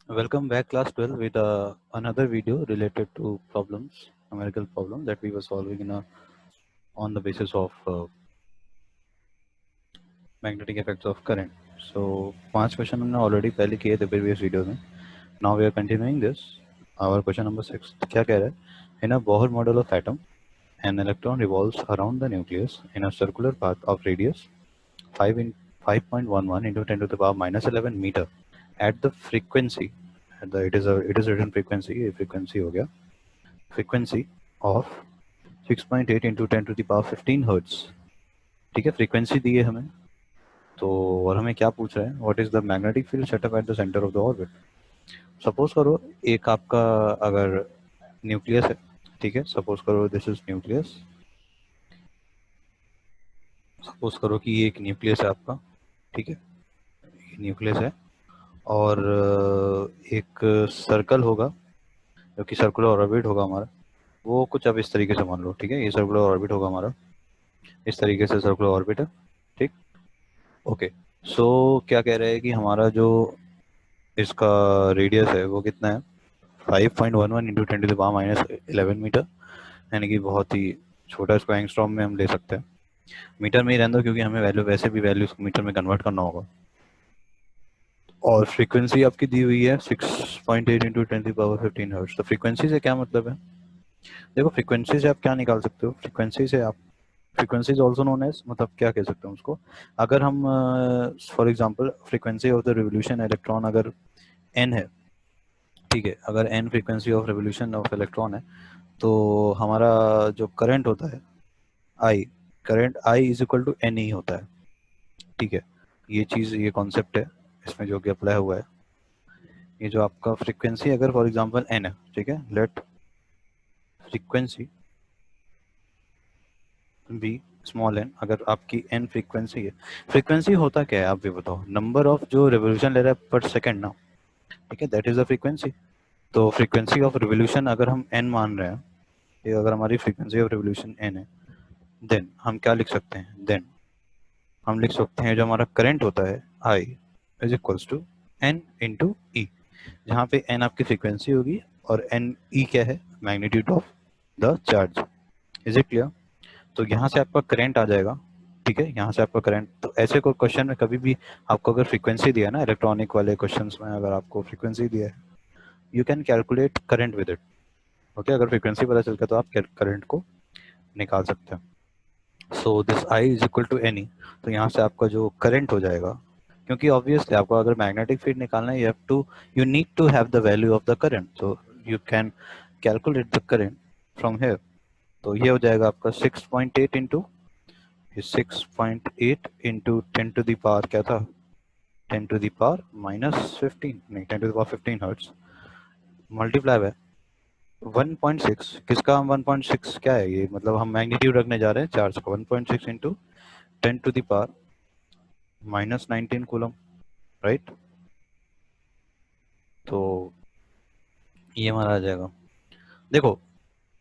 Welcome back, class 12, with another video related to problems, numerical problem that we were solving on the basis of magnetic effects of current. So, 5 question हमने already पहले किए थे previous video में. Now we are continuing this. Our question number 6 क्या कह रहा है? In a Bohr model of atom, an electron revolves around the nucleus in a circular path of radius 5.11 into 10 to the power minus 11 meter at the frequency. It is written frequency. ये frequency हो गया. Frequency of 6.8 into 10 to the power 15 hertz. ठीक है, frequency दी है हमें तो, और हमें क्या पूछ रहा है, what is the magnetic field set up at the centre of the orbit. Suppose करो एक आपका अगर न्यूक्लियस है, ठीक है, सपोज करो दिस इज न्यूक्लियस. सपोज करो कि ये एक न्यूक्लियस है आपका, ठीक है, ये न्यूक्लियस है और एक सर्कल होगा जो कि सर्कुलर ऑर्बिट होगा हमारा. वो कुछ अब इस तरीके से मान लो, ठीक है, ये सर्कुलर ऑर्बिट होगा हमारा, इस तरीके से सर्कुलर ऑर्बिट है, ठीक. ओके, सो क्या कह रहे हैं कि हमारा जो इसका रेडियस है वो कितना है, 5.11 into 10 to the power minus 11 metre, यानी कि बहुत ही छोटा. इसको एंगस्ट्रॉम में हम ले सकते हैं, मीटर में ही रहने दो क्योंकि हमें वैल्यू वैसे भी वैल्यू को मीटर में कन्वर्ट करना होगा. और फ्रीक्वेंसी आपकी दी हुई है 6.8 into 10 to the power 15 hertz. तो फ्रीक्वेंसी से क्या मतलब है, देखो फ्रीक्वेंसी से आप क्या निकाल सकते हो, फ्रीक्वेंसी से आप, frequency is also known as, मतलब क्या कह सकते हैं उसको, अगर हम for example frequency of the revolution electron अगर n है, ठीक है, अगर n frequency of revolution of electron है तो हमारा जो करंट होता है i, current i is equal to n ही होता है, ठीक है. ये चीज़, ये कॉन्सेप्ट है इसमें जो कि अप्लाई हुआ है. ये जो आपका फ्रीक्वेंसी अगर फॉर एग्जांपल n है, ठीक है, let frequency be small n, अगर आपकी n फ्रीक्वेंसी है, फ्रीक्वेंसी होता क्या है आप भी बताओ, नंबर ऑफ जो रिवोल्यूशन ले रहा है पर सेकंड ना, ठीक है, दैट इज द फ्रीक्वेंसी. तो फ्रीक्वेंसी ऑफ रिवोल्यूशन अगर हम n मान रहे हैं, ये अगर हमारी फ्रीक्वेंसी ऑफ रिवोल्यूशन n है, देन हम क्या लिख सकते हैं, देन हम लिख सकते हैं जो हमारा करंट होता है I is equals to n into E, जहाँ पे n आपकी फ्रीक्वेंसी होगी और n ई क्या है, magnitude of the charge. Is it clear. तो यहाँ से आपका करंट आ जाएगा, ठीक है, यहाँ से आपका करंट. तो ऐसे कोई क्वेश्चन में कभी भी आपको अगर फ्रीक्वेंसी दिया है ना, इलेक्ट्रॉनिक वाले क्वेश्चंस में अगर आपको फ्रीक्वेंसी दिया है, you can calculate current with it. Okay, अगर फ्रीक्वेंसी पता चल गया तो आप करंट को निकाल सकते हैं. So this I is equal to n e, तो यहाँ से आपका जो करंट हो जाएगा, क्योंकि ऑब्वियसली आपको अगर मैग्नेटिक फील्ड निकालना है, you need to have the value of the current, so you can calculate the current from here. तो ये हो जाएगा आपका 6.8 into 6.8 into 10 to the power क्या था, 10 टू द पावर माइनस 15, नहीं 10 to the power 15 hertz, multiply है 1.6. किसका 1.6 क्या है ये, मतलब हम मैग्नीट्यूड रखने जा रहे हैं चार्ज का, 1.6 into 10 to the power minus 19 coulomb, right. तो ये हमारा आ जाएगा. देखो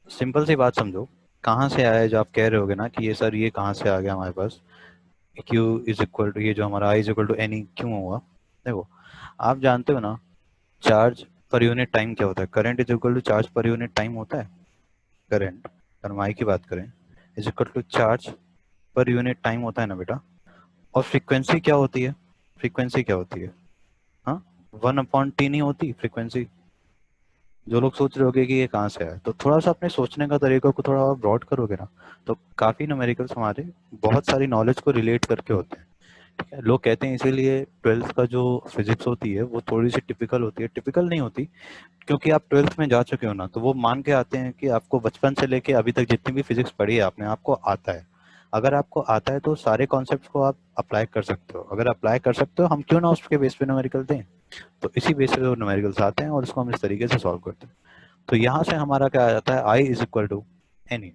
सिंपल सी बात समझो, कहाँ से आया है जो आप कह रहे होगे ना कि ये सर ये कहाँ से आ गया हमारे पास, Q इज इक्वल टू, ये जो हमारा I is equal to N e क्यों हुआ. देखो आप जानते हो ना, चार्ज पर यूनिट टाइम क्या होता है, current is equal to charge per unit time होता है. करंट, अगर हम I की बात करें, is equal to charge per unit time होता है ना बेटा. और फ्रीक्वेंसी क्या होती है, फ्रीक्वेंसी क्या होती है, हाँ, 1/t नहीं होती फ्रीक्वेंसी. जो लोग सोच रहे होगे कि ये कहाँ से आया, तो थोड़ा सा अपने सोचने का तरीका को थोड़ा और ब्रॉड करोगे ना, तो काफ़ी न्यूमेरिकल्स हमारे बहुत सारी नॉलेज को रिलेट करके होते हैं, ठीक है. लोग कहते हैं इसीलिए ट्वेल्थ का जो फिजिक्स होती है वो थोड़ी सी टिपिकल होती है, टिपिकल नहीं होती, क्योंकि आप ट्वेल्थ में जा चुके हो ना, तो वो मान के आते हैं कि आपको बचपन से लेके अभी तक जितनी भी फिजिक्स पढ़ी है आपने, आपको आता है. अगर आपको आता है तो सारे कॉन्सेप्ट को आप अप्लाई कर सकते हो, अगर अप्लाई कर सकते हो हम क्यों ना उसके बेस पे न्यूमेरिकल दें. तो इसी बेस पे वो न्यूमेरिकल्स आते हैं और इसको हम इस तरीके से सॉल्व करते हैं. तो यहाँ से हमारा क्या आ जाता है, I is equal to N E,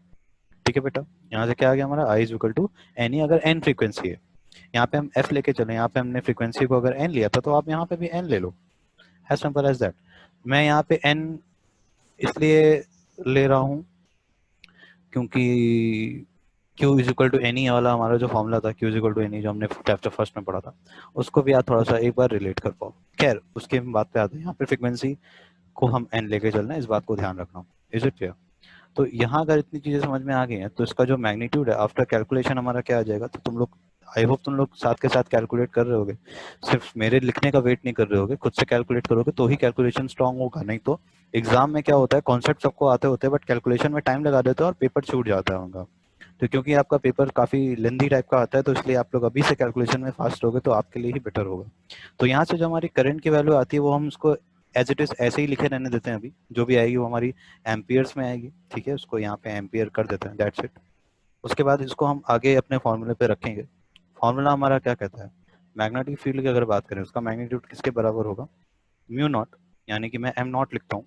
ठीक है बेटा. यहाँ से क्या आ गया हमारा, I is equal to N E, अगर एन फ्रीक्वेंसी है, यहाँ पे हम एफ लेके चले, यहाँ पे हमने फ्रीक्वेंसी को अगर एन लिया था तो आप यहाँ पे भी एन ले लो, एज सिंपल एज दैट. मैं यहाँ पे एन इसलिए ले रहा हूँ क्योंकि Q is equal to n e वाला हमारा जो फॉर्मूला था, Q is equal to n e, जो हमने चैप्टर फर्स्ट में पढ़ा था, उसको भी आप थोड़ा सा एक बार रिलेट कर पाओ। खैर उसके बात पे आते हैं, यहाँ पे फ्रीक्वेंसी को हम n लेके चलना है, इस बात को ध्यान रखना। Is it clear? तो यहाँ अगर इतनी चीजें समझ में आ गई हैं तो इसका जो मैग्नीट्यूड है आफ्टर कैलकुलेशन हमारा क्या आ जाएगा, तो तुम लोग आई होप तुम लोग साथ के साथ कैलकुलेट कर रहे होगे, सिर्फ मेरे लिखने का वेट नहीं कर रहे होगे, खुद से कैलकुलेट करोगे तो ही कैलकुलेशन स्ट्रांग होगा। नहीं तो एग्जाम में क्या होता है, कॉन्सेप्ट सबको आते होते हैं बट कैलकुलेशन में टाइम लगा देते हैं और पेपर छूट जाता है उनका। तो क्योंकि आपका पेपर काफी लेंथी टाइप का आता है तो इसलिए आप लोग अभी से कैलकुलेशन में फास्ट होगे तो आपके लिए ही बेटर होगा। तो यहाँ से जो हमारी करंट की वैल्यू आती है वो हम उसको एज इट इज ऐसे ही लिखे रहने देते हैं, अभी जो भी आएगी वो हमारी एम्पियर्स में आएगी, ठीक है, उसको यहाँ पे एम्पियर कर देते हैं, दैट्स इट। उसके बाद इसको हम आगे अपने फॉर्मूले पे रखेंगे। फॉर्मूला हमारा क्या कहता है, मैग्नेटिक फील्ड की अगर बात करें उसका मैग्नीट्यूड किसके बराबर होगा, म्यू नॉट, यानी कि मैं एम नॉट लिखता हूँ,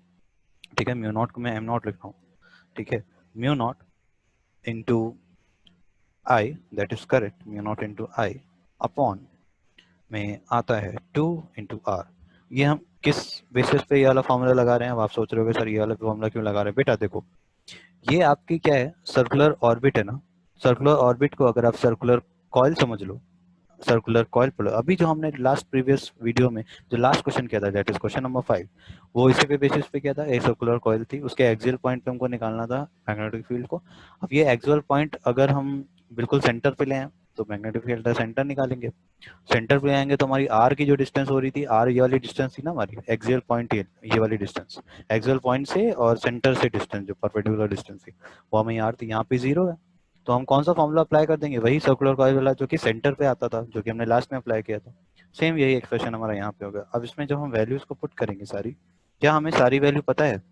ठीक है, म्यू नॉट को मैं एम नॉट लिखता हूँ, ठीक है, mu not into I, that is correct, mu naught into I upon में आता है 2 इंटू आर। ये हम किस बेसिस पे ये वाला फॉर्मूला लगा रहे हैं, अब आप सोच रहे हो सर ये वाला फॉर्मूला क्यों लगा रहे हैं। बेटा देखो, ये आपकी क्या है, सर्कुलर ऑर्बिट है ना, सर्कुलर ऑर्बिट को अगर आप सर्कुलर कॉइल समझ लो, सर्कुलर कॉइल पढ़ो, अभी जो हमने लास्ट प्रीवियस वीडियो में जो लास्ट क्वेश्चन किया था, दैट इज क्वेश्चन नंबर 5, वो इसी पे बेसिस पे किया था, एक सर्कुलर कॉइल थी, उसके एक्सियल पॉइंट पे हमको निकालना था मैग्नेटिक फील्ड को। अब ये एक्सियल पॉइंट अगर हम बिल्कुल सेंटर पे ले आए तो मैग्नेटिक फील्ड का सेंटर निकालेंगे, सेंटर पे आएंगे तो हमारी आर की जो डिस्टेंस हो रही थी, आर ये वाली डिस्टेंस थी ना हमारी एक्सियल पॉइंट, ये वाली डिस्टेंस एक्सियल पॉइंट से और सेंटर से डिस्टेंस जो परपेंडिकुलर डिस्टेंस थी वो हमें आर थी, यहाँ पे 0 है। तो हम कौन सा फॉर्मूला अप्लाई कर देंगे, वही सर्कुलर कॉइल वाला जो कि सेंटर पे आता था, जो कि हमने लास्ट में अप्लाई किया था, सेम यही एक्सप्रेशन हमारा यहाँ पे होगा। अब इसमें जब हम वैल्यूज को पुट करेंगे सारी, क्या हमें सारी वैल्यू पता है,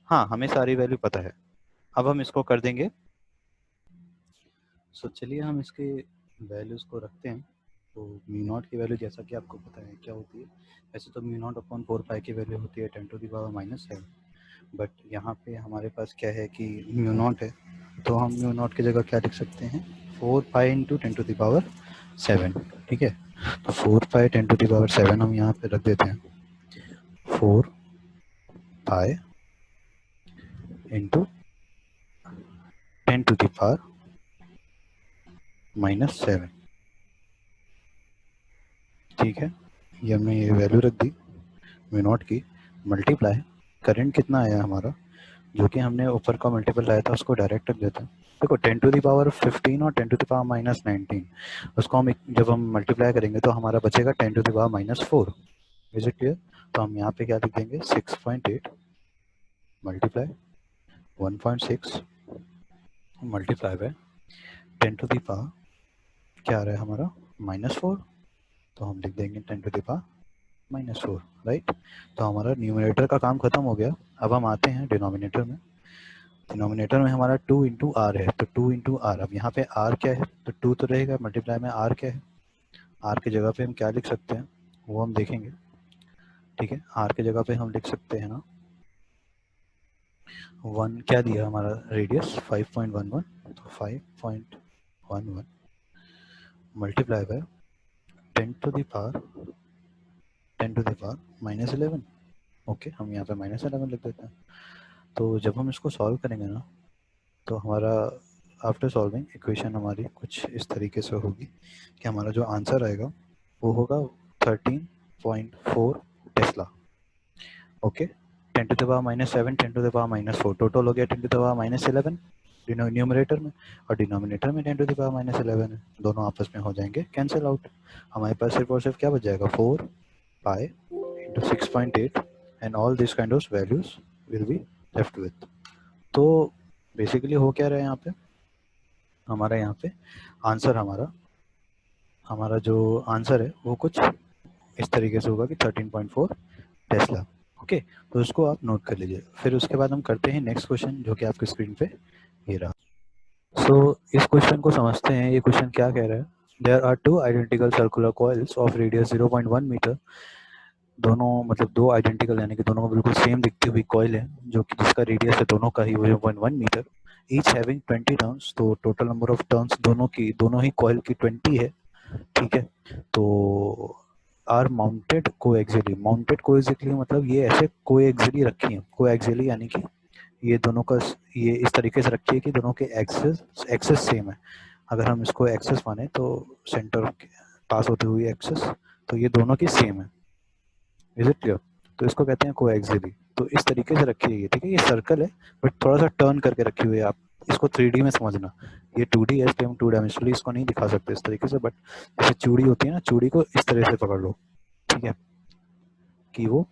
हाँ हमें सारी वैल्यू पता है। अब हम इसको कर देंगे, सो चलिए हम इसके वैल्यूज को रखते हैं। तो म्यू नॉट की वैल्यू जैसा कि आपको पता है क्या होती है, वैसे तो म्यू नॉट अपॉन 4 पाई की वैल्यू होती है 10 टू द पावर -7, बट यहाँ पे हमारे पास क्या है कि म्यू नॉट है, तो हम म्यू नॉट की जगह क्या लिख सकते हैं, 4 pi into 10 to the power 7, ठीक है। तो 4 पाई 10 टू द पावर 7 हम यहाँ पे रख देते हैं, 4 pi into 10 to the power -7, ठीक है। ये हमने ये वैल्यू रख दी म्यू नॉट की, मल्टीप्लाई करंट कितना आया हमारा, जो कि हमने ऊपर का मल्टीपल लाया था उसको डायरेक्ट रख देते हैं। देखो 10 टू द पावर 15 और 10 टू द पावर -19, उसको हम जब हम मल्टीप्लाई करेंगे तो हमारा बचेगा 10 to the power -4। Is it clear? तो हम यहाँ पे क्या लिख देंगे, 6.8 multiply 1.6 multiply by 10 to the power क्या आ रहा है हमारा -4, तो हम लिख देंगे 10 टू द पावर -4, राइट। तो हमारा न्यूमरेटर का काम खत्म हो गया। अब हम आते हैं डिनोमिनेटर में। डिनोमिनेटर में हमारा 2 इंटू आर है, तो 2 इंटू आर, अब यहाँ पे आर क्या है, तो 2 तो रहेगा, मल्टीप्लाई में आर क्या है, आर की जगह पे हम क्या लिख सकते हैं वो हम देखेंगे, ठीक है। आर की जगह पे हम लिख सकते हैं ना, 1 क्या दिया हमारा रेडियस 5.11, तो 5.11 multiply by 10 to the power 10 to the power -11, okay. हम यहाँ पे -11 लिख देते हैं। तो जब हम इसको सॉल्व करेंगे ना, तो हमारा आफ्टर सॉल्विंग इक्वेशन हमारी कुछ इस तरीके से होगी कि हमारा जो आंसर आएगा वो होगा 13.4 tesla, okay. 10 to the power -7 10 to the power -4 total हो गया 10 टू द पावर -11 न्यूमरेटर में, और डिनोमिनेटर में 10 टू द पावर -11 है, दोनों आपस में हो जाएंगे कैंसिल आउट। हमारे पास सिर्फ और सिर्फ क्या बच जाएगा, 4 pi into 6.8 and all this kind of values will be left with. तो बेसिकली हो क्या रहा है यहाँ पे, हमारा यहाँ पे आंसर हमारा जो आंसर है वो कुछ इस तरीके से होगा कि 13.4 टेस्ला, ओके। तो उसको आप नोट कर लीजिए। फिर उसके बाद हम करते हैं नेक्स्ट क्वेश्चन, जो कि आपकी स्क्रीन पे ये रहा। सो इस क्वेश्चन को समझते हैं, ये क्वेश्चन क्या कह रहा है, there are two identical circular coils of radius 0.1 metre, दोनों मतलब दो आइडेंटिकल यानी कि दोनों को बिल्कुल सेम दिखती हुई कॉइल है, जो कि जिसका रेडियस है दोनों का ही 0.1 मीटर, ईच हैविंग 20 टर्न्स, तो टोटल नंबर ऑफ टर्न्स दोनों ही कॉइल की 20 है, ठीक है। तो आर माउंटेड कोएक्सियली, माउंटेड कोएक्सियली मतलब ये ऐसे कोएक्सियली रखी है, कोएक्सियली यानी कि ये दोनों का ये इस तरीके से रखी है कि दोनों के एक्सेस सेम है, अगर हम इसको एक्सेस माने तो सेंटर पास होती हुई एक्सेस, तो ये दोनों की सेम है। Is it clear? तो इसको कहते हैं कोएक्सियली। तो इस तरीके से रखी है ये, ठीक है। ये सर्कल है बट थोड़ा सा टर्न करके रखी हुई है। आप इसको 3D में समझना, ये 2D है इसलिए हम 2 डायमेंशनली इसको नहीं दिखा सकते इस तरीके से, बट जैसे चूड़ी होती है ना, चूड़ी को इस तरह से पकड़ लो, ठीक है, कि वो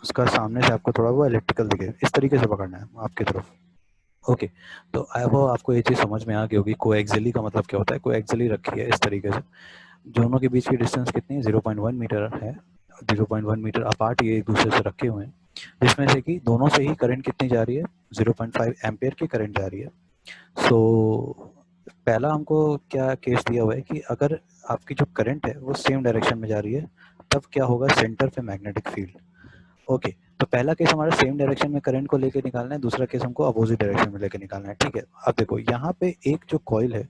उसका सामने से आपको थोड़ा वो इलेक्ट्रिकल दिखे, इस तरीके से पकड़ना है आपकी तरफ। ओके, तो आई होप आपको ये चीज़ समझ में आ गई होगी। कोएक्सियली का मतलब क्या होता है। कोएक्सियली रखी है इस तरीके से, दोनों के बीच की डिस्टेंस कितनी है, 0.1 मीटर है। 0.1 मीटर अपार्ट ये एक दूसरे से रखे हुए हैं, जिसमें से कि दोनों से ही करंट कितनी जा रही है, 0.5 एम्पियर की करंट जा रही है। सो पहला हमको क्या केस दिया हुआ है कि अगर आपकी जो करंट है वो सेम डायरेक्शन में जा रही है, तब क्या होगा, सेंटर पे मैग्नेटिक फील्ड। ओके, तो पहला केस हमारा सेम डायरेक्शन में करंट को लेके निकालना है, दूसरा केस हमको अपोजिट डायरेक्शन में लेके निकालना है, ठीक है। अब देखो यहाँ पे एक जो कॉइल है,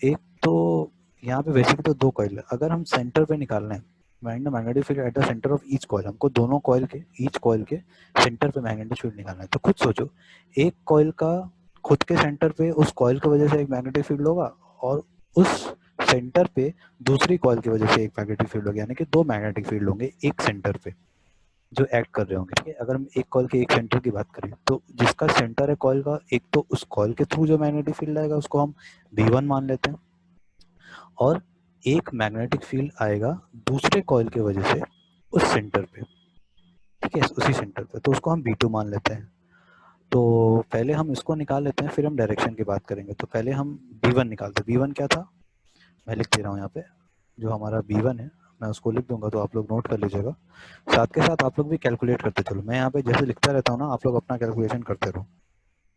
एक तो यहाँ पे बेसिकली तो दो कॉइल है, अगर हम सेंटर पे निकालना है magnetic field at the centre of each coil, हमको दोनों कॉइल के ईच कॉइल के सेंटर पे मैग्नेटिक फील्ड निकालना है। तो खुद सोचो, एक कॉइल का खुद के सेंटर पे उस कॉइल की वजह से एक मैग्नेटिक फील्ड होगा, और उस सेंटर पे दूसरी कॉइल की वजह से एक मैग्नेटिक फील्ड होगा, यानी कि दो मैग्नेटिक फील्ड होंगे एक सेंटर पे जो एक्ट कर रहे होंगे, ठीक है। अगर हम एक कॉइल के एक सेंटर की बात करें, तो जिसका सेंटर है कॉइल का, एक तो उस कॉइल के थ्रू जो मैग्नेटिक फील्ड आएगा उसको हम V1 मान लेते हैं, और एक मैग्नेटिक फील्ड आएगा दूसरे कॉइल की वजह से उस सेंटर पे, ठीक है, उसी सेंटर पे, तो उसको हम B2 मान लेते हैं। तो पहले हम इसको निकाल लेते हैं, फिर हम डायरेक्शन की बात करेंगे। तो पहले हम B1 निकालते हैं। B1 क्या था, मैं लिख दे रहा हूँ यहाँ पे, जो हमारा B1 है मैं उसको लिख दूंगा, तो आप लोग नोट कर लीजिएगा। साथ के साथ आप लोग भी कैलकुलेट करते चलो, मैं यहाँ पे जैसे लिखता रहता हूँ ना, आप लोग अपना कैलकुलेशन करते रहो,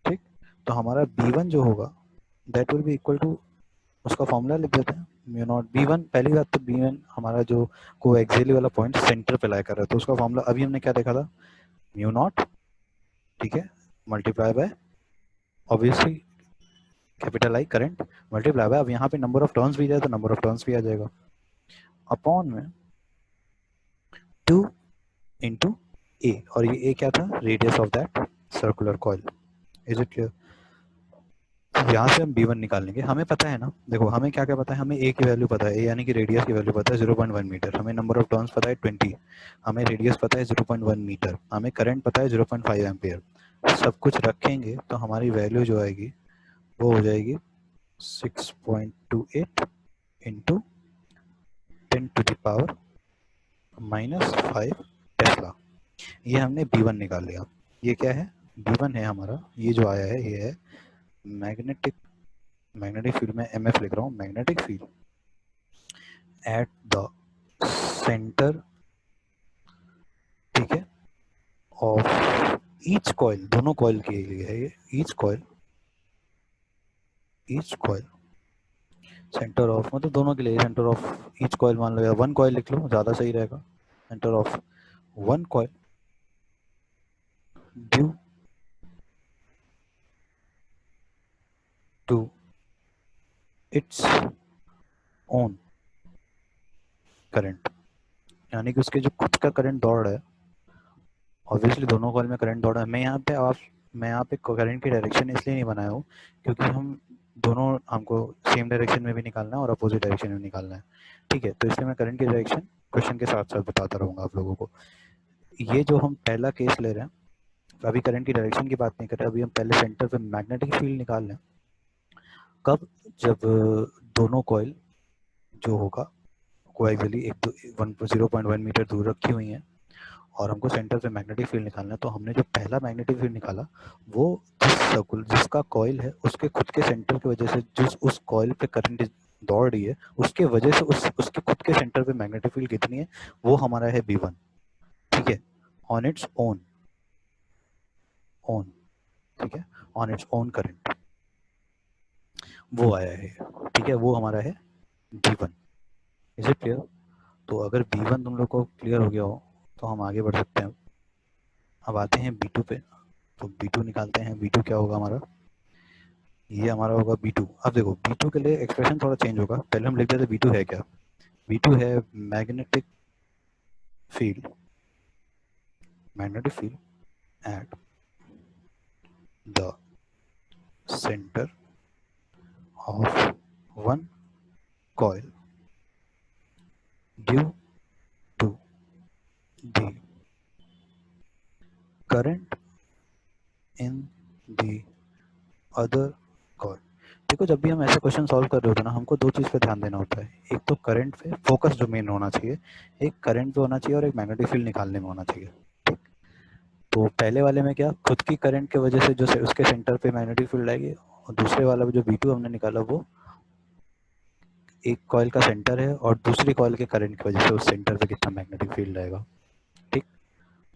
ठीक। तो हमारा B1 जो होगा that will be equal to, उसका फॉर्मूला लिख देते हैं, म्यू नॉट B1। पहली बात तो B1 हमारा जो कोएक्सियली वाला पॉइंट सेंटर पे लाई कर रहा है, तो उसका फॉर्मूला अभी हमने क्या देखा था, म्यू नॉट, ठीक है, multiply by obviously capital I current, multiply by, अब यहाँ पे नंबर ऑफ टर्न्स भी जाए तो नंबर ऑफ टर्न्स भी आ जाएगा, अपॉन में 2 इंटू ए, और ये ए क्या था, radius of that circular coil. Is it clear? यहाँ से हम B1 निकालेंगे, हमें पता है ना, देखो हमें क्या क्या पता है, हमें ए की वैल्यू पता है, ए यानी कि रेडियस की वैल्यू पता है 0.1 मीटर, हमें नंबर ऑफ टर्न्स पता है 20, हमें रेडियस पता है 0.1 मीटर, हमें करंट पता है 0.5 एम्पियर। सब कुछ रखेंगे तो हमारी वैल्यू जो आएगी वो हो जाएगी 6.28 इंटू 10⁻⁻5 टेस्ला। ये हमने B1 निकाल लिया। ये क्या है, B1 है हमारा, ये जो आया है ये है मैग्नेटिक, मैग्नेटिक फील्ड में MF लिख रहा हूँ, magnetic field at the centre, ठीक है, ऑफ ईच कॉइल, दोनों कॉइल के लिए है ये, ईच कॉइल सेंटर ऑफ, मतलब दोनों के लिए सेंटर ऑफ ईच कॉइल मान लो, या वन कॉइल लिख लो ज्यादा सही रहेगा, centre of one coil due to its own current, यानी कि उसके जो खुद का करंट दौड़ रहा है, ऑब्वियसली दोनों कॉइल में करंट दौड़ रहा है। मैं यहाँ पे करंट की डायरेक्शन इसलिए नहीं बनाया हूँ क्योंकि हम दोनों, हमको सेम डायरेक्शन में भी निकालना है और अपोजिट डायरेक्शन में निकालना है, ठीक है। तो इसलिए मैं करंट की डायरेक्शन क्वेश्चन के साथ साथ बताता रहूँगा आप लोगों को। ये जो हम पहला केस ले रहे हैं, अभी करंट की डायरेक्शन की बात नहीं कर रहे, अभी हम पहले सेंटर पे मैग्नेटिक फील्ड निकाल रहे हैं। कब, जब दोनों कॉइल जो होगा कोएक्सियली एक 0.1 मीटर दूर रखी हुई हैं, और हमको सेंटर पे मैग्नेटिक फील्ड निकालना है। तो हमने जो पहला मैग्नेटिक फील्ड निकाला वो जिस सर्कुल, जिसका कॉइल है उसके खुद के सेंटर की वजह से जिस उस कॉइल पे करंट दौड़ रही है, उसके वजह से उसके खुद के सेंटर पे मैग्नेटिक फील्ड कितनी है, वो हमारा है B1, ठीक है, ऑन इट्स ओन, ठीक है, ऑन इट्स ओन करंट वो आया है, ठीक है, वो हमारा है B1। Is it clear? तो अगर B1 तुम लोग को क्लियर हो गया हो तो हम आगे बढ़ सकते हैं। अब आते हैं B2 पे, तो B2 निकालते हैं। B2 क्या होगा हमारा, ये हमारा होगा B2। अब देखो B2 के लिए एक्सप्रेशन थोड़ा चेंज होगा, पहले हम लिख देते B2 है क्या, B2 है magnetic field, magnetic field at the centre of one coil due to the current in the other coil। देखो जब भी हम ऐसा क्वेश्चन सॉल्व कर रहे होते हैं ना, हमको दो चीज़ पे ध्यान देना होता है। एक तो करंट पे फोकस जो मेन होना चाहिए, एक करंट पे होना चाहिए और एक मैग्नेटिक फील्ड निकालने में होना चाहिए। तो पहले वाले में क्या, खुद की करंट की वजह से जो उसके सेंटर पे मैग्नेटिक फील्ड आएगी, और दूसरे वाला जो V2 हमने निकाला वो एक कॉइल का सेंटर है और दूसरी कॉइल के करंट की वजह से उस सेंटर पे कितना मैग्नेटिक फील्ड आएगा। ठीक,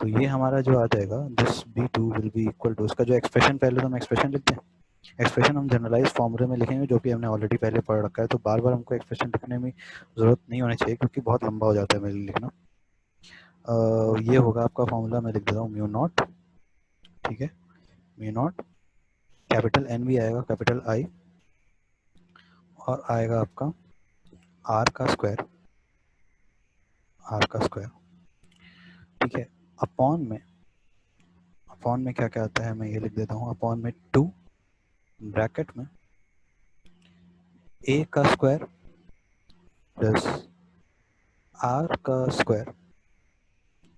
तो ये हमारा जो आ जाएगा this V2 will be equal to, उसका जो एक्सप्रेशन, पहले तो हम एक्सप्रेशन लिखते हैं। एक्सप्रेशन हम जनरलाइज फॉर्मूले में लिखेंगे जो कि हमने ऑलरेडी पहले पढ़ रखा है, तो बार बार हमको एक्सप्रेशन लिखने में ज़रूरत नहीं होनी चाहिए क्योंकि बहुत लंबा हो जाता है मेरे लिए लिखना। ये होगा आपका फॉर्मूला, मैं लिख देता हूँ म्यू नॉट। ठीक है, म्यू नॉट, कैपिटल N भी आएगा, कैपिटल I, और आएगा आपका R का स्क्वायर, R का स्क्वायर। ठीक है, अपॉन में क्या क्या आता है मैं ये लिख देता हूँ, अपॉन में 2 ब्रैकेट में A का स्क्वायर प्लस R का स्क्वायर,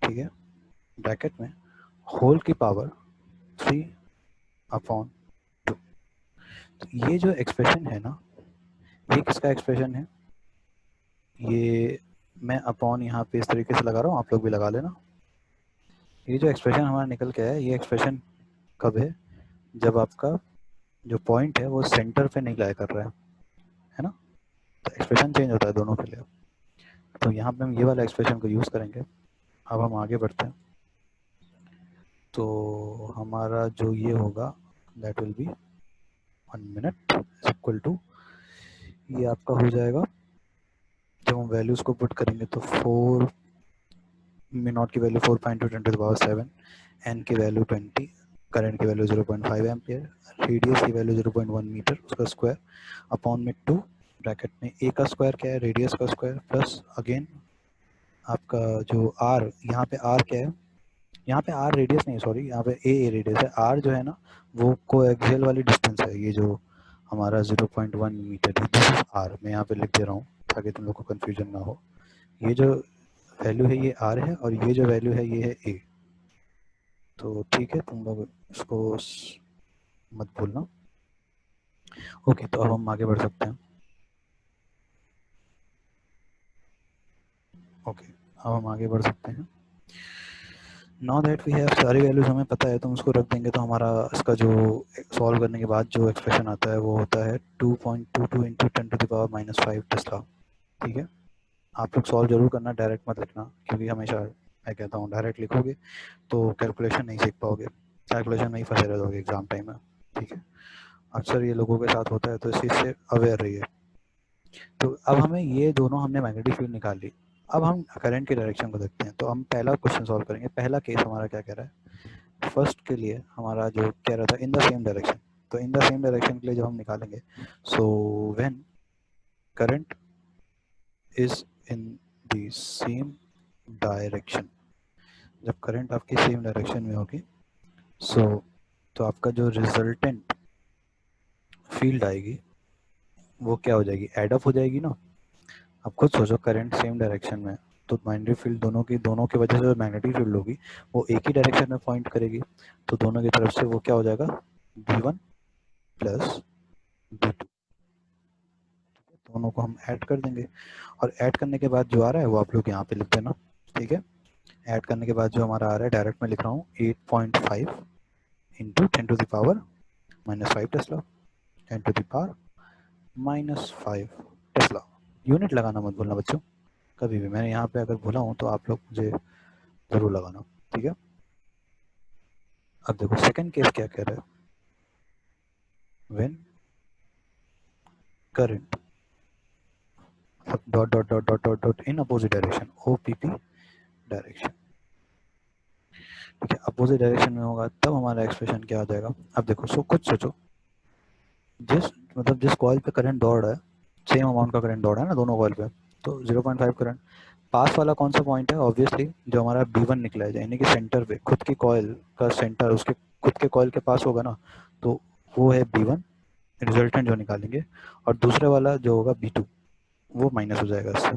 ठीक है, ब्रैकेट में होल की पावर 3 अपॉन 2। तो ये जो एक्सप्रेशन है ना, ये किसका एक्सप्रेशन है, ये मैं अपॉन यहाँ पे इस तरीके से लगा रहा हूँ, आप लोग भी लगा लेना। ये जो एक्सप्रेशन हमारा निकल के आया, ये एक्सप्रेशन कब है, जब आपका जो पॉइंट है वो सेंटर पे नहीं लाया कर रहा है ना, तो एक्सप्रेशन चेंज होता है दोनों के लिए। तो यहाँ पे हम ये वाला एक्सप्रेशन को यूज़ करेंगे। अब हम आगे बढ़ते हैं, तो हमारा जो ये होगा that will be 1 minute equal to, ये आपका हो जाएगा, जब हम वैल्यूज़ को पुट करेंगे तो 4 में नॉट की वैल्यू 4.2 × 10⁻⁷, एन की वैल्यू 20, करंट की वैल्यू 0.5 एम्पियर, रेडियस की वैल्यू 0.1 मीटर, उसका स्क्वायर अपॉन में 2 ब्रैकेट में ए का स्क्वायर क्या है, रेडियस का स्क्वायर, प्लस अगेन आपका जो आर, यहाँ पे आर क्या है, यहाँ पे आर रेडियस नहीं, सॉरी, यहाँ पे ए रेडियस है, आर जो है ना वो कोएक्सियल वाली डिस्टेंस है, ये जो हमारा 0.1 मीटर है, दिस इज आर। मैं यहाँ पे लिख दे रहा हूँ ताकि तुम लोग को कन्फ्यूजन ना हो। ये जो वैल्यू है ये आर है और ये जो वैल्यू है ये है ए। तो ठीक है, तुम लोग इसको मत भूलना। ओके, तो अब हम आगे बढ़ सकते हैं। ओके, अब हम आगे बढ़ सकते हैं। नाउ दैट वी हैव सारी वैल्यूज हमें पता है, तो हम उसको रख देंगे, तो हमारा इसका जो सॉल्व करने के बाद जो एक्सप्रेशन आता है वो होता है 2.22 × 10⁻⁵ टेस्ला। ठीक है, आप लोग सॉल्व जरूर करना, डायरेक्ट मत लिखना, क्योंकि हमेशा मैं कहता हूँ डायरेक्ट लिखोगे तो कैलकुलेशन नहीं सीख पाओगे, कैलकुलेशन में ही फंसे रहोगे एग्जाम टाइम में। ठीक है, अक्सर ये लोगों के साथ होता है, तो इस चीज़ से अवेयर रहिए। तो अब हमें ये दोनों, हमने मैग्नेटिक फील्ड निकाल ली, अब हम करंट के डायरेक्शन को देखते हैं। तो हम पहला क्वेश्चन सॉल्व करेंगे। पहला केस हमारा क्या कह रहा है, फर्स्ट के लिए हमारा जो कह रहा था इन द सेम डायरेक्शन, तो इन द सेम डायरेक्शन के लिए जो हम निकालेंगे, so when current is in the same direction, जब करंट आपकी सेम डायरेक्शन में होगी, सो तो आपका जो रिजल्टेंट फील्ड आएगी वो क्या हो जाएगी, एड अप हो जाएगी ना। अब खुद सोचो, करंट सेम डायरेक्शन में, तो मैग्नेटिक फील्ड दोनों की वजह से जो मैग्नेटिक फील्ड होगी वो एक ही डायरेक्शन में पॉइंट करेगी, तो दोनों की तरफ से वो क्या हो जाएगा, V1 प्लस V2, दोनों को हम ऐड कर देंगे, और ऐड करने के बाद जो आ रहा है वो आप लोग यहाँ पे लिख देना। ठीक है, ऐड करने के बाद जो हमारा आ रहा है, डायरेक्ट में लिख रहा हूँ 8.5 × 10⁻⁻5 टेस्ला, 10⁻⁻5 टेस्ला। यूनिट लगाना मत भूलना बच्चों कभी भी, मैंने यहाँ पे अगर भूला हूँ तो आप लोग मुझे जरूर लगाना। ठीक है, अब देखो सेकंड केस क्या कह रहा है, when current dot dot dot dot dot dot in opposite direction, OPP direction. ठीक है, अपोजिट डायरेक्शन में होगा तब हमारा एक्सप्रेशन क्या आ जाएगा। अब देखो, सो कुछ सोचो, जिस कॉइल पे करंट दौड़ रहा है, सेम अमाउंट का करंट दौड़ रहा है ना दोनों कॉइल पे, तो 0.5 करंट, पास वाला कौन सा पॉइंट है, ऑब्वियसली जो हमारा B1 निकला है, यानी कि सेंटर पे, खुद की कॉइल का सेंटर उसके खुद के कॉइल के पास होगा ना, तो वो है B1, रिजल्टेंट जो निकालेंगे, और दूसरे वाला जो होगा B2 वो माइनस हो जाएगा इससे,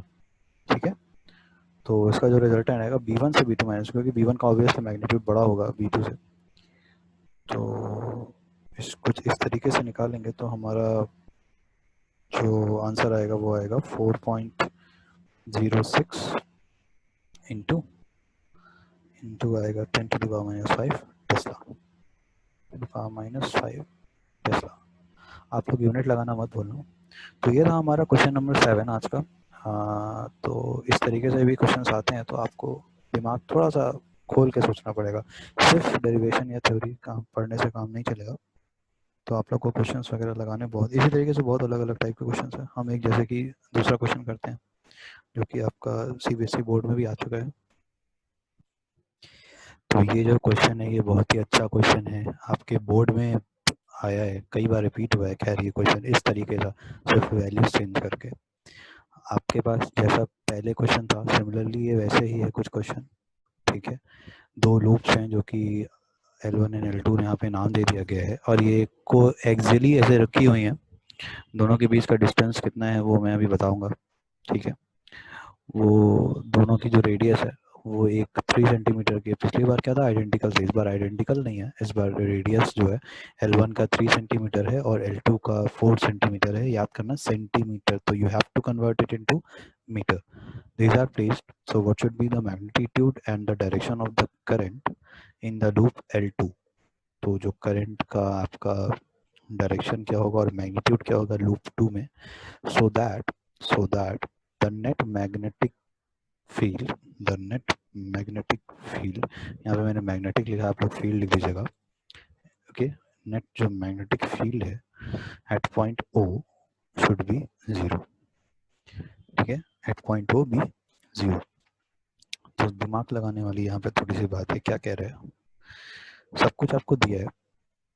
ठीक है। तो इसका जो रिजल्टेंट आएगा B1 से B2 माइनस, क्योंकि B1 का ऑब्वियसली मैग्नीट्यूड बड़ा होगा B2 से। तो इस कुछ इस तरीके से निकालेंगे तो हमारा जो आंसर आएगा वो आएगा 4.06 इंटू आएगा 10⁻⁵ टेस्ला, 10⁻⁵ टेस्ला। आप लोग यूनिट लगाना मत भूलना। तो ये था हमारा क्वेश्चन नंबर 7 आज का। तो इस तरीके से भी क्वेश्चंस आते हैं तो आपको दिमाग थोड़ा सा खोल के सोचना पड़ेगा, सिर्फ डेरिवेशन या थ्योरी काम पढ़ने से काम नहीं चलेगा। तो आप लोग को क्वेश्चंस वगैरह लगाने बहुत इसी तरीके से बहुत अलग अलग टाइप के क्वेश्चंस हैं। हम एक जैसे कि दूसरा क्वेश्चन करते हैं जो कि आपका CBSE बोर्ड में भी आ चुका है। तो ये जो क्वेश्चन है ये बहुत ही अच्छा क्वेश्चन है, आपके बोर्ड में आया है, कई बार रिपीट हुआ है। खैर ये क्वेश्चन इस तरीके का, सिर्फ वैल्यूज चेंज करके। आपके पास जैसा पहले क्वेश्चन था सिमिलरली ये वैसे ही है कुछ क्वेश्चन, ठीक है। दो लूप्स हैं जो कि L1 एंड L2 यहाँ पे नाम दे दिया गया है, और ये को एक्चुअली ऐसे रखी हुई हैं। दोनों के बीच का डिस्टेंस कितना है वो मैं अभी बताऊंगा, ठीक है। वो दोनों की जो रेडियस है वो एक 3 सेंटीमीटर की है। पिछली बार क्या था, आइडेंटिकल थे। इस बार आइडेंटिकल नहीं है, इस बार रेडियस जो है L1 का 3 सेंटीमीटर है और L2 का 4 सेंटीमीटर है। याद करना सेंटीमीटर, तो you have to convert it into metre. These are placed, so what should be the magnitude and the direction of the current in the loop L2? तो जो करंट का आपका डायरेक्शन क्या होगा और मैग्नीट्यूड क्या होगा लूप 2 में, so that the net magnetic field, the net magnetic field, यहाँ पे मैंने मैग्नेटिक लिखा, आप लोग फील्ड लिख दीजिएगा, ओके। नेट जो मैग्नेटिक फील्ड है at point O should be 0, ठीक है। At point O be 0। तो दिमाग लगाने वाली यहाँ पे थोड़ी सी बात है, क्या कह रहे हैं। सब कुछ आपको दिया है,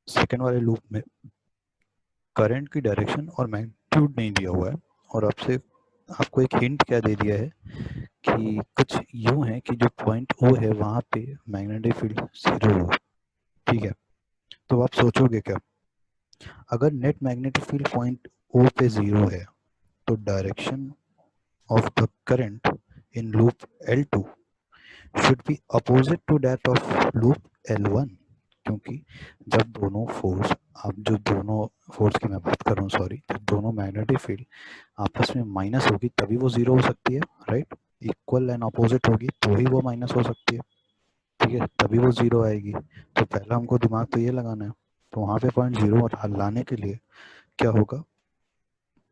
सेकंड वाले लूप में करंट की डायरेक्शन और मैग्नीट्यूड नहीं दिया हुआ है, और आपसे आपको एक हिंट क्या दे दिया है कि कुछ यूं है कि जो पॉइंट O है वहां पे मैग्नेटिक फील्ड 0 हो, ठीक है। तो आप सोचोगे क्या, अगर net magnetic field point O पे 0 है तो direction of the current in loop L2 should be opposite to that of loop L1, क्योंकि जब दोनों फोर्स, आप जो दोनों फोर्स की मैं बात कर रहा हूँ, सॉरी, जब दोनों मैग्नेटिक फील्ड आपस में माइनस होगी तभी वो 0 हो सकती है, राइट। इक्वल एंड अपोजिट होगी तो ही वो माइनस हो सकती है, ठीक है, तभी वो 0 आएगी। तो पहला हमको दिमाग तो ये लगाना है। तो वहाँ पे पॉइंट 0 लाने के लिए क्या होगा,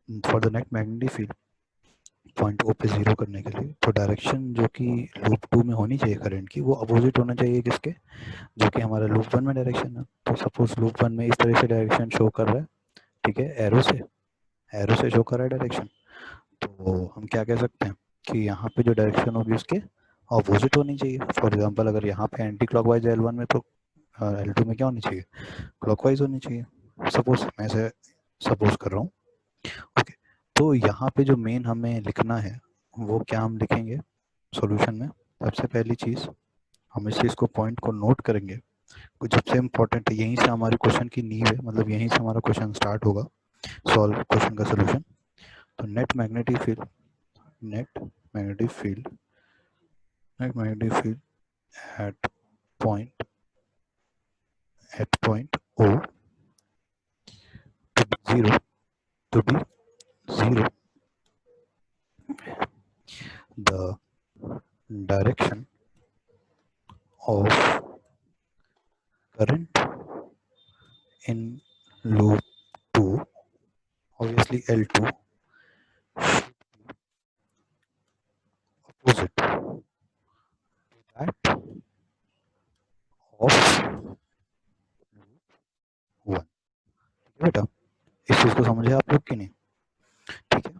for the net magnetic field point O पे 0 करने के लिए, तो डायरेक्शन जो कि लूप 2 में होनी चाहिए करंट की, वो अपोजिट होना चाहिए किसके, जो कि हमारा लूप 1 में डायरेक्शन है। तो सपोज लूप 1 में इस तरह से डायरेक्शन शो कर रहा है, ठीक है, एरो से शो कर रहा है डायरेक्शन। तो हम क्या कह सकते हैं कि यहाँ पे जो डायरेक्शन होगी उसके अपोजिट होनी चाहिए। फॉर एग्जांपल अगर यहाँ पे एंटी क्लॉकवाइज है L1 में, तो L2 में क्या होनी चाहिए, क्लॉकवाइज होनी चाहिए। सपोज मैं ऐसे सपोज कर रहा हूँ, ओके। तो यहाँ पे जो मेन हमें लिखना है वो क्या हम लिखेंगे सॉल्यूशन में। सबसे पहली चीज हम इस चीज को पॉइंट को नोट करेंगे, कुछ सबसे इम्पोर्टेंट है, यहीं से हमारे क्वेश्चन की नींव है, मतलब यहीं से हमारा क्वेश्चन स्टार्ट होगा, सॉल्व क्वेश्चन का सोल्यूशन। तो net magnetic field, net magnetic field, net magnetic field at point O to be zero, to be zero, the direction of current in loop 2, obviously L2, opposite to that of 1। बेटा इस चीज को समझे आप लोग कि नहीं, ठीक है।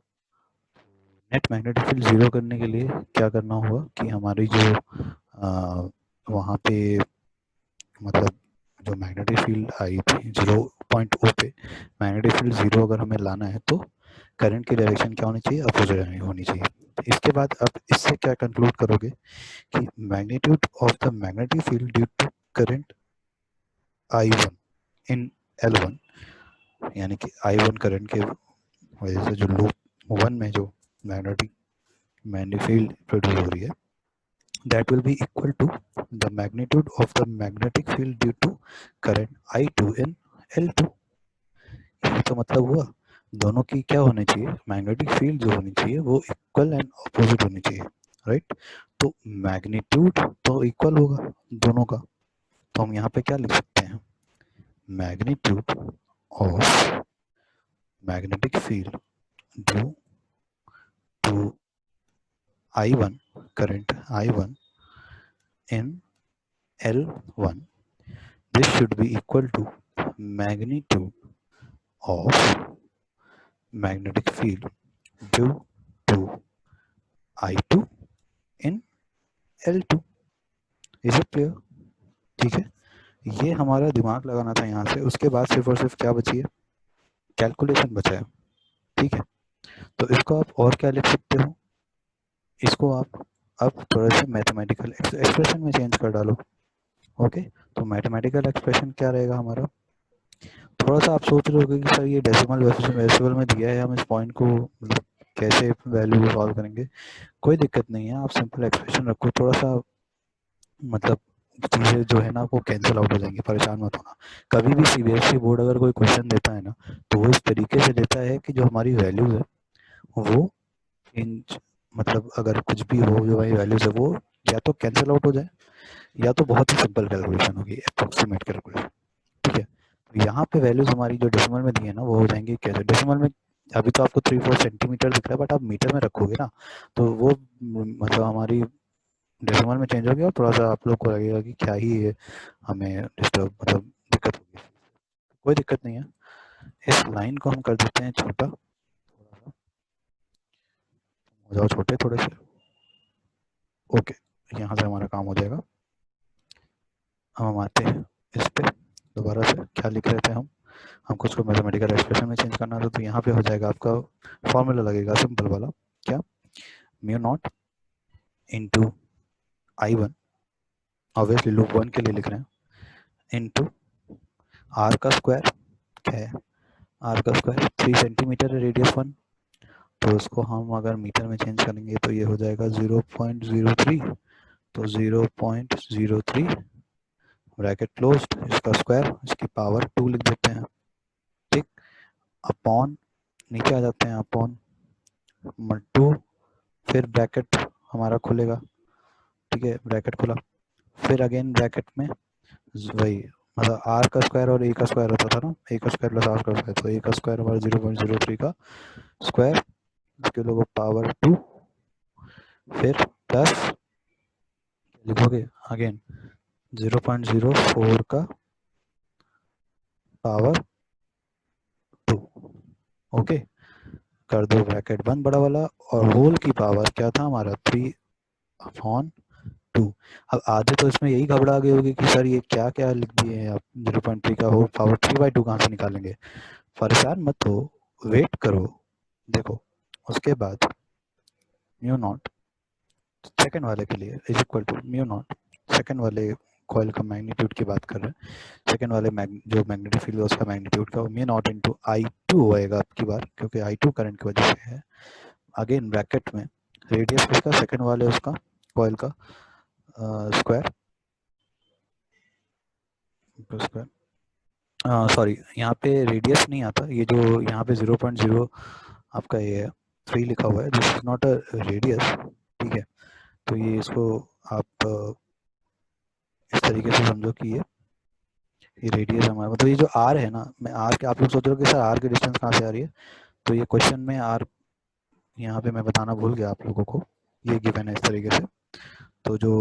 नेट मैग्नेटिक फील्ड 0 करने के लिए क्या करना होगा कि हमारी जो वहाँ पे मतलब जो मैग्नेटिक फील्ड आई थी 0.O पे, मैग्नेटिक फील्ड 0 अगर हमें लाना है तो करंट की डायरेक्शन क्या होनी चाहिए, अपोजिट होनी चाहिए। इसके बाद अब इससे क्या कंक्लूड करोगे कि magnitude of the magnetic field due to current I1 in L1 यानी कि I1 करंट के वजह से जो लूप 1 में जो मैग्नेटिक फील्ड प्रोड्यूस हो रही है, that will be equal to the magnitude of the magnetic field due to current I2 in L2। ये तो मतलब हुआ दोनों की क्या होनी चाहिए, मैग्नेटिक फील्ड जो होनी चाहिए वो इक्वल एंड ऑपोजिट होनी चाहिए, राइट। तो मैग्नीट्यूड तो इक्वल होगा दोनों का, तो हम यहाँ पे क्या लिख सकते हैं, magnitude of magnetic field due to I1 current I1 in L1, this should be equal to magnitude of magnetic field due to I2 in L2। Is it clear? ठीक है, ये हमारा दिमाग लगाना था यहाँ से। उसके बाद सिर्फ और सिर्फ क्या बची है, कैलकुलेशन बचा है। ठीक है, तो इसको आप और क्या लिख सकते हो, इसको आप अब थोड़ा सा मैथमेटिकल एक्सप्रेशन में चेंज कर डालो। ओके, तो मैथमेटिकल एक्सप्रेशन क्या रहेगा हमारा, थोड़ा सा आप सोच रहे हो कि सर ये डेसिमल में दिया है, हम इस पॉइंट को मतलब कैसे वैल्यू सॉल्व करेंगे। कोई दिक्कत नहीं है, आप सिंपल एक्सप्रेशन रखो, थोड़ा सा मतलब चीज़ें जो है ना वो कैंसिल आउट हो जाएंगी, परेशान मत होना। कभी भी सीबीएसई बोर्ड अगर कोई क्वेश्चन देता है ना, तो वो इस तरीके से देता है कि जो हमारी वैल्यूज है वो इंच मतलब अगर कुछ भी हो जो भाई वैल्यूज है वो या तो कैंसिल आउट हो जाए या तो बहुत ही सिंपल कैलकुलेशन होगी, अप्रोक्सीमेट कैलकुलेशन। ठीक है, तो यहाँ पे वैल्यूज हमारी जो डेसिमल में दी है ना वो हो जाएंगी कैसे, डेसिमल में अभी तो आपको 3-4 सेंटीमीटर दिख रहा है, बट आप मीटर में रखोगे ना तो वो मतलब हमारी डेसिमल में चेंज होगी और थोड़ा सा आप लोग को लगेगा कि क्या ही ये हमें डिस्टर्ब मतलब दिक्कत होगी। कोई दिक्कत नहीं है, इस लाइन को हम कर देते हैं छोटा, हो जाओ छोटे थोड़े से। ओके, यहाँ से हमारा काम हो जाएगा। अब हम आते हैं इस पे दोबारा से, क्या लिख रहे थे हम, हमको उसको मैथमेटिकल एक्सप्रेशन में चेंज करना था, तो यहाँ पे हो जाएगा आपका फॉर्मूला लगेगा सिंपल वाला, क्या, mu naught into I1, obviously loop 1 के लिए लिख रहे हैं, इंटू आर का स्क्वायर, क्या है आर का स्क्वायर 3 सेंटीमीटर है रेडियस 1, तो उसको हम अगर मीटर में चेंज करेंगे तो ये हो जाएगा 0.03, तो 0.03 ब्रैकेट क्लोज्ड, इसका स्क्वायर, इसकी पावर 2 लिख देते हैं। ठीक, अपॉन नीचे आ जाते हैं, अपॉन 2, फिर ब्रैकेट हमारा खुलेगा। ठीक है, ब्रैकेट खुला, फिर अगेन ब्रैकेट में वही मतलब आर का स्क्वायर और ए का स्क्वायर होता था ना, ए का स्क्वायर प्लस आर का स्क्वायर, तो ए का स्क्वायर हमारा 0.03 का स्क्वायर, इसके लोगों पावर 2, फिर प्लस लिखोगे अगेन 0.04 का पावर 2। ओके, कर दो ब्रैकेट बंद बड़ा वाला, और होल की पावर क्या था हमारा 3/2। अब आधे तो इसमें यही घबरा गए होगी कि सर ये क्या क्या लिख दिए हैं आप, 0.3 का होल पावर 3/2 कहाँ से निकालेंगे। परेशान मत हो, वेट करो, देखो उसके बाद म्यू नॉट सेकंड वाले के लिए is equal to mu nought, second वाले कॉइल का मैग्नीट्यूड की बात कर रहे हैं, सेकंड वाले जो मैग्नेटिक फील्ड है उसका मैग्नीट्यूड का म्यू नॉट इंटू I2 होएगा आपकी बार, क्योंकि I2 करंट की वजह से है। अगेन ब्रैकेट में रेडियस किसका, सेकंड वाले उसका कॉइल का स्क्वायर, सॉरी यहाँ पे रेडियस नहीं आता, ये जो यहाँ पे 0.0 आपका ये 3 लिखा हुआ है, this is not a radius. ठीक है, तो ये इसको आप इस तरीके से समझो कि ये रेडियस हमारा मतलब ये जो आर है ना, मैं आर के, आप लोग सोच रहे हो कि सर आर की डिस्टेंस कहाँ से आ रही है, तो ये क्वेश्चन में आर यहाँ पे मैं बताना भूल गया आप लोगों को, ये गिवन है इस तरीके से। तो जो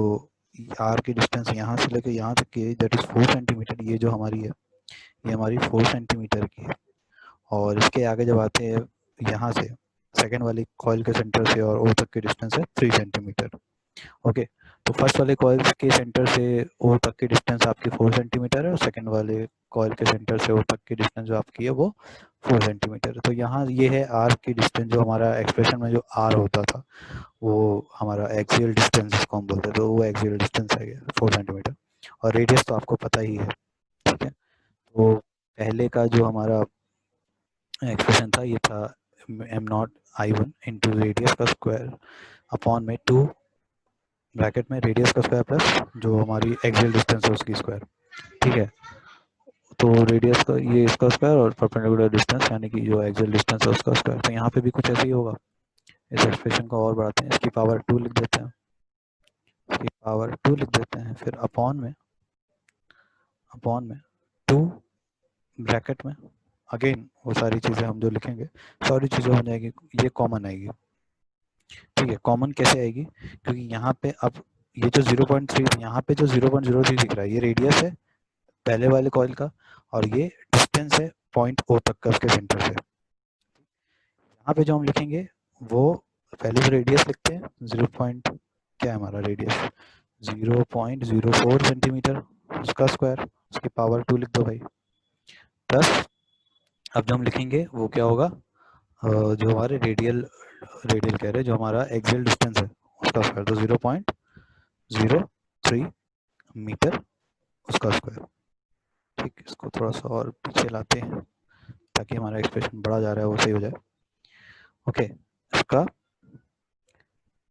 आर की डिस्टेंस यहाँ से लेके यहाँ तक की दैट इज 4 सेंटीमीटर, ये जो हमारी है ये हमारी 4 सेंटीमीटर की है, और इसके आगे जब आते हैं यहाँ से सेकेंड वाली कॉइल के सेंटर से और ओ तक की डिस्टेंस है 3 सेंटीमीटर। ओके, तो फर्स्ट वाले कॉइल के सेंटर से ओ तक की डिस्टेंस आपकी 4 सेंटीमीटर है, और सेकंड वाले कॉइल के सेंटर से ओ तक की डिस्टेंस जो आपकी है वो 4 सेंटीमीटर है। तो यहाँ ये है आर की डिस्टेंस, जो हमारा एक्सप्रेशन में जो आर होता था वो हमारा एक्सियल डिस्टेंस जिसको हम बोलते हैं, तो वो एक्सियल डिस्टेंस है 4 सेंटीमीटर, और रेडियस तो आपको पता ही है। ठीक है, तो पहले का जो हमारा एक्सप्रेशन था, ये था M naught I one into radius का स्क्वायर अपॉन में 2 ब्रैकेट में रेडियस का स्क्वायर प्लस जो हमारी एक्सियल डिस्टेंस है उसकी स्क्वायर। ठीक है, तो रेडियस का ये इसका स्क्वायर और परपेंडिकुलर डिस्टेंस यानी कि जो एक्सियल डिस्टेंस है उसका स्क्वायर। तो यहाँ पे भी कुछ ऐसे ही होगा। इस एक्सप्रेशन को और बढ़ाते हैं, इसकी पावर 2 लिख देते हैं, इसकी पावर 2 लिख देते हैं, फिर अपॉन में 2 ब्रैकेट में अगेन वो सारी चीज़ें हम जो लिखेंगे सारी चीज़ें हो जाएगी, ये कॉमन आएगी। ठीक है, कॉमन कैसे आएगी, क्योंकि यहाँ पे अब ये जो 0.3 यहाँ पे जो 0.03 दिख रहा है ये रेडियस है पहले वाले कॉइल का, और ये डिस्टेंस है पॉइंट ओ तक का उसके सेंटर से। यहाँ पे जो हम लिखेंगे वो पहले तो रेडियस लिखते हैं 0 पॉइंट क्या है हमारा रेडियस 0.04 सेंटीमीटर, उसका स्क्वायर, उसकी पावर 2 लिख दो भाई, प्लस अब जो हम लिखेंगे वो क्या होगा, जो हमारे रेडियल कह रहे हैं जो हमारा एक्सियल डिस्टेंस है उसका स्क्वायर, तो 0.03 मीटर उसका स्क्वायर। ठीक, इसको थोड़ा सा और पीछे लाते हैं ताकि हमारा एक्सप्रेशन बढ़ा जा रहा है वो सही हो जाए। ओके, इसका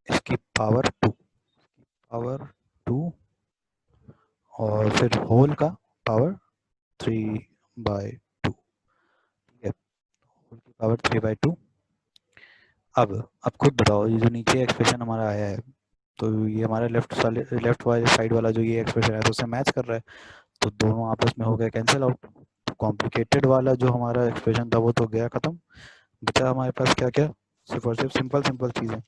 इसकी पावर 2 और फिर होल का पावर 3/2। ठीक है, होल की पावर 3/2। अब खुद बताओ, ये जो नीचे एक्सप्रेशन हमारा आया है तो ये हमारे लेफ्ट वाले साइड वाला जो ये एक्सप्रेशन है तो उससे मैच कर रहा है, तो दोनों आपस में हो गए कैंसिल आउट। तो कॉम्प्लिकेटेड वाला जो हमारा एक्सप्रेशन था वो तो गया खत्म, बचा हमारे पास क्या क्या, सिर्फ और सिर्फ सिंपल सिंपल चीज़ें,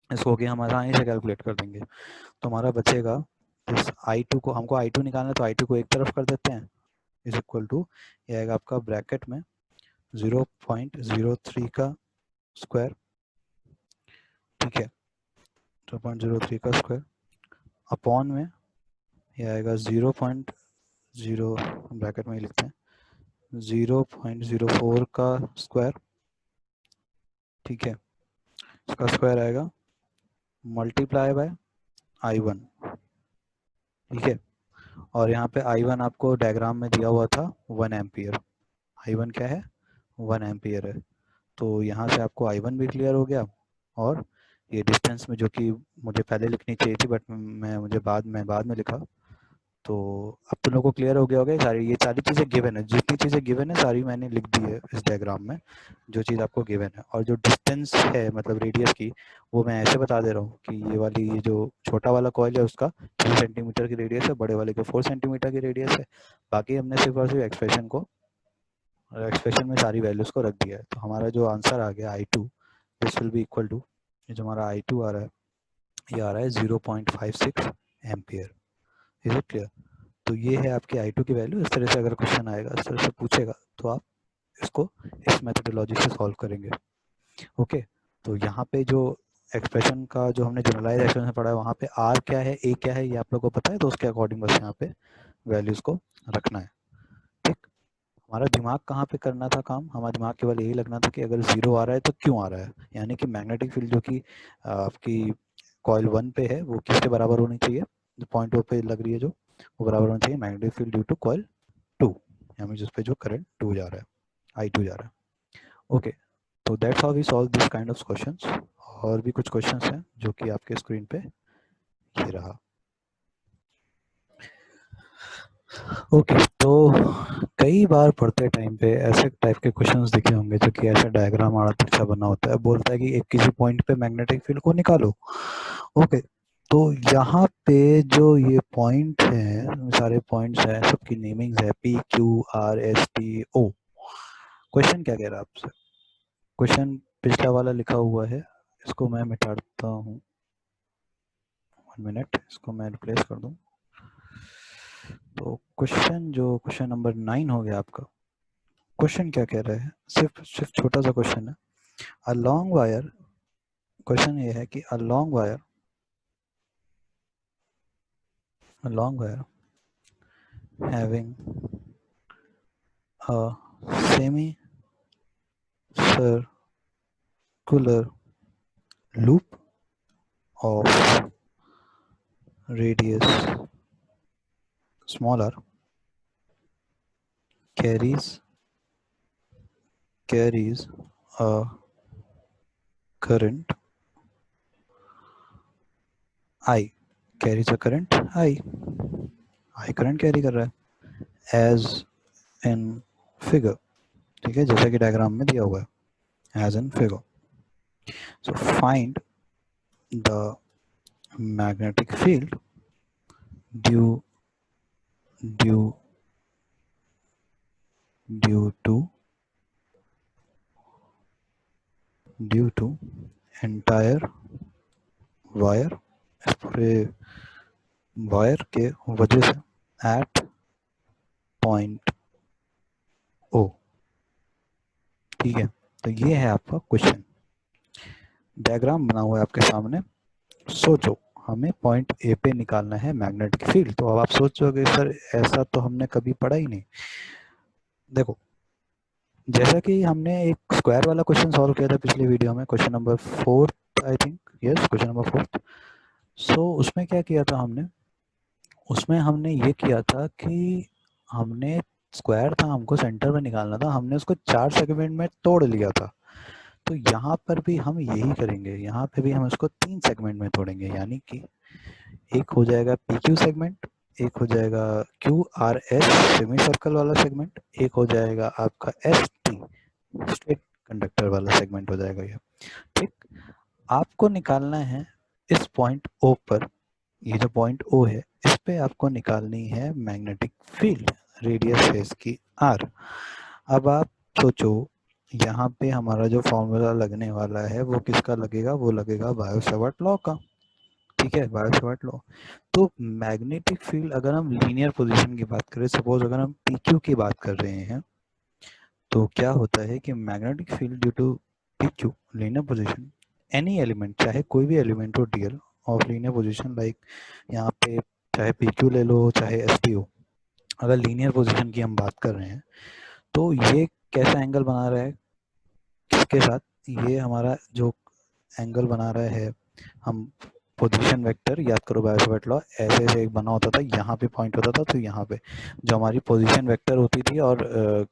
इसको कि हम आसानी से कैलकुलेट कर देंगे। तो हमारा बचेगा इस I2 को, हमको I2 निकालना है तो I2 को एक तरफ कर देते हैं, इज इक्वल टू ये आएगा आपका ब्रैकेट में 0.03 का स्क्वायर। ठीक है, 0.03 का स्क्वायर अपॉन में ये आएगा 0.0 ब्रैकेट में ही लिखते हैं 0.04 का स्क्वायर। ठीक है, इसका स्क्वायर आएगा मल्टीप्लाई बाय I1। ठीक है, और यहाँ पे I1 आपको डायग्राम में दिया हुआ था 1 एम्पियर, I1 क्या है 1 एम्पियर है, तो यहाँ से आपको I1 भी क्लियर हो गया, और ये डिस्टेंस में जो कि मुझे पहले लिखनी चाहिए थी बट मुझे बाद में लिखा, तो अब तुम लोगों को क्लियर हो गया होगा ये सारी चीज़ें गिवन है, जितनी चीज़ें गिवन है सारी मैंने लिख दी है इस डायग्राम में, जो चीज़ आपको गिवन है, और जो डिस्टेंस है मतलब रेडियस की वो मैं ऐसे बता दे रहा हूँ कि ये जो छोटा वाला कॉइल है उसका 3 सेंटीमीटर की रेडियस है, बड़े वाले के 4 सेंटीमीटर की रेडियस है। बाकी हमने सिर्फ और सिर्फ एक्सप्रेशन में सारी वैल्यूज को रख दिया है, तो हमारा जो आंसर आ गया I2 this will be equal to, ये जो हमारा I2 आ रहा है ये आ रहा है 0.56 एम्पियर। Is it clear? तो ये है आपकी I2 की वैल्यू। इस तरह से अगर क्वेश्चन आएगा, इस तरह से पूछेगा तो आप इसको इस मेथोडोलॉजी से सॉल्व करेंगे। ओके, तो यहाँ पे जो एक्सप्रेशन का जो हमने जनरलाइज एक्सप्रेशन पढ़ा है वहाँ पे R क्या है A क्या है ये आप लोगों को पता है, तो उसके अकॉर्डिंग बस यहाँ पे वैल्यूज को रखना है। ठीक, हमारा दिमाग कहाँ पे करना था काम, हमारा दिमाग केवल यही लगना था कि अगर 0 आ रहा है तो क्यों आ रहा है, यानी कि मैग्नेटिक फील्ड जो कि आपकी कॉइल 1 पे है वो किसके बराबर होनी चाहिए, जो पॉइंट ओ पे लग रही है जो वो बराबर होना चाहिए magnetic field due to coil 2, यानी जिस पे जो करंट 2 जा रहा है I2 जा रहा है। ओके, तो that's how we solve this kind of questions. और भी कुछ क्वेश्चंस हैं जो कि आपके स्क्रीन पे ये रहा। ओके, तो कई बार पढ़ते टाइम पे ऐसे टाइप के क्वेश्चंस दिखे होंगे जो कि ऐसा डायग्राम आड़ा तिरछा बना होता है, बोलता है कि एक किसी पॉइंट पे मैग्नेटिक फील्ड को निकालो। ओके, तो यहाँ पे जो ये पॉइंट है, सारे पॉइंट्स हैं, सबकी नेमिंग्स है PQRSTO। क्वेश्चन क्या कह रहा है आपसे, क्वेश्चन पिछला वाला लिखा हुआ है, इसको मैं मिटाता हूँ, 1 मिनट, इसको मैं रिप्लेस कर दूँ। तो क्वेश्चन नंबर 9 हो गया आपका। क्वेश्चन क्या कह रहा है, सिर्फ छोटा सा क्वेश्चन है। अ लॉन्ग वायर, क्वेश्चन ये है कि a long wire having a semi circular loop of radius small r carries carries a current I, carries a current I current carry कर रहा है एज इन फिगर, ठीक है, जैसा कि डायग्राम में दिया हुआ है as in figure. So find the magnetic field due due due to entire wire, इस पूरे वायर के वजह से एट पॉइंट ओ. ठीक है, तो ये है आपका क्वेश्चन. डायग्राम बना हुआ है आपके सामने. सोचो, हमें पॉइंट ए पे निकालना है मैग्नेटिक फील्ड. तो अब आप सोचोगे सर ऐसा तो हमने कभी पढ़ा ही नहीं. देखो, जैसा कि हमने एक स्क्वायर वाला क्वेश्चन सॉल्व किया था पिछले वीडियो में, question number 4 I think, yes question number 4. सो उसमें क्या किया था हमने, उसमें हमने ये किया था कि हमने स्क्वायर था, हमको सेंटर में निकालना था, हमने उसको 4 सेगमेंट में तोड़ लिया था. तो यहाँ पर भी हम यही करेंगे, यहाँ पे भी हम इसको 3 सेगमेंट में तोड़ेंगे. यानी कि एक हो जाएगा पी क्यू सेगमेंट, एक हो जाएगा Q R S semi circle वाला सेगमेंट, एक हो जाएगा आपका एस टी स्ट्रेट कंडक्टर वाला सेगमेंट हो जाएगा ये. ठीक, आपको निकालना है इस पॉइंट ओ पर, ये जो पॉइंट ओ है इस पे आपको निकालनी है मैग्नेटिक फील्ड. रेडियस है इसकी आर. अब आप सोचो, यहाँ पे हमारा जो फॉर्मूला लगने वाला है वो किसका लगेगा, वो लगेगा बायो-सावर्ट लॉ का. ठीक है, बायो-सावर्ट लॉ. तो मैग्नेटिक फील्ड अगर हम लीनियर पोजीशन की बात करें, सपोज अगर हम पी क्यू की बात कर रहे हैं, तो क्या होता है कि magnetic field due to P Q linear position, any element, चाहे कोई भी एलिमेंट हो dl of linear position, like यहाँ पे चाहे पी क्यू ले लो चाहे एस टी हो, अगर लीनियर पोजीशन की हम बात कर रहे हैं तो ये कैसा एंगल बना रहा है किसके साथ, ये हमारा जो एंगल बना रहा है, हम पोजीशन वेक्टर याद करो, बायो-सावर्ट लॉ ऐसे ऐसे एक बना होता था, यहाँ पे पॉइंट होता था, तो यहाँ पे जो हमारी पोजीशन वेक्टर होती थी और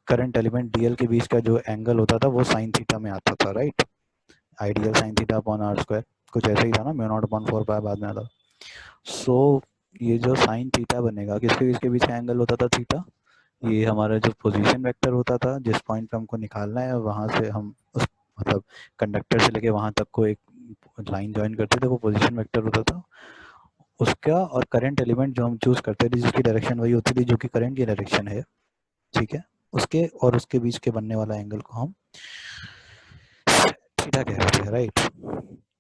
करंट एलिमेंट डीएल के बीच का जो एंगल होता था वो साइन थीटा में आता था, right. I dl sine theta upon r square, कुछ ऐसा ही था ना, म्यू नॉट अपॉन 4 पाई बाद में आता. सो ये जो साइन थीटा बनेगा, किसके बीच के बीच का एंगल होता था थीटा, ये हमारा जो पोजीशन वेक्टर होता था, जिस पॉइंट पे हमको निकालना है वहां से हम उस मतलब कंडक्टर से लेके वहां तक को एक लाइन ज्वाइन करते थे, वो पोजीशन वेक्टर होता था उसका. और करंट एलिमेंट जो हम चूज करते थे जिसकी डायरेक्शन वही होती थी जो कि करंट की डायरेक्शन है, ठीक है, उसके और उसके बीच के बनने वाला एंगल को हम थीटा कहते हैं, राइट.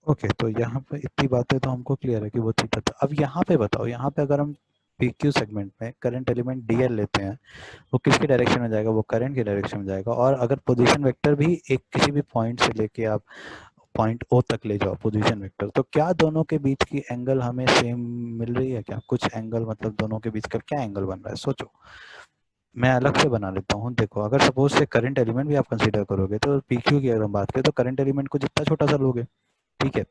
ओके, तो यहाँ पे इतनी बातें तो हमको क्लियर है कि वो थीटा था. अब यहाँ पे बताओ, यहाँ पे अगर हम पी क्यू सेगमेंट में करंट एलिमेंट डीएल लेते हैं, वो किसकी डायरेक्शन में जाएगा, वो करंट की डायरेक्शन में जाएगा. और अगर पोजीशन वेक्टर भी एक किसी भी पॉइंट से लेके आप पॉइंट ओ तक ले जाओ पोजीशन वेक्टर, तो क्या दोनों के बीच की एंगल हमें सेम मिल रही है क्या, कुछ एंगल, मतलब दोनों के बीच का क्या एंगल बन रहा है. सोचो, मैं अलग से बना लेता हूँ. देखो, अगर सपोज से करंट एलिमेंट भी आप कंसीडर करोगे तो पी क्यू की अगर हम बात करें तो करंट एलिमेंट को जितना छोटा सा लोगे, ठीक है,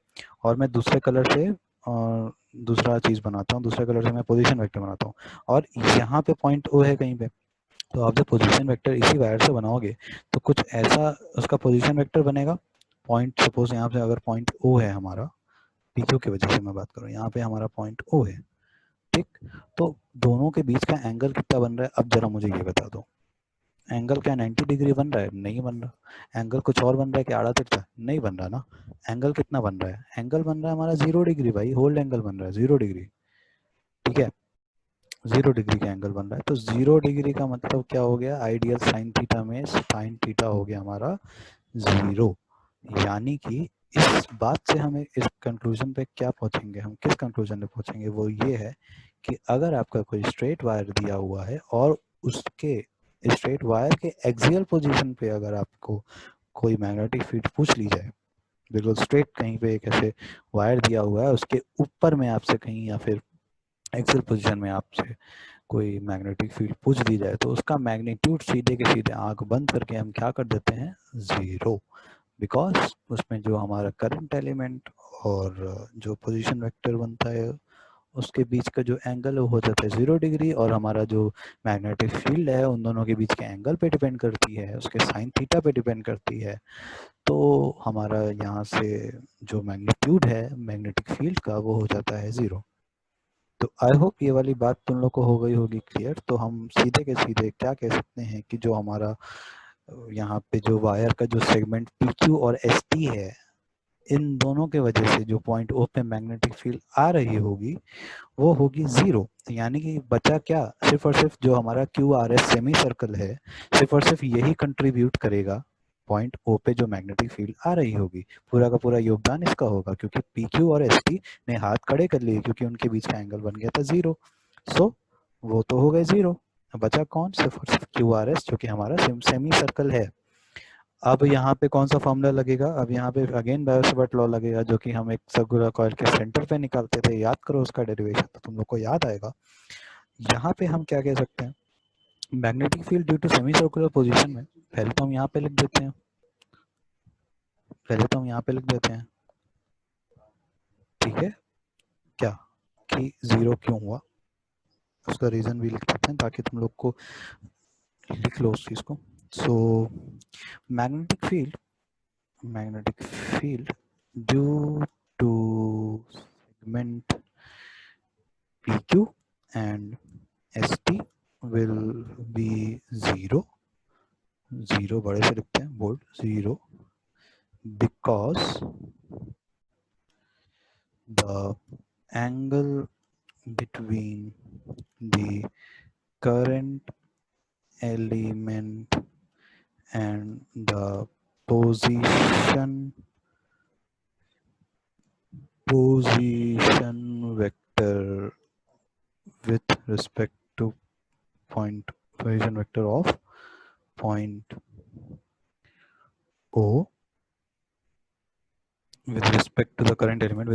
और मैं दूसरे कलर से दूसरा चीज बनाता हूँ, दूसरे कलर से मैं पोजीशन वेक्टर बनाता हूँ, और यहाँ पे पॉइंट ओ है कहीं पे, तो आप जब पोजीशन वेक्टर इसी वायर से बनाओगे तो कुछ ऐसा उसका पोजीशन वेक्टर बनेगा. पॉइंट सपोज यहाँ पे अगर पॉइंट ओ है हमारा, पीक्यू की वजह से मैं बात करूँ, यहाँ पे हमारा पॉइंट ओ है, ठीक. तो दोनों के बीच का एंगल कितना बन रहा है, अब जरा मुझे ये बता दो. एंगल क्या 90 डिग्री बन रहा है, नहीं बन रहा. एंगल कुछ और बन रहा है कि आड़ा तिरछा, नहीं बन रहा ना. एंगल कितना बन रहा है, एंगल बन रहा है हमारा 0 डिग्री भाई, होल्ड एंगल बन रहा है 0 डिग्री, ठीक है, 0 डिग्री का एंगल बन रहा है. तो 0 डिग्री का मतलब क्या हो गया, आइडियल साइन थीटा में साइन थीटा हो गया हमारा 0. यानी कि इस बात से हमें इस कंक्लूजन पे क्या पहुंचेंगे, हम किस कंक्लूजन पे पहुंचेंगे, वो ये है कि अगर आपका कोई स्ट्रेट वायर दिया हुआ है और उसके स्ट्रेट वायर के एक्सियल पोजीशन पे अगर आपको कोई मैग्नेटिक फील्ड पूछ ली जाए, बिल्कुल स्ट्रेट कहीं पे एक ऐसे वायर दिया हुआ है, उसके ऊपर में आपसे कहीं या फिर एक्सियल पोजीशन में आपसे कोई मैग्नेटिक फील्ड पूछ दी जाए, तो उसका मैग्नीट्यूड सीधे के सीधे आंख बंद करके हम क्या कर देते हैं, 0. बिकॉज उसमें जो हमारा करंट एलिमेंट और जो पोजीशन वेक्टर बनता है उसके बीच का जो एंगल हो जाता है 0 डिग्री, और हमारा जो मैग्नेटिक फील्ड है उन दोनों के बीच के एंगल पे डिपेंड करती है, उसके साइन थीटा पे डिपेंड करती है। तो हमारा यहाँ से जो मैग्नीट्यूड है मैग्नेटिक फील्ड का वो हो जाता है 0। तो आई होप ये वाली बात तुम लोग को हो गई होगी क्लियर। तो हम सीधे के सीधे क्या कह सकते हैं कि जो हमारा यहाँ पे जो वायर का जो सेगमेंट PQ और ST है, इन दोनों के वजह से जो पॉइंट O पे मैग्नेटिक फील्ड आ रही होगी वो होगी 0। यानी कि बचा क्या, सिर्फ और सिर्फ जो हमारा QRS सेमी सर्कल है, सिर्फ और सिर्फ यही कंट्रीब्यूट करेगा पॉइंट O पे जो मैग्नेटिक फील्ड आ रही होगी। पूरा का पूरा योगदान इसका होगा, क्योंकि PQ और ST ने हाथ खड़े कर लिए, क्योंकि उनके बीच का एंगल बन गया था 0। सो वो तो हो गए 0। बचा कौन, सिर्फ और सिर्फ QRS जो कि हमारा सेमी सर्कल है। अब यहाँ पे कौन सा फॉर्मूला लगेगा, अब यहाँ पे अगेन बायो-सावर्ट लॉ लगेगा, जो कि हम एक सर्कुलर कॉइल के सेंटर पे निकालते थे। याद करो उसका डेरिवेशन, तो तुम लोग को याद आएगा। यहाँ पे हम क्या कह सकते हैं, magnetic field due to semi circular position में, पहले तो हम यहाँ पे लिख देते हैं, ठीक है क्या, कि 0 क्यों हुआ, उसका रीजन भी लिख देते हैं ताकि तुम लोग को लिख लो उस चीज को। So magnetic field due to segment PQ and ST will be 0 बड़े से लिखते हैं, bold 0, because the angle between the current element and the position vector with respect to position vector of point O with respect to the current element,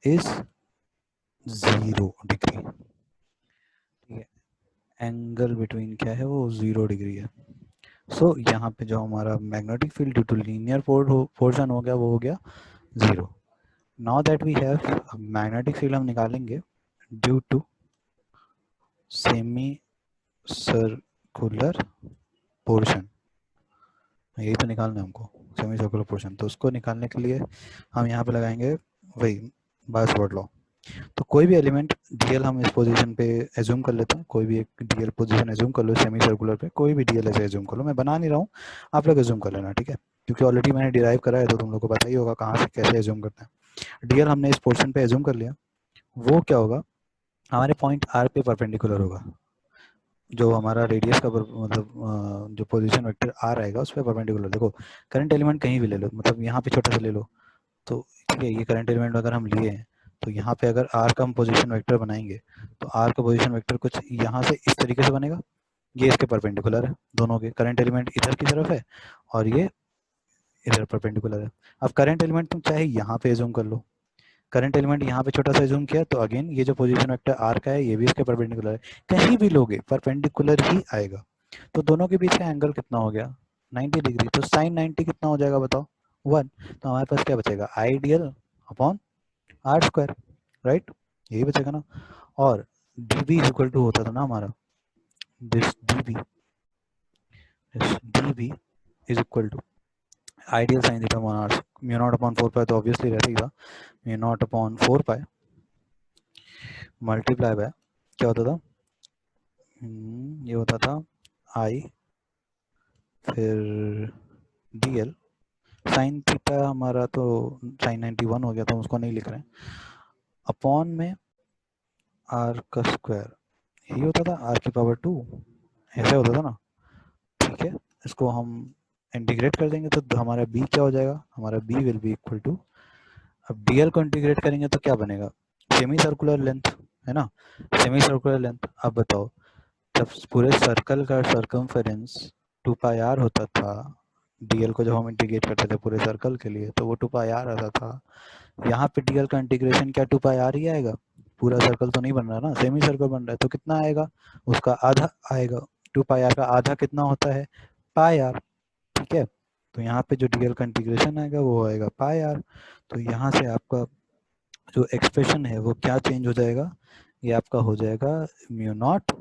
is 0 degree. ठीक है, angle between क्या है, वो 0 degree है। सो यहाँ पे जो हमारा magnetic field due to linear portion हो गया, वो हो गया 0। Now that we have magnetic field हम निकालेंगे due to semi circular portion, यही तो निकालना है हमको, सेमी सर्कुलर पोर्शन। तो उसको निकालने के लिए हम यहाँ पे लगाएंगे वही बायो-सावर्ट लॉ। तो कोई भी एलिमेंट डीएल हम इस पोजीशन पे एज्यूम कर लेते हैं, कोई भी एक डीएल पोजीशन एज्यूम कर लो सेमी सर्कुलर पे, कोई भी डीएल ऐसे एज्यूम कर लो, मैं बना नहीं रहा हूँ, आप लोग एज्यूम कर लेना, ठीक है, क्योंकि ऑलरेडी मैंने डिराइव करा है तो तुम लोग को पता ही होगा कहाँ से कैसे एज्यूम करते हैं। डीएल हमने इस पोर्शन पे एज्यूम कर लिया, वो क्या होगा, हमारे पॉइंट आर पे परपेंडिकुलर होगा, जो हमारा रेडियस का मतलब जो पोजीशन वेक्टर आर आएगा उस पर परपेंडिकुलर। देखो करंट एलिमेंट कहीं भी ले लो, मतलब यहाँ पे छोटा सा ले लो, तो ठीक है, ये करंट एलिमेंट अगर हम लिए हैं तो यहाँ पे अगर आर का हम पोजीशन वेक्टर बनाएंगे तो आर का पोजीशन वेक्टर कुछ यहाँ से इस तरीके से बनेगा, ये इसके परपेंडिकुलर है, दोनों के करंट एलिमेंट इधर की तरफ है और ये इधर परपेंडिकुलर है। अब करंट एलिमेंट तुम चाहे यहाँ पे एज्यूम कर लो, करंट एलिमेंट यहाँ पे छोटा सा एज्यूम किया तो अगेन ये जो पोजीशन वेक्टर आर का है ये भी इसके परपेंडिकुलर है, कहीं भी लोगे परपेंडिकुलर ही आएगा। तो दोनों के बीच का एंगल कितना हो गया, 90 डिग्री। तो साइन 90 कितना हो जाएगा बताओ, 1। तो हमारे पास क्या बचेगा, I dl upon r square, right, यही बचेगा ना। और dB इज इक्वल टू होता था ना हमारा, this dB is equal to I dl sine theta upon r, mu nought upon 4 pi तो ऑब्वियसली रहता ही था, mu nought upon 4 pi multiply by क्या होता था, ये होता था आई फिर dl साइन थीटा हमारा तो साइन 91 हो गया था, उसको नहीं लिख रहे हैं, अपॉन में आर का स्क्वायर, यही होता था आर की पावर 2, ऐसे होता था ना, ठीक है। इसको हम इंटीग्रेट कर देंगे तो हमारा b क्या हो जाएगा, हमारा b will be equal to, अब dl को इंटीग्रेट करेंगे तो क्या बनेगा, सेमी सर्कुलर लेंथ है ना, सेमी सर्कुलर लेंथ। अब बताओ जब पूरे सर्कल का सर्कमफेरेंस 2 पाई आर होता था, डीएल को जब हम इंटीग्रेट करते थे पूरे सर्कल के लिए तो वो 2 पाई आर आता था, यहाँ पे डीएल का इंटीग्रेशन क्या 2 पाई आर ही आएगा, पूरा सर्कल तो नहीं बन रहा ना, सेमी सर्कल बन रहा है, तो कितना आएगा, उसका आधा आएगा, 2 पाई आर का आधा कितना होता है, पाई आर, ठीक है। तो यहाँ पे जो डीएल का इंटीग्रेशन आएगा वो आएगा पाई आर। तो यहाँ से आपका जो एक्सप्रेशन है वो क्या चेंज हो जाएगा, ये आपका हो जाएगा म्यू नॉट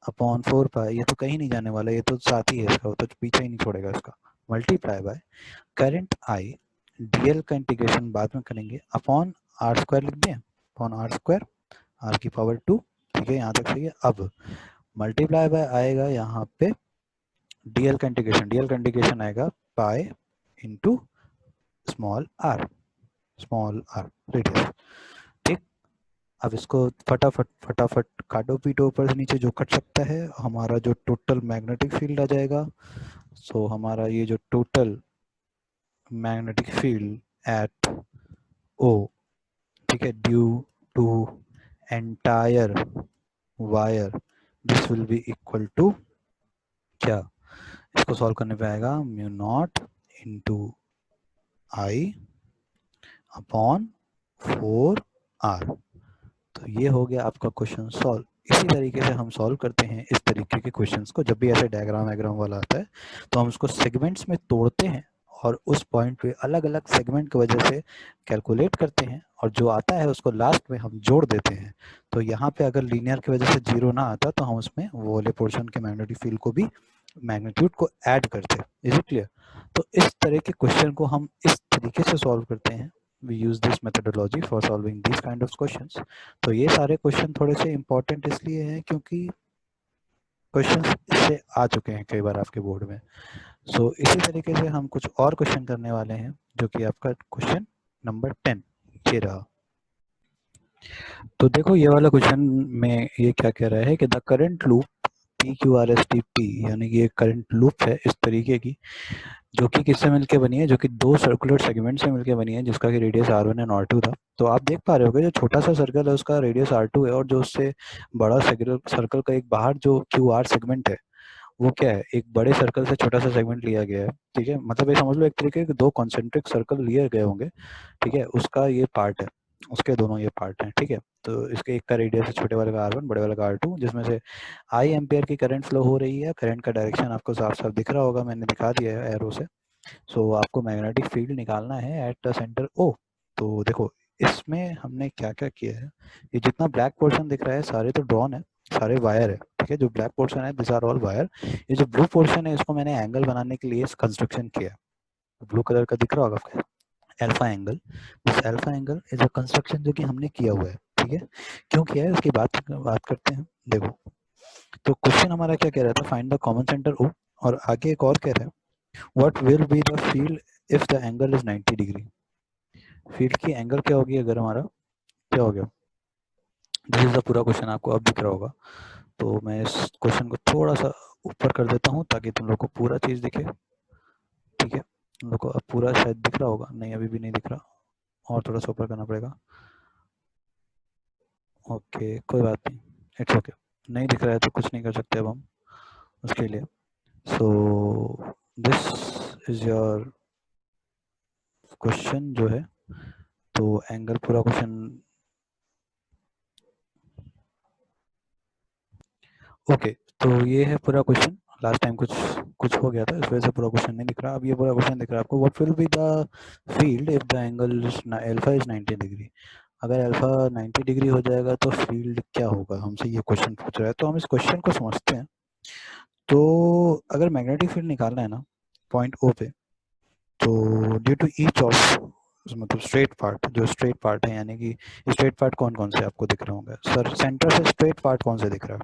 अपॉन 4 पाई, ये तो कहीं नहीं जाने वाला, ये तो साथ ही है इसका, वो तो पीछे ही नहीं छोड़ेगा इसका, multiply by current I, DL का इंटीग्रेशन बाद में करेंगे, अपॉन आर स्क्वायर लिख दें, अपॉन आर स्क्वायर आर की पावर 2। ठीक है, यहाँ तक सही है। अब मल्टीप्लाई बाय आएगा यहाँ पे डीएल का इंटीग्रेशन, डीएल का इंटीग्रेशन आएगा pi into small r radius. ठीक, अब इसको फटाफट फटाफट काटो पीटो, ऊपर से नीचे जो कट सकता है, हमारा जो टोटल मैग्नेटिक फील्ड आ जाएगा। सो हमारा ये जो total magnetic field at O, ठीक है, due to entire wire, this will be equal to क्या, इसको सॉल्व करने पे आएगा mu not into I upon 4r। तो ये हो गया आपका क्वेश्चन सॉल्व। इसी तरीके से हम सॉल्व करते हैं इस तरीके के क्वेश्चंस को। जब भी ऐसे डायग्राम वाला आता है तो हम उसको सेगमेंट्स में तोड़ते हैं और उस पॉइंट पे अलग अलग सेगमेंट की वजह से कैलकुलेट करते हैं, और जो आता है उसको लास्ट में हम जोड़ देते हैं। तो यहाँ पे अगर लीनियर की वजह से जीरो ना आता तो हम उसमें वो वाले पोर्शन के मैग्नेटिक फील्ड को भी, मैग्नीट्यूड को ऐड करते हैं। Is it clear? तो इस तरह के क्वेश्चन को हम इस तरीके से सॉल्व करते हैं। We use this methodology for solving these kind of questions. तो ये सारे क्वेश्चन थोड़े से इम्पोर्टेंट इसलिए हैं क्योंकि क्वेश्चन इससे आ चुके हैं कई बार आपके बोर्ड में। सो इसी तरीके से हम कुछ और क्वेश्चन करने वाले हैं, जो कि आपका क्वेश्चन नंबर 10 ये रहा। तो देखो ये वाला क्वेश्चन में ये क्या कह रहा है कि the current loop P Q R S T P, यानी कि ये करंट लूप है इस तरीके की, जो कि किससे मिलके बनी है, जो कि दो सर्कुलर सेगमेंट से मिलके बनी है, जिसका कि रेडियस r1 एंड r2 था। तो आप देख पा रहे होगे जो छोटा सा सर्कल है उसका रेडियस r2 है, और जो उससे बड़ा सर्कल का एक बाहर जो QR सेगमेंट है वो क्या है, एक बड़े सर्कल से छोटा सा सेगमेंट लिया गया है। ठीक है, मतलब ये समझ लो एक तरीके के दो कॉन्सेंट्रिक सर्कल लिए गए होंगे। ठीक है, उसका ये पार्ट है, उसके दोनों ये पार्ट हैं। ठीक है, तो इसके एक का रेडियस है छोटे वाले का r1, बड़े वाले का r2, जिसमें से आई एम्पियर की करंट फ्लो हो रही है। करंट का डायरेक्शन आपको साफ साफ दिख रहा होगा, मैंने दिखा दिया है एरो से। सो आपको मैग्नेटिक फील्ड निकालना है एट द सेंटर O। तो देखो इसमें हमने क्या क्या किया है, ये जितना ब्लैक पोर्शन दिख रहा है सारे तो ड्रॉन है, सारे वायर है। ठीक है, जो ब्लैक पोर्शन है दिस आर ऑल वायर। ये जो ब्लू पोर्शन है इसको मैंने एंगल बनाने के लिए कंस्ट्रक्शन किया है। ब्लू कलर का दिख रहा होगा आपको, alpha angle. This alpha angle is a construction जो कि हमने किया हुआ है। ठीक है, क्यों किया है उसकी बात करते हैं। देखो तो क्वेश्चन हमारा क्या कह रहा था, find the common centre O, और आगे एक और कह रहा है What will be the field if the angle is 90 degree. Field की एंगल क्या होगी अगर हमारा क्या हो गया, दिस इज द पूरा क्वेश्चन आपको अब दिख रहा होगा। तो मैं इस क्वेश्चन को थोड़ा सा ऊपर कर देता हूँ ताकि तुम लोग को पूरा चीज दिखे। ठीक है, तुम लोग को अब पूरा शायद दिख रहा होगा, नहीं अभी भी नहीं दिख रहा, और थोड़ा सा ऊपर करना पड़ेगा। ओके कोई बात नहीं, इट्स ओके। नहीं दिख रहा है तो कुछ नहीं कर सकते अब हम उसके लिए। So this is your question जो है, तो एंगल पूरा क्वेश्चन ओके। तो ये है पूरा क्वेश्चन। लास्ट टाइम कुछ कुछ हो गया था इस वजह से पूरा क्वेश्चन नहीं दिख रहा, अब ये पूरा क्वेश्चन दिख रहा है आपको। What will be the field if the angle alpha is 90 degree. अगर अल्फा 90 डिग्री हो जाएगा तो फील्ड क्या होगा, हमसे ये क्वेश्चन पूछ रहा है। तो हम इस क्वेश्चन को समझते हैं। तो अगर मैग्नेटिक फील्ड निकालना है ना पॉइंट O पे, तो ड्यू टू ईच ऑफ, मतलब स्ट्रेट पार्ट, जो स्ट्रेट पार्ट है, यानी कि स्ट्रेट पार्ट कौन कौन से आपको दिख रहे होंगे सर, सेंटर से स्ट्रेट पार्ट कौन से दिख रहा है,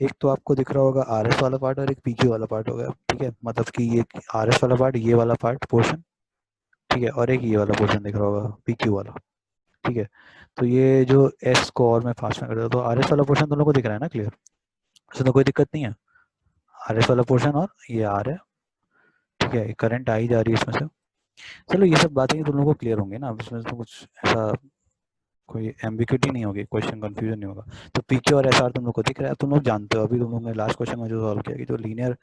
एक तो आपको दिख रहा होगा आर एस वाला पार्ट और एक पीक्यू वाला पार्ट होगा। ठीक है, मतलब कि ये आर एस वाला पार्ट, ये वाला पार्ट पोर्शन, ठीक है, और एक ये वाला पोर्शन दिख रहा होगा पीक्यू वाला। ठीक है, तो ये जो एस को और मैं फास्ट में कर देता हूँ, तो आर एस वाला पोर्शन दोनों को दिख रहा है ना क्लियर, इसमें तो कोई दिक्कत नहीं है। आर एस वाला पोर्शन और ये आर है। ठीक है, करंट आई जा रही है इसमें से। चलो ये सब बातें तुम लोगों को क्लियर होंगी ना, इसमें तो कुछ ऐसा कोई एम्बिग्यूटी नहीं होगी, क्वेश्चन कंफ्यूजन नहीं होगा। तो पीक्यू और एसआर तुम लोग को दिख रहा है, तुम लोग जानते हो, अभी तुम लोग ने लास्ट क्वेश्चन में जो सॉल्व किया कि जो लीनियर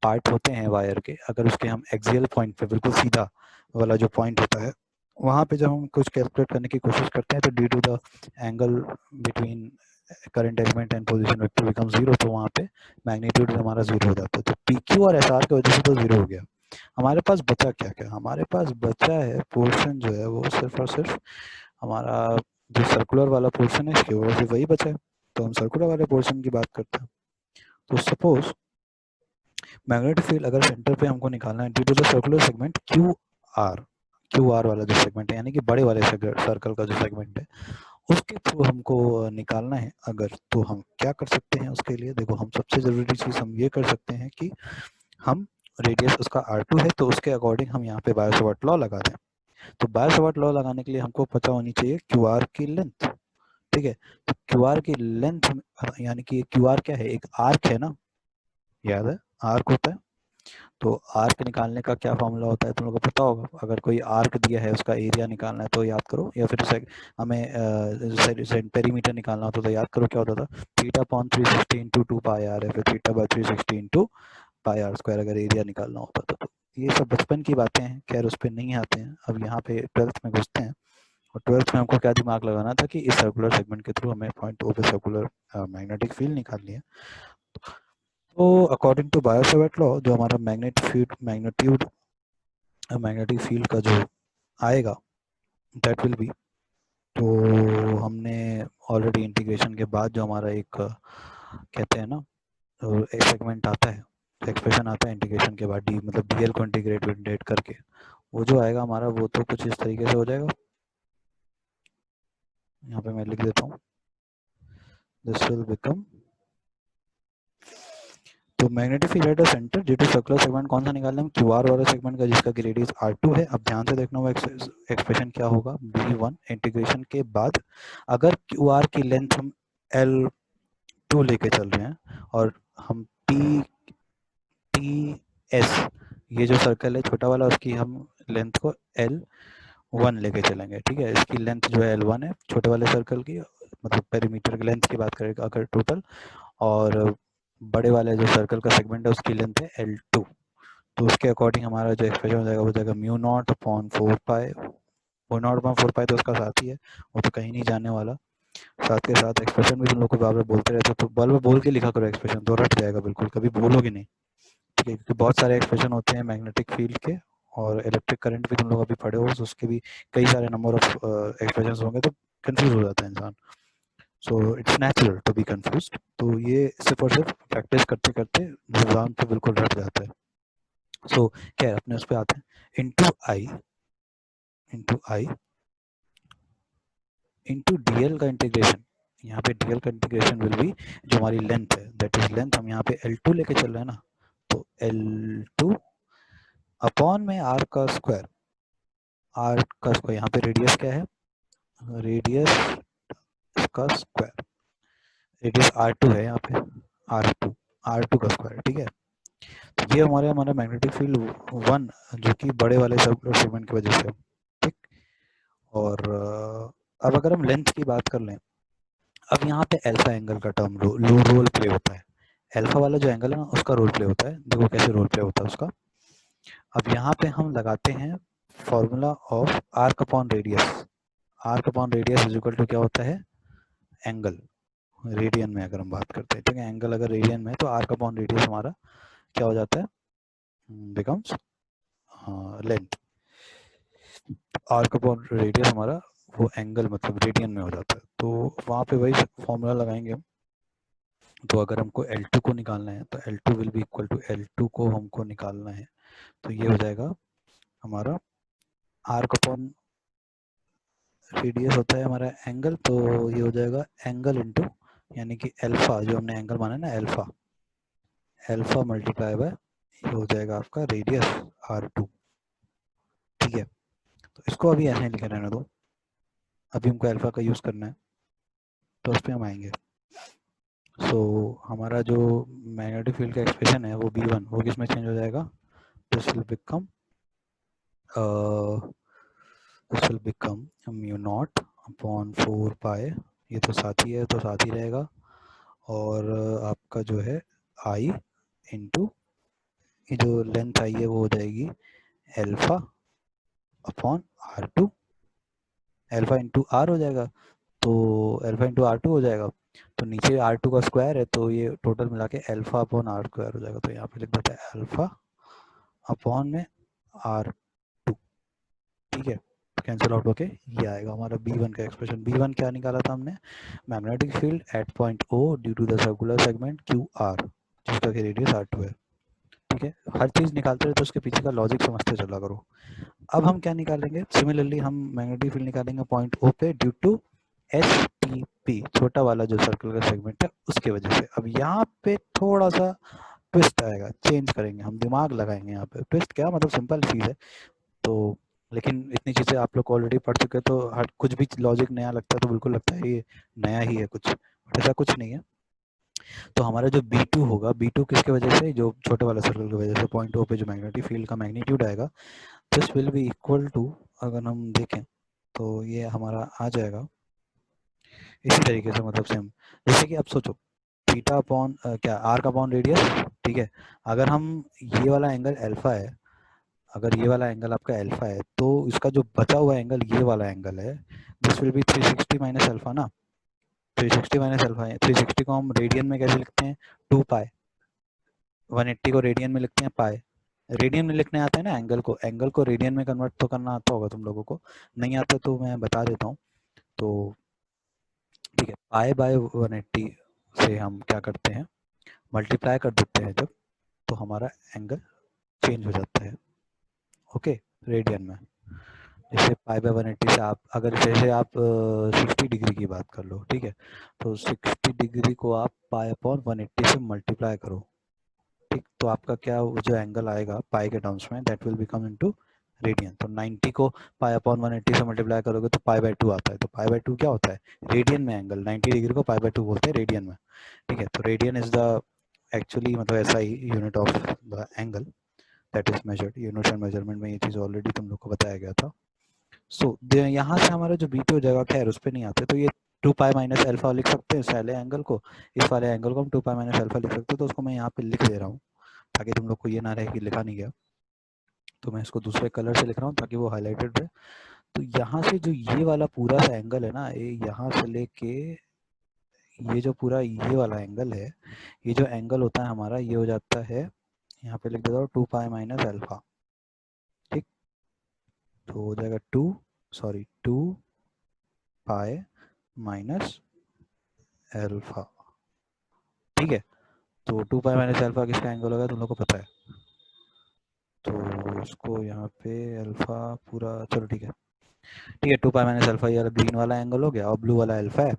पार्ट होते हैं वायर के, अगर उसके हम एक्सियल पॉइंट पे, बिल्कुल सीधा वाला जो पॉइंट होता है, वहाँ पे जब हम कुछ कैलकुलेट करने की कोशिश करते हैं तो due to the angle between current element and position vector become zero, तो वहाँ पे मैग्नीट्यूड हमारा जीरो हो जाता है। तो पीक्यू और एसआर की वजह से तो जीरो हो गया। हमारे पास बचा क्या क्या, हमारे पास बचा है पोर्शन जो है वो सिर्फ और सिर्फ हमारा जो सर्कुलर वाला पोर्शन है इसके वजह से वही बचा है। तो हम सर्कुलर वाले पोर्शन की बात करते हैं। तो सपोज मैग्नेटिक फील्ड अगर सेंटर पे हमको निकालना है due to the circular segment Q R वाला जो सेगमेंट है यानी कि बड़े वाले सर्कल का जो सेगमेंट है उसके थ्रू हमको निकालना है अगर, तो हम क्या कर सकते हैं उसके लिए। देखो हम सबसे जरूरी चीज हम ये कर सकते हैं कि हम रेडियस उसका R2 है तो उसके अकॉर्डिंग हम यहाँ पे बायो-सावर्ट लॉ लगा दें। तो बायो-सावर्ट लॉ लगाने के लिए हमको पता होनी चाहिए क्यू आर की लेंथ, ठीक है। तो क्यू आर की लेंथ यानी कि क्यू आर क्या है, एक आर्क है ना, याद है आर्क होता है। तो आर्क निकालने का क्या फॉर्मूला होता है तुम लोगों को पता होगा। अगर कोई आर्क दिया है उसका एरिया निकालना है तो याद करो, या फिर हमें पेरीमीटर निकालना होता तो याद करो क्या होता था, theta upon 360 into 2 pi r है, फिर theta by 360 into pi r square अगर एरिया निकालना होता था। तो ये सब बचपन की बातें हैं, खैर उस पर नहीं आते हैं। अब यहाँ पे 12th में घुसते हैं और 12th में हमको क्या दिमाग लगाना था कि इस सर्कुलर सेगमेंट के थ्रू हमें पॉइंट ओ पे सर्कुलर मैग्नेटिक फील्ड निकालनी है। तो अकॉर्डिंग टू बायो-सावर्ट लॉ जो हमारा मैग्नेटिक फील्ड का जो आएगा दैट विल बी, तो हमने ऑलरेडी इंटीग्रेशन के बाद जो हमारा एक कहते हैं ना एक सेगमेंट आता है, एक्सप्रेशन आता है इंटीग्रेशन के बाद, डी मतलब डीएल को इंटीग्रेट करके वो जो आएगा हमारा वो तो कुछ इस तरीके से हो जाएगा। यहाँ पे मैं लिख देता हूँ, दिस विल बिकम, तो magnetic field at the centre due to circular segment कौन सा निकालना है, क्यू आर वाला सेगमेंट का जिसका की रेडियस R2 है। अब ध्यान से देखना वो एक्सप्रेशन क्या होगा, B1 इंटीग्रेशन के बाद अगर क्यू आर की लेंथ हम L2 लेके चल रहे हैं और हम TS ये जो सर्कल है छोटा वाला उसकी हम लेंथ को L1 लेके चलेंगे, ठीक है। इसकी लेंथ जो है L1 है छोटे वाले सर्कल की, मतलब पेरीमीटर की लेंथ की बात करें अगर टोटल, और बड़े वाले जो सर्कल का सेगमेंट है उसकी लेंथ है L2। तो उसके अकॉर्डिंग हमारा जो एक्सप्रेशन हो जाएगा वो जाएगा म्यू नॉट अपॉन 4 पाई, वो नॉट अपॉन 4 पाई तो उसका साथ ही है, वो तो कहीं नहीं जाने वाला। साथ के साथ एक्सप्रेशन भी तुम लोग को बार बार बोलते रहते हो तो बार बार बोल के लिखा करो एक्सप्रेशन, तो रट जाएगा बिल्कुल, कभी बोलोगे नहीं, ठीक है। क्योंकि बहुत सारे एक्सप्रेशन होते हैं मैग्नेटिक फील्ड के, और इलेक्ट्रिक करंट भी तुम लोग अभी पढ़े हो तो उसके भी कई सारे नंबर ऑफ एक्सप्रेशन होंगे तो कंफ्यूज हो जाता है इंसान। So it's natural to be confuse. तो ये सिर्फ और सिर्फ प्रैक्टिस करते करते जुबान पे बिल्कुल रट जाता है। सो क्या है, अपने उस पर आते हैं, इंटू आई इंटू डीएल का इंटीग्रेशन। यहाँ पे डीएल का इंटीग्रेशन विल बी जो हमारी लेंथ है दैट इज लेंथ, हम यहाँ पे L2 लेके चल रहे हैं ना, तो L2 अपॉन में R का स्क्वायर, यहाँ पे रेडियस क्या है, रेडियस का स्क्वायर, रेडियस R2 है यहाँ पे, R2 का स्क्वायर, ठीक है। तो ये हमारा मैग्नेटिक फील्ड 1 जो कि बड़े वाले सेगमेंट की वजह से, ठीक। और अब अगर हम लेंथ की बात कर लें, अब यहाँ पे अल्फा एंगल का टर्म रोल प्ले होता है। अल्फा वाला जो एंगल है ना उसका रोल प्ले होता है, देखो कैसे रोल प्ले होता है उसका। अब यहाँ पे हम लगाते हैं formula of arc upon radius. Arc upon radius is equal to क्या होता है, एंगल रेडियन में अगर हम बात करते हैं, ठीक है। एंगल अगर रेडियन में है तो आर्क अपॉन रेडियस हमारा क्या हो जाता है, becomes length. Arc upon radius हमारा वो एंगल मतलब रेडियन में हो जाता है, तो वहाँ पे वही फॉर्मूला लगाएंगे हम। तो अगर हमको L2 को निकालना है तो L2 will be equal to, L2 को हमको निकालना है तो ये हो जाएगा हमारा आर्क अपॉन रेडियस होता है हमारा एंगल, तो ये हो जाएगा एंगल इंटू यानी कि अल्फा जो हमने एंगल माना है ना, अल्फा मल्टीप्लाई बाय ये हो जाएगा आपका रेडियस R2, ठीक है। तो इसको अभी ऐसे लिखे रहने दो, अभी हमको अल्फा का यूज करना है तो उस पर हम आएंगे। सो हमारा जो मैग्नेटिक फील्ड का एक्सप्रेशन है वो B1 वो किस में चेंज हो जाएगा, this will become mu nought upon 4 पाई, ये तो साथ ही है तो साथ ही रहेगा, और आपका जो है आई इंटू ये जो लेंथ आई है वो हो जाएगी alpha upon R2, alpha into r हो जाएगा, तो अल्फा इंटू R2 हो जाएगा, तो नीचे R2 का स्क्वायर है तो ये टोटल मिला के अल्फा अपॉन R स्क्वायर हो जाएगा। तो यहाँ पे लिख देते हैं अल्फा अपॉन में R2, ठीक है, कैंसिल आउट होके ये आएगा हमारा B1 का एक्सप्रेशन। B1 क्या निकाला था हमने, magnetic field at point O due to the circular segment QR जिसका कि रेडियस R2 है, ठीक है। हर चीज निकालते रहे तो उसके पीछे का लॉजिक समझते चला करो। अब हम क्या निकालेंगे, सिमिलरली हम मैग्नेटिक फील्ड निकालेंगे पॉइंट O पे ड्यू टू STP, छोटा वाला जो सर्कल का सेगमेंट है उसके वजह से। अब यहाँ पे थोड़ा सा ट्विस्ट आएगा, चेंज करेंगे, हम दिमाग लगाएंगे यहाँ पे। ट्विस्ट क्या मतलब, सिंपल चीज है तो, लेकिन इतनी चीजें आप लोग ऑलरेडी पढ़ चुके हैं तो हर कुछ भी लॉजिक नया लगता है तो बिल्कुल लगता है ये नया ही है कुछ, बट ऐसा कुछ नहीं है। तो हमारा जो B2 होगा, B2 किसके वजह से, जो छोटे वाला सर्कल की वजह से पॉइंट O पे जो मैग्नेटिक फील्ड का मैग्नीट्यूड आएगा, this will be equal to, अगर हम देखें तो ये हमारा आ जाएगा इसी तरीके से, मतलब सेम। जैसे कि आप सोचो थीटा अपॉन क्या आर का अपॉन रेडियस, ठीक है। अगर हम ये वाला एंगल अल्फा है, अगर ये वाला एंगल आपका अल्फा है तो इसका जो बचा हुआ एंगल ये वाला एंगल है, this will B 360 minus alpha ना। 360 माइनस अल्फा है, 360 को हम रेडियन में कैसे लिखते हैं, 2 पाई। 180 को रेडियन में लिखते हैं पाई। रेडियन में लिखने आता है ना एंगल को, एंगल को रेडियन में कन्वर्ट तो करना आता होगा तुम लोगों को, नहीं आता तो मैं बता देता हूँ। तो ठीक है, पाई बाय 180 से हम क्या करते हैं, मल्टीप्लाई कर देते हैं जब, तो हमारा एंगल चेंज हो जाता है, ओके, रेडियन में। जैसे पाई बाय 180 से आप अगर जैसे आप 60 डिग्री की बात कर लो, ठीक है, तो 60 डिग्री को आप पाई अपॉन 180 से मल्टीप्लाई करो, ठीक, तो आपका क्या जो एंगल आएगा पाई के टर्म्स में, that will become into radian. तो 90 को पाई अपॉन 180 से मल्टीप्लाई करोगे तो पाई बाय 2 आता है, तो पाई बाय 2 क्या होता है, रेडियन में एंगल, 90 डिग्री को पाई बाय 2 बोलते हैं रेडियन में, ठीक है। तो रेडियन इज द एक्चुअली मतलब ऐसा ही unit of the angle that is measured. Unit and measurement में ये चीज़ ऑलरेडी तुम लोग को बताया गया था। सो यहाँ से हमारा जो B2 हो जाएगा, खैर उस पर नहीं आते, तो ये 2 पाई माइनस अल्फा लिख सकते हैं इस वाले एंगल को, इस वाले एंगल को हम 2 पाई माइनस अल्फा लिख सकते हैं, तो उसको मैं यहाँ पे लिख दे रहा हूँ ताकि तुम लोग को ये ना रहे कि लिखा नहीं गया। तो मैं इसको दूसरे कलर से लिख रहा हूँ ताकि वो हाईलाइटेड रहे। तो यहाँ से जो ये वाला पूरा सा एंगल है ना, ये यहाँ से लेके ये जो पूरा ये वाला एंगल है, ये जो एंगल होता है हमारा, ये हो जाता है, यहाँ पे लिख देता हूँ 2 पाई माइनस अल्फा, ठीक। तो हो जाएगा 2 पाई माइनस अल्फा, ठीक है। तो 2 पाई माइनस अल्फा किसका एंगल होगा तुम लोग को पता है, तो उसको यहाँ पे अल्फा पूरा, चलो ठीक है, ठीक है। 2 पाई माइनस अल्फा ये वाला ग्रीन वाला एंगल हो गया और ब्लू वाला अल्फा है।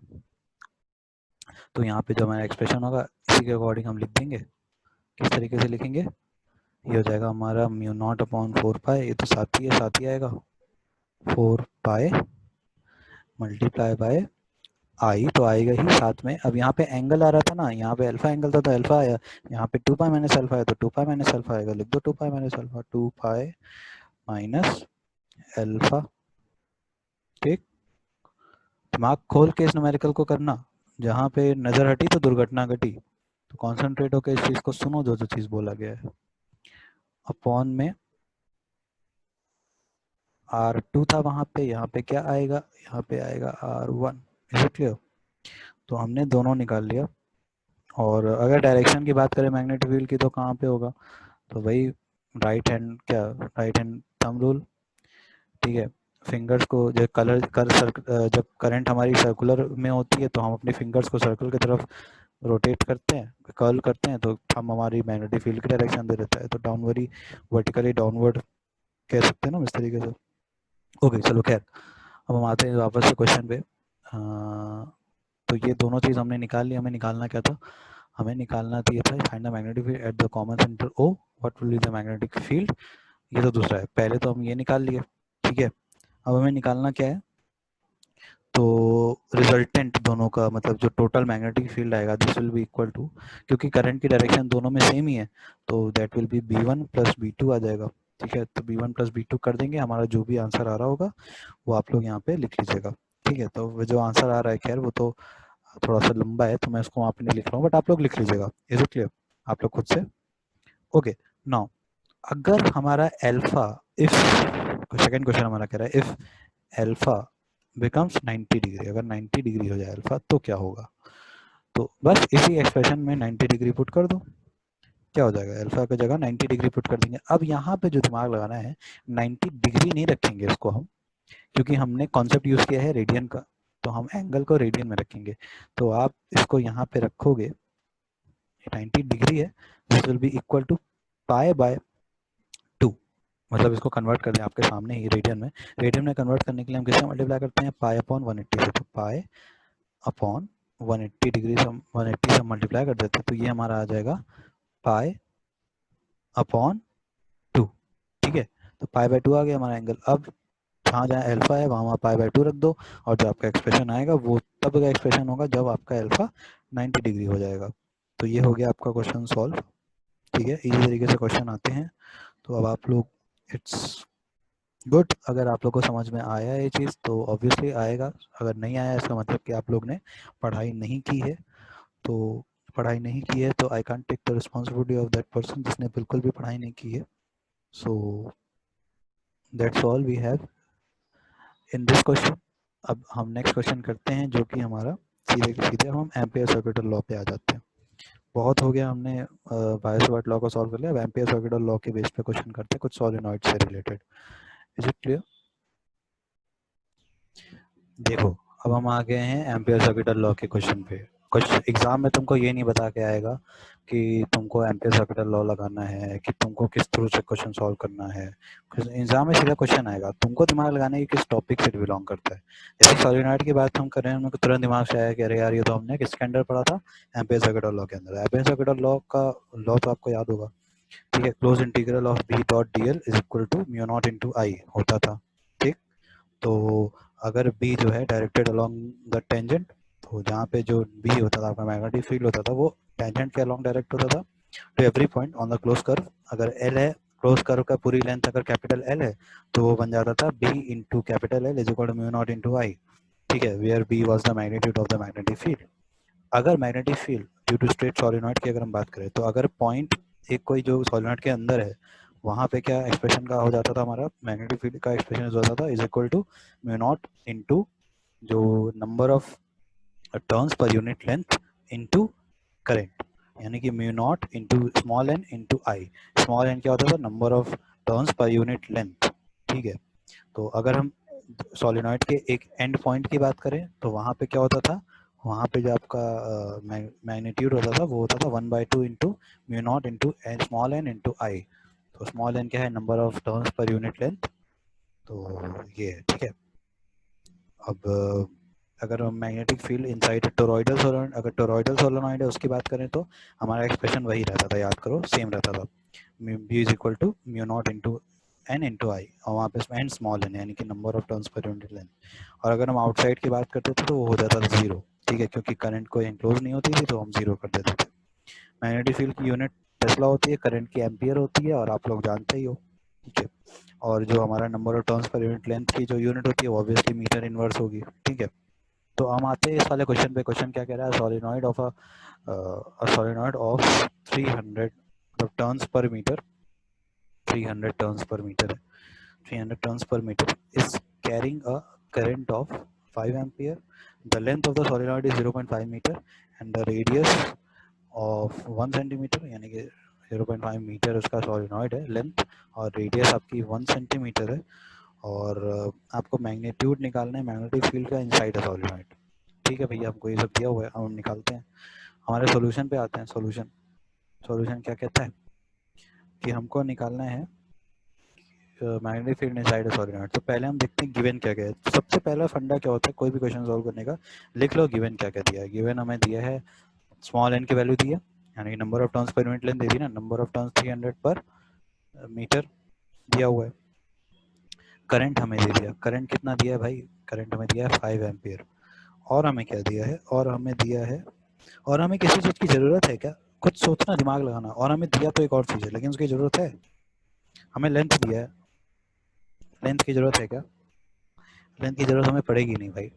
तो यहाँ पे जो हमारा एक्सप्रेशन होगा इसी के अकॉर्डिंग हम लिख देंगे। किस तरीके से लिखेंगे, ये हो जाएगा हमारा म्यू नॉट अपॉन 4 पाई, ये तो साथ ही आएगा, 4 पाई मल्टीप्लाई बाय आई तो आएगा ही साथ में। अब यहाँ पे एंगल आ रहा था ना, यहाँ पे अल्फा एंगल था तो अल्फा आया, यहाँ पे 2 पाई माइनस अल्फा है तो 2 पाई माइनस अल्फा आएगा, लिख दो 2 pi minus alpha, 2 pi minus alpha, ठीक। दिमाग खोल के इस न्यूमेरिकल को करना, जहाँ पे नजर हटी तो दुर्घटना घटी, तो कॉन्सेंट्रेट होकर इस चीज को सुनो जो जो चीज बोला गया है। अपॉन में R2 था वहां पे, यहाँ पे क्या आएगा, यहाँ पे आएगा R1, इज इट क्लियर। तो हमने दोनों निकाल लिया। और अगर डायरेक्शन की बात करें मैग्नेटिक फील्ड की तो कहाँ पे होगा, तो वही राइट हैंड, क्या राइट हैंड थंब रूल, ठीक है। फिंगर्स को जब जब करंट हमारी सर्कुलर में होती है तो हम अपने फिंगर्स को सर्कल की तरफ रोटेट करते हैं, कर्ल करते हैं, तो हम हमारी मैग्नेटिक फील्ड की डायरेक्शन दे देता है, तो डाउनवर्डी वर्टिकली डाउनवर्ड कह सकते हैं ना इस तरीके से। ओके चलो खैर, अब हम आते हैं वापस से क्वेश्चन पे। तो ये दोनों चीज़ हमने निकाल ली। हमें निकालना क्या था, हमें निकालना था ये था find the magnetic field at the common centre O, what will be the magnetic field. ये तो दूसरा है, पहले तो हम ये निकाल लिए, ठीक है। अब हमें निकालना क्या है, तो रिजल्टेंट दोनों का, मतलब जो टोटल मैग्नेटिक फील्ड आएगा, this will be equal to, क्योंकि करंट की डायरेक्शन दोनों में सेम ही है, तो that will be B1 plus B2 आ जाएगा, ठीक है। तो B1 प्लस B2 कर देंगे, हमारा जो भी आंसर आ रहा होगा वो आप लोग यहाँ पे लिख लीजिएगा, ठीक है। तो जो आंसर आ रहा है खैर वो तो थोड़ा सा लंबा है तो मैं उसको वहाँ पे नहीं लिख रहा हूँ, बट आप लोग लिख लीजिएगा, इज इट क्लियर, आप लोग खुद से। ओके नाउ, अगर हमारा अल्फा, इफ सेकंड क्वेश्चन हमारा कह रहा है इफ अल्फा बिकम्स 90 डिग्री, अगर 90 डिग्री हो जाए अल्फा तो क्या होगा। तो बस इसी एक्सप्रेशन में 90 डिग्री पुट कर दो, क्या हो जाएगा, अल्फा की जगह 90 डिग्री पुट कर देंगे। अब यहाँ पे जो दिमाग लगाना है, 90 डिग्री नहीं रखेंगे इसको हम, क्योंकि हमने कॉन्सेप्ट यूज किया है रेडियन का, तो हम एंगल को रेडियन में रखेंगे। तो आप इसको यहाँ पे रखोगे, 90 डिग्री है, this will be equal to pi by 2, मतलब इसको कन्वर्ट कर दें आपके सामने ही रेडियन में। रेडियन में कन्वर्ट करने के लिए हम किससे मल्टीप्लाई करते हैं, पाई अपॉन 180 से, तो पाई अपॉन 180 डिग्री से 180 से मल्टीप्लाई कर देते हैं, तो ये हमारा आ जाएगा पाई अपॉन 2, ठीक है। तो पाई बाय 2 आ गया हमारा एंगल। अब जहाँ जहाँ अल्फा है वहाँ पाई बाय 2 रख दो, और जो आपका एक्सप्रेशन आएगा वो तब का एक्सप्रेशन होगा जब आपका अल्फा 90 डिग्री हो जाएगा। तो ये हो गया आपका क्वेश्चन सॉल्व, ठीक है। इसी तरीके से क्वेश्चन आते हैं। तो अब आप लोग, इट्स गुड, अगर आप लोग को समझ में आया ये चीज़ तो ऑब्वियसली आएगा, अगर नहीं आया इसका मतलब कि आप लोग ने पढ़ाई नहीं की है। तो पढ़ाई नहीं की है तो I can't take the responsibility of that person जिसने बिल्कुल भी पढ़ाई नहीं की है। So that's all we have in this question. अब हम नेक्स्ट क्वेश्चन करते हैं, जो कि हमारा सीधे सीधे हम एम्पियर सर्किटल लॉ पे आ जाते हैं। बहुत हो गया, हमने बायो-सावर्ट लॉ को सॉल्व कर लिया। अब एम्पियर सर्किटल लॉ के बेस पे क्वेश्चन करते हैं कुछ सोलेनॉइड से रिलेटेड। Is it clear? देखो, अब हम आ गए हैं एम्पियर सर्किटल लॉ के क्वेश्चन पे। कुछ एग्जाम में तुमको ये नहीं बता के आएगा कि तुमको एम्पियर सर्किटल लॉ लगाना है, कि तुमको किस थ्रू से क्वेश्चन सॉल्व करना है। एग्जाम में सीधा क्वेश्चन आएगा, तुमको दिमाग लगाना है कि किस टॉपिक से बिलोंग करता है। जैसे सोलेनॉइड की बात हम कर रहे हैं, हमको तुरंत दिमाग से आया कि अरे यार ये तो हमने किसके अंदर पढ़ा था, एम्पियर सर्किटल लॉ के अंदर। एम्पियर सर्किटल लॉ का लॉ तो आपको याद होगा, ठीक है। Closed integral of B dot D L is equal to mu not into I होता था, ठीक। तो अगर बी जो है डायरेक्टेड अलोंग द टेंजेंट, तो जहाँ पे जो बी होता था आपका मैग्नेटिक फील्ड होता था वो टेंजेंट के अलोंग डायरेक्ट होता था to every point on the close curve. अगर एल है, क्लोज कर्व का पूरी लेंथ अगर कैपिटल एल है, तो वो बन जाता था B into capital L is equal to mu not into I, ठीक है। Where B was the magnitude of the magnetic field. अगर magnetic field due to straight solenoid की अगर हम बात करें, तो अगर पॉइंट एक कोई जो सोलेनॉइड के अंदर है, वहाँ पे क्या एक्सप्रेशन का हो जाता था, हमारा मैग्नेटिक फील्ड का एक्सप्रेशन हो जाता था is equal to mu naught into जो number of turns per unit length into current, यानी कि mu naught into small N into I. Small N क्या होता था, number of turns per unit length, ठीक है। तो अगर हम सोलेनॉइड के एक एंड पॉइंट की बात करें, तो वहाँ पे क्या होता था, वहाँ पे जो आपका मैग्नीट्यूड होता था वो होता था 1/2 into mu not into small N into I. तो स्मॉल एन क्या है, number of turns per unit length, तो ये है, ठीक है। अब अगर हम magnetic field inside toroidal solenoid, अगर टोरॉइडल सोलेनॉइड है उसकी बात करें, तो हमारा एक्सप्रेशन वही रहता था, याद करो, सेम रहता था, B is equal to mu not into N into I, और वहाँ पे एन स्मॉल एन यानी कि number of turns per unit length. और अगर हम आउटसाइड की बात करते थे तो वो हो जाता था जीरो, ठीक है, क्योंकि करंट को एनक्लोज नहीं होती थी तो हम जीरो कर देते थे। मैग्नेटिक फील्ड की यूनिट टेस्ला होती है, करंट की एम्पियर होती है, और आप लोग जानते ही हो, ठीक है। और जो हमारा number of turns per unit length की जो यूनिट होती है वो ऑब्वियसली मीटर इनवर्स होगी, ठीक है। तो हम आते हैं इस वाले क्वेश्चन पे। क्वेश्चन क्या कह रहा है, solenoid of a solenoid of 300 मतलब turns per metre, 300 turns per metre है, 300 turns per meter is carrying a current of 5 ampere. The length of the solenoid is 0.5 meter and the radius of 1 centimeter, यानी कि 0.5 metre उसका solenoid है length, और radius आपकी 1 centimetre है। और आपको मैग्नीट्यूड निकालना है मैग्नेटिक फील्ड का इनसाइड है सोलेनॉइड, ठीक है भैया। हमको ये सब दिया हुआ है, हम निकालते हैं। हमारे सॉल्यूशन पे आते हैं। सॉल्यूशन क्या कहता है कि हमको निकालना है magnetic field inside a solenoid. तो पहले हम देखते हैं गिवन क्या क्या है। तो सबसे पहला फंडा क्या होता है कोई भी क्वेश्चन सॉल्व करने का, लिख लो गिवन क्या क्या दिया है। गिवन हमें दिया है स्मॉल एन की वैल्यू दी है, यानी number of turns per unit length दे दी ना, नंबर ऑफ टर्न्स 300 पर मीटर दिया हुआ है। करंट हमें दे दिया, करंट कितना दिया है भाई, करंट हमें दिया है 5 एम्पियर। और हमें क्या दिया है, और हमें दिया है, और हमें किसी चीज़ की ज़रूरत है क्या, कुछ सोचना, दिमाग लगाना। और हमें दिया तो एक और चीज़ है लेकिन उसकी ज़रूरत है, हमें लेंथ दिया है, लेंथ की ज़रूरत है क्या, लेंथ की ज़रूरत हमें पड़ेगी नहीं भाई,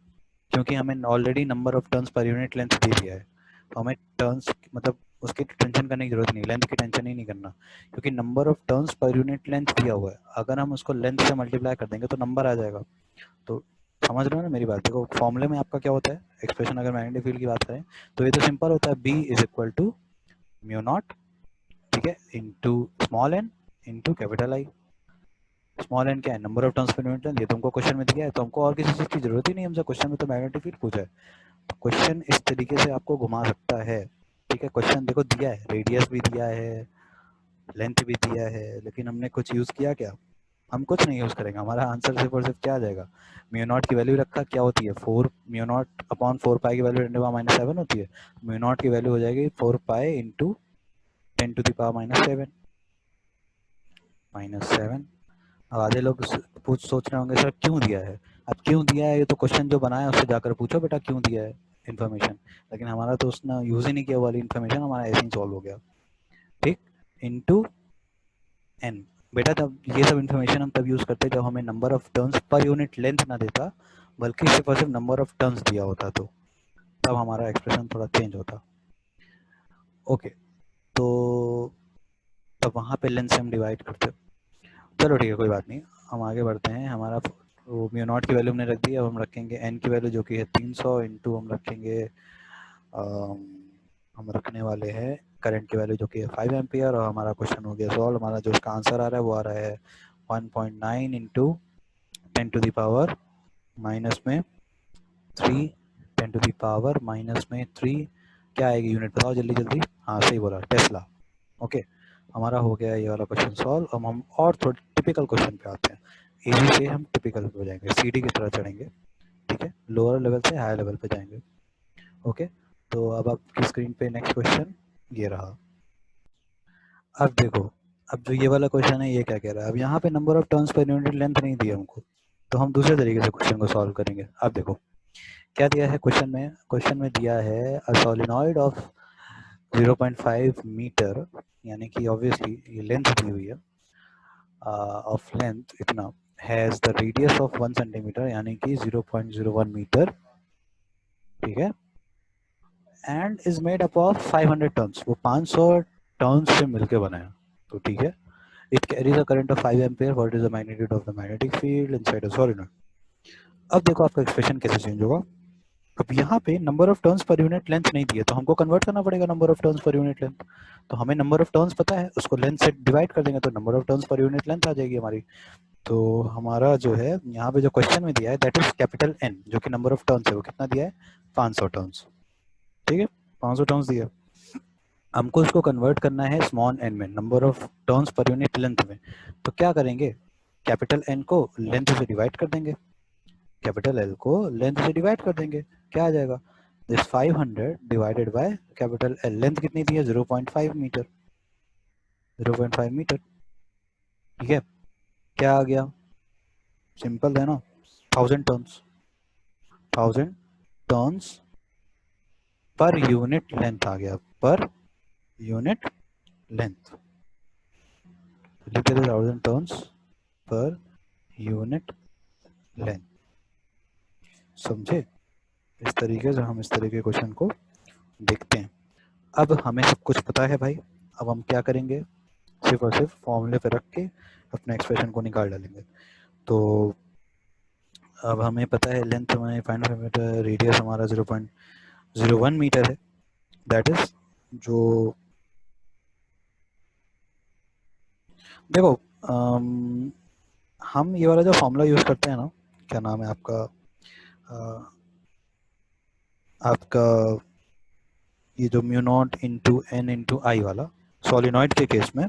क्योंकि हमें already number of turns per unit length दे दिया है। तो हमें टर्न्स मतलब उसकी टेंशन करने की जरूरत नहीं, लेंथ की टेंशन ही नहीं करना, क्योंकि number of turns per unit length दिया हुआ है। अगर हम उसको लेंथ से मल्टीप्लाई कर देंगे तो नंबर आ जाएगा। तो समझ रहे हो ना मेरी बात। देखो फॉर्मूले में आपका क्या होता है, एक्सप्रेशन अगर मैग्नेटिक फील्ड की बात करें तो ये तो सिंपल होता है, B is equal to mu nought ठीक है, into small N into capital I. Small N क्या है, number of turns per unit length, ये तो हमको क्वेश्चन में दिया है, तो हमको और किसी चीज की जरूरत ही नहीं, हमसे क्वेश्चन में तो मैग्नेटिक फील्ड पूछा है। तो क्वेश्चन इस तरीके से आपको घुमा सकता है। ठीक है, क्वेश्चन देखो दिया है, रेडियस भी दिया है, लेंथ भी दिया है, लेकिन हमने कुछ यूज किया क्या, हम कुछ नहीं यूज करेंगे। हमारा आंसर सिर्फ और सिर्फ क्या आ जाएगा, म्यू नॉट की वैल्यू रखा, क्या होती है 4 म्यू नॉट अपॉन 4 पाई की वैल्यू 10⁻⁷ होती है, म्यू नॉट की वैल्यू हो जाएगी 4 पाई इंटू 10⁻⁷ -7। अब आधे लोग सोच रहे होंगे सर क्यों दिया है, अब क्यों दिया है, ये तो क्वेश्चन जो बनाया उससे जाकर पूछो बेटा क्यों दिया है इन्फॉर्मेशन, लेकिन हमारा तो उसने यूज ही नहीं किया वाली इन्फॉर्मेशन, हमारा ऐसे ही सॉल्व हो गया। ठीक, इनटू एन, बेटा तब ये सब इन्फॉर्मेशन हम तब यूज करते जब हमें number of turns per unit length ना देता, बल्कि सिर्फ और सिर्फ नंबर ऑफ टर्न्स दिया होता, तो तब हमारा एक्सप्रेशन थोड़ा चेंज होता। ओके, तो तब वहाँ पे लेंथ से हम डिवाइड करते। चलो ठीक है, कोई बात नहीं, हम आगे बढ़ते हैं। हमारा वो म्यू नॉट की वैल्यू हमने रख दी, अब हम रखेंगे एन की वैल्यू जो कि है 300 इंटू हम रखेंगे हम रखने वाले हैं करंट की वैल्यू जो कि है 5 एम्पियर, और हमारा क्वेश्चन हो गया सॉल्व। हमारा जो इसका आंसर आ रहा है वो आ रहा है 1.9 इंटू 10⁻³ -3, 10⁻³ क्या आएगी यूनिट, बताओ जल्दी जल्दी। हाँ सही बोला, टेस्ला। ओके, हमारा हो गया ये वाला क्वेश्चन सॉल्व। अब हम और थोड़े टिपिकल क्वेश्चन पे आते हैं, इजी से हम टिपिकल पे जाएंगे, सीडी की तरह चढ़ेंगे। ठीक है, लोअर लेवल से हायर लेवल पे जाएंगे। ओके, तो अब आपकी स्क्रीन पे नेक्स्ट क्वेश्चन ये रहा। अब देखो, अब जो ये वाला क्वेश्चन है ये क्या कह रहा है, अब यहाँ पे number of turns per unit length नहीं दिया हमको, तो हम दूसरे तरीके से क्वेश्चन को सॉल्व करेंगे। अब देखो क्या दिया है क्वेश्चन में दिया है अ सोलेनॉइड ऑफ 0.5 मीटर, यानी कि ऑब्वियसली ये लेंथ दी हुई है ऑफ लेंथ इतना, has the radius of 1 centimetre यानी कि 0.01 मीटर, ठीक है, and is made up of 500 turns, वो 500 टर्न्स से मिलके बना है, तो ठीक है। It carries a current of 5 ampere, what is the magnitude of the magnetic field inside a solenoid. अब देखो आपका एक्सप्रेशन कैसे चेंज होगा। अब यहाँ पे number of turns per unit length नहीं दिए, तो हमको कन्वर्ट करना पड़ेगा number of turns per unit length. तो हमें नंबर ऑफ टर्न्स पता है, उसको लेंथ से डिवाइड कर देंगे तो number of turns per unit length आ जाएगी हमारी। तो हमारा जो है यहाँ पे जो क्वेश्चन में दिया है दैट इज कैपिटल एन, जो कि नंबर ऑफ टर्न्स है वो कितना दिया है 500 टर्न्स। ठीक है, 500 टर्न्स दिया, हमको इसको कन्वर्ट करना है स्मॉल एन में, number of turns per unit length में। तो क्या करेंगे, कैपिटल एन को लेंथ से डिवाइड कर देंगे, कैपिटल एल को लेंथ से डिवाइड कर देंगे, क्या आ जाएगा, this 500 divided by capital L, length कितनी दी है 0.5 मीटर, 0.5 मीटर। ठीक है, क्या आ गया, सिंपल है ना, 1000 turns, 1000 turns per unit length आ गया, पर यूनिट लेंथ, लिख देते 1000 टर्न्स पर यूनिट लेंथ। समझे, इस तरीके से हम इस तरह के क्वेश्चन को देखते हैं। अब हमें सब कुछ पता है भाई, अब हम क्या करेंगे, सिर्फ और सिर्फ फॉर्मूले पे रख के अपने एक्सप्रेशन को निकाल डालेंगे। तो अब हमें पता है लेंथ हमें 5 मीटर, रेडियस हमारा 0.01 मीटर है, दैट इज जो देखो हम ये वाला जो फॉर्मूला यूज करते हैं ना, क्या नाम है आपका आपका ये जो mu not into N into I वाला सोलिनॉइड के केस में,